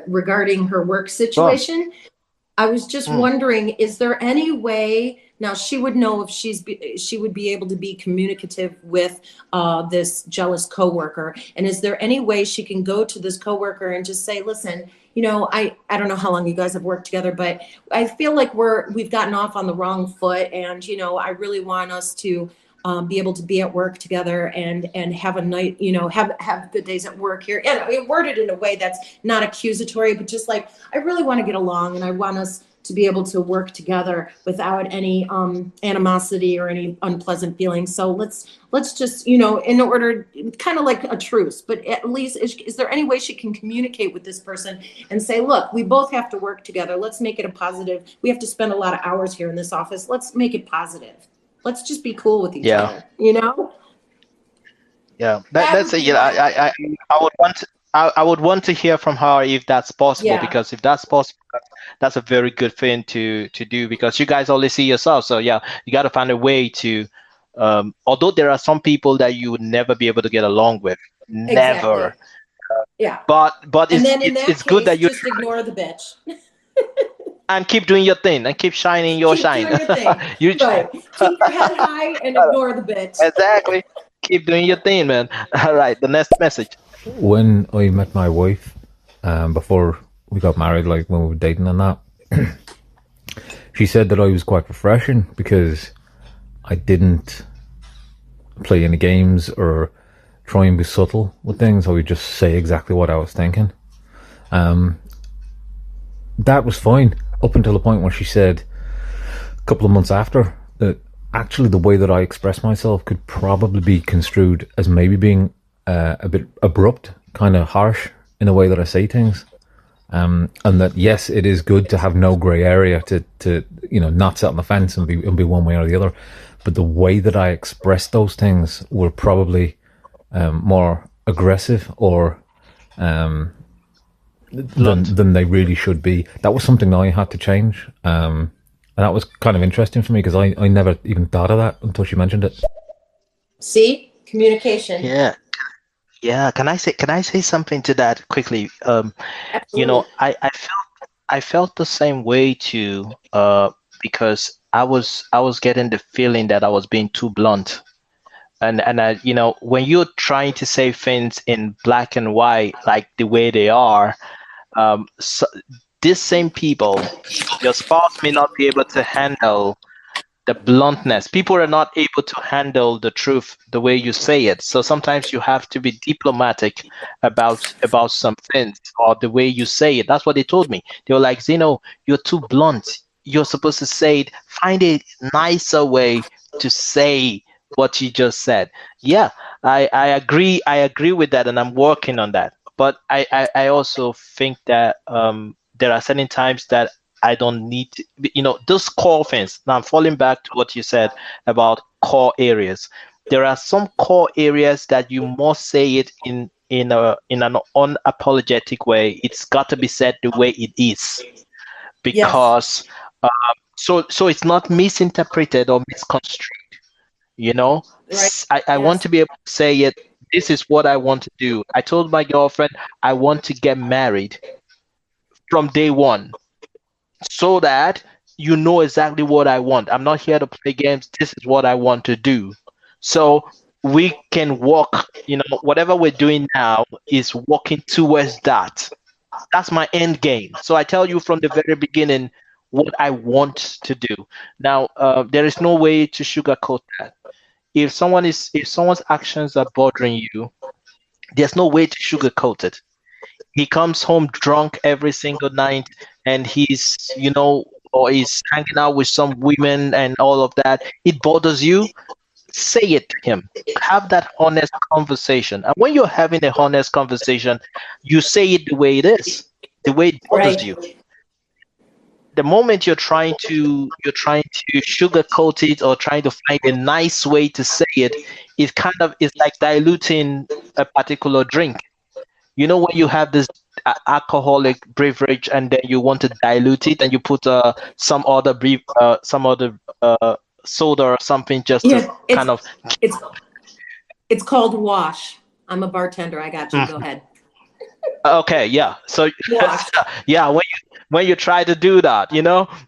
regarding her work situation. I was just wondering, is there any way, now she would know if she would be able to be communicative with this jealous coworker, and is there any way she can go to this coworker and just say, listen, I don't know how long you guys have worked together, but I feel like we've gotten off on the wrong foot, and I really want us to be able to be at work together and have a night, have good days at work here. And I worded in a way that's not accusatory, but just like, I really want to get along, and I want us to be able to work together without any animosity or any unpleasant feelings. So let's just, in order, kind of like a truce, but at least is there any way she can communicate with this person and say, look, we both have to work together. Let's make it a positive. We have to spend a lot of hours here in this office. Let's make it positive. Let's just be cool with each other, Yeah, that's it. I would want to hear from her if that's possible, because if that's possible, that's a very good thing to do, because you guys only see yourself. So you got to find a way to, although there are some people that you would never be able to get along with, never. But it's good that you just ignore the bitch. And keep doing your thing and keep shining your shine. Doing your thing. Right. Keep your head high and ignore the bitch. Exactly. Keep doing your thing, man. All right, the next message. When I met my wife, before we got married, like when we were dating and that, she said that I was quite refreshing because I didn't play any games or try and be subtle with things. I would just say exactly what I was thinking. That was fine up until the point where she said a couple of months after that actually the way that I express myself could probably be construed as maybe being a bit abrupt, kind of harsh in the way that I say things. And that, yes, it is good to have no grey area, to not sit on the fence and be one way or the other. But the way that I express those things were probably more aggressive or than they really should be. That was something I had to change. And that was kind of interesting for me because I never even thought of that until she mentioned it. See? Communication. Yeah. Can I say something to that quickly? I felt the same way too, because I was getting the feeling that I was being too blunt. And I, when you're trying to say things in black and white, like the way they are, so these same people, your spouse may not be able to handle the bluntness. People are not able to handle the truth the way you say it. So sometimes you have to be diplomatic about some things or the way you say it. That's what they told me. They were like, Zeno, you're too blunt. You're supposed to say it. Find a nicer way to say what you just said. Yeah, I agree. I agree with that, and I'm working on that. But I also think that there are certain times that I don't need to, those core things. Now I'm falling back to what you said about core areas. There are some core areas that you must say it in an unapologetic way. It's got to be said the way it is, because so it's not misinterpreted or misconstrued. Right. I want to be able to say it. This is what I want to do. I told my girlfriend I want to get married from day one, so that you know exactly what I want. I'm not here to play games. This is what I want to do. So we can walk, whatever we're doing now is walking towards that. That's my end game. So I tell you from the very beginning, what I want to do. Now, there is no way to sugarcoat that. If someone's actions are bothering you, there's no way to sugarcoat it. He comes home drunk every single night, and or he's hanging out with some women and all of that. It bothers you. Say it to him. Have that honest conversation. And when you're having a honest conversation, you say it the way it is, the way it bothers you. The moment you're trying to sugarcoat it or trying to find a nice way to say it, it kind of is like diluting a particular drink. You know, when you have this alcoholic beverage and then you want to dilute it and you put some other soda or something just to kind of. It's called wash. I'm a bartender. I got you. Go ahead. Okay, yeah. So yeah, when you try to do that,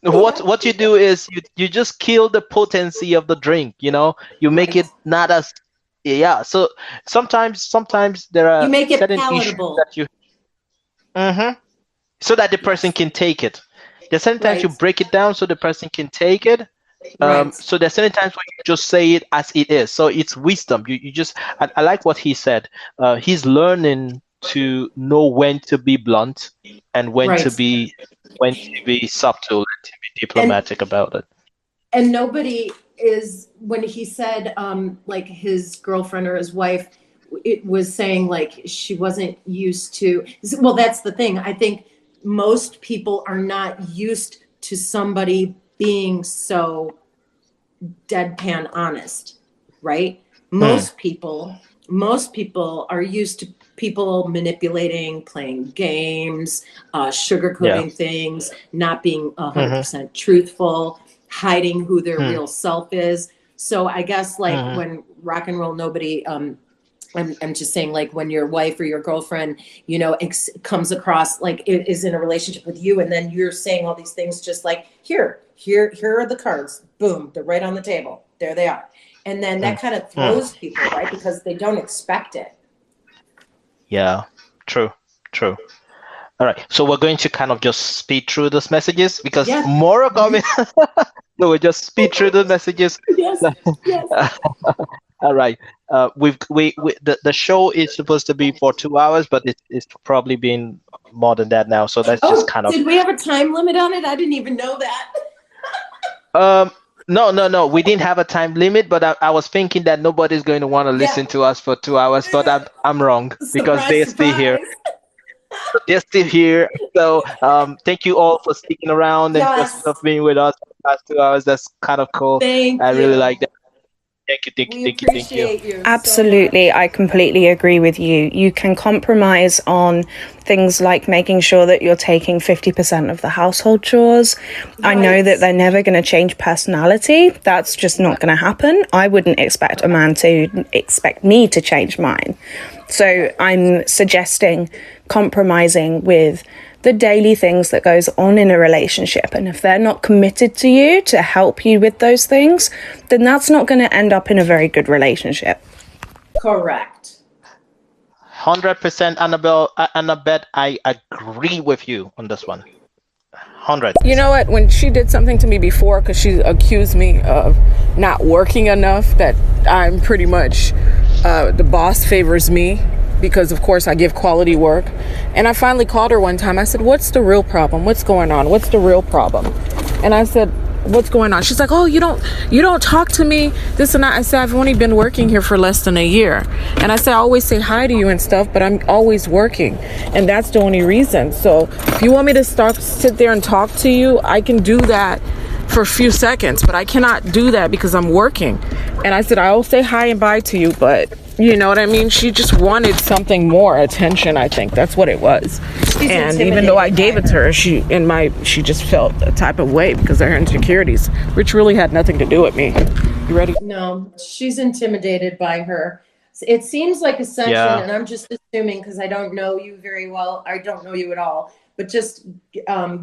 what you do is you just kill the potency of the drink. You make it not as. Yeah, so sometimes there are you make it certain palatable issues that you, so that the person can take it. There's certain times you break it down so the person can take it. So there's certain times when you just say it as it is. So it's wisdom. You just I like what he said. He's learning to know when to be blunt and when to be subtle and to be diplomatic about it. And nobody is, when he said like his girlfriend or his wife, it was saying like she wasn't used to. Well, that's the thing. I think most people are not used to somebody being so deadpan honest, right? Most people are used to people manipulating, playing games, sugarcoating things, not being 100% truthful, hiding who their real self is. So I guess like when rock and roll nobody, I'm just saying, like when your wife or your girlfriend, comes across like it is in a relationship with you, and then you're saying all these things, just like here are the cards, boom, they're right on the table, there they are, and then that kind of throws people, right, because they don't expect it. Yeah, true. All right, so we're going to kind of just speed through those messages because more are coming. So we'll just speed through the messages. Yes. All right. The show is supposed to be for 2 hours, but it's probably been more than that now. So that's just kind of. Did we have a time limit on it? I didn't even know that. No. We didn't have a time limit, but I was thinking that nobody's going to want to listen to us for 2 hours, but I'm wrong because they're still here. They're still here. So thank you all for sticking around and just being with us for the past 2 hours. That's kind of cool. I really like that. Thank you. Absolutely, I completely agree with you. You can compromise on things like making sure that you're taking 50% of the household chores. I know that they're never going to change personality. That's just not going to happen. I wouldn't expect a man to expect me to change mine. So I'm suggesting compromising with the daily things that goes on in a relationship, and if they're not committed to you to help you with those things, then that's not going to end up in a very good relationship. Correct. 100%, Annabeth, I agree with you on this one. 100. You know what, when she did something to me before, because she accused me of not working enough, that I'm pretty much the boss favors me, because of course I give quality work. And I finally called her one time. I said, what's the real problem? What's going on? What's the real problem? And I said, what's going on? She's like, oh, you don't talk to me, this and that. I said, I've only been working here for less than a year. And I said, I always say hi to you and stuff, but I'm always working. And that's the only reason. So if you want me to sit there and talk to you, I can do that for a few seconds, but I cannot do that because I'm working. And I said, I'll say hi and bye to you, but you know what I mean? She just wanted something more attention, I think. That's what it was. And even though I gave it to her, she just felt a type of way because of her insecurities, which really had nothing to do with me. You ready? No, she's intimidated by her. It seems like Ascension, and I'm just assuming because I don't know you very well. I don't know you at all. But just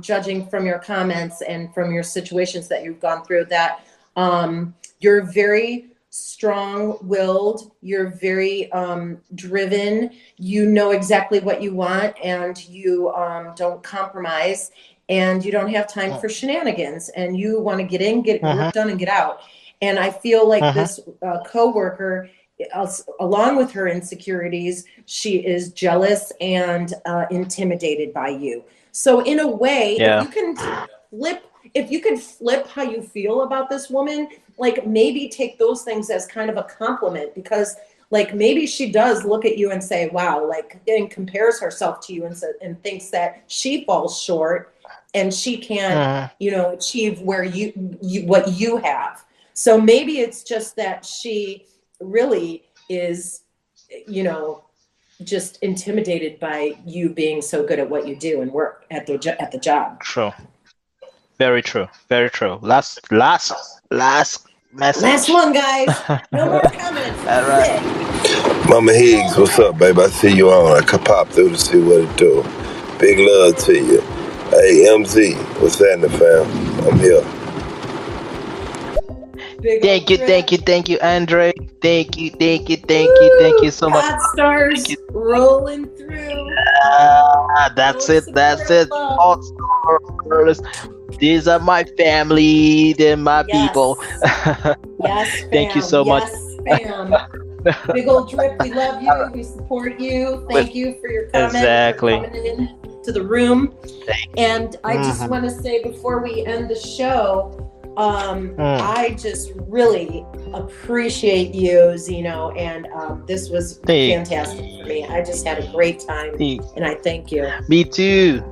judging from your comments and from your situations that you've gone through, that you're very strong-willed, you're very driven, you know exactly what you want, and you don't compromise. and you don't have time for shenanigans, and you want to get in, get Mm-hmm. work done, and get out. And I feel like Mm-hmm. this coworker, along with her insecurities, she is jealous and intimidated by you. So in a way, Yeah. if you can flip how you feel about this woman, like maybe take those things as kind of a compliment, because like maybe she does look at you and say, wow, like, and compares herself to you and thinks that she falls short and she can't, achieve where you what you have. So maybe it's just that she really is, just intimidated by you being so good at what you do and work at the job. True. Very true. Very true. Last message. Last one, guys. No more comments. All That's right. it. Mamahiggz, what's up, babe? I see you on. I could pop through to see what it do. Big love to you. Hey, MZ, what's happening, fam? I'm here. Thank you, Andre. Thank you so much. Pod stars rolling through. That's it. All stars. These are my family. They're my people. Yes, fam. Thank you so much. Yes, fam. Big old drip. We love you. We support you. Thank you for your comment. Exactly. For coming in to the room. And I just want to say before we end the show, I just really appreciate you, Zeno, and this was fantastic for me. I just had a great time, and I thank you. Me too,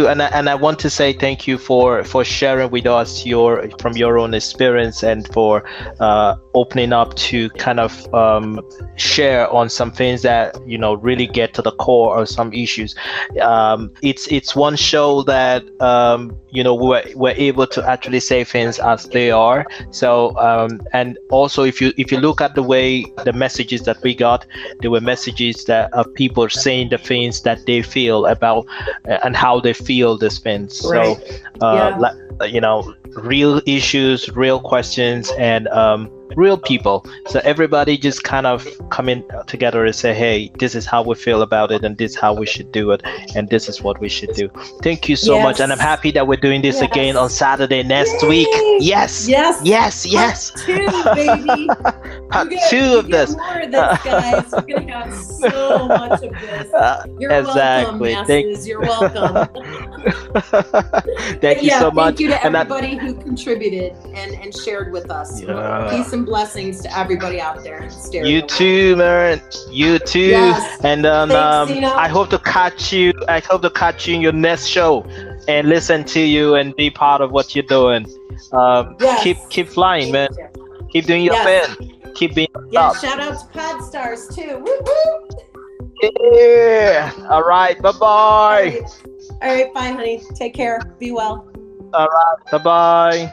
and I want to say thank you for sharing with us from your own experience, and for opening up to kind of share on some things that really get to the core of some issues. It's one show that we're able to actually say things as they are. So and also if you look at the way the messages that we got, there were messages that of people saying the things that they feel about and how they feel these things. Right. So real issues, real questions, and real people. So everybody just kind of coming together and say, hey, this is how we feel about it, and this is how we should do it, and this is what we should do. Thank you so much, and I'm happy that we're doing this again on Saturday next week. Yes. Part 2, baby. Part 2 of this. More of this, guys. We're gonna have so much of this. You're welcome, masses. You're welcome. Thank you so much. Thank you to everybody who contributed and shared with us. Peace and blessings to everybody out there. You too, man. You too. Yes. And I hope to catch you. In your next show and listen to you and be part of what you're doing. Keep flying, man. Keep doing your thing. Keep being up. Shout out to Podstars too. Woo-hoo. Yeah. All right. Bye-bye. All right. Bye, honey. Take care. Be well. All right. Bye-bye.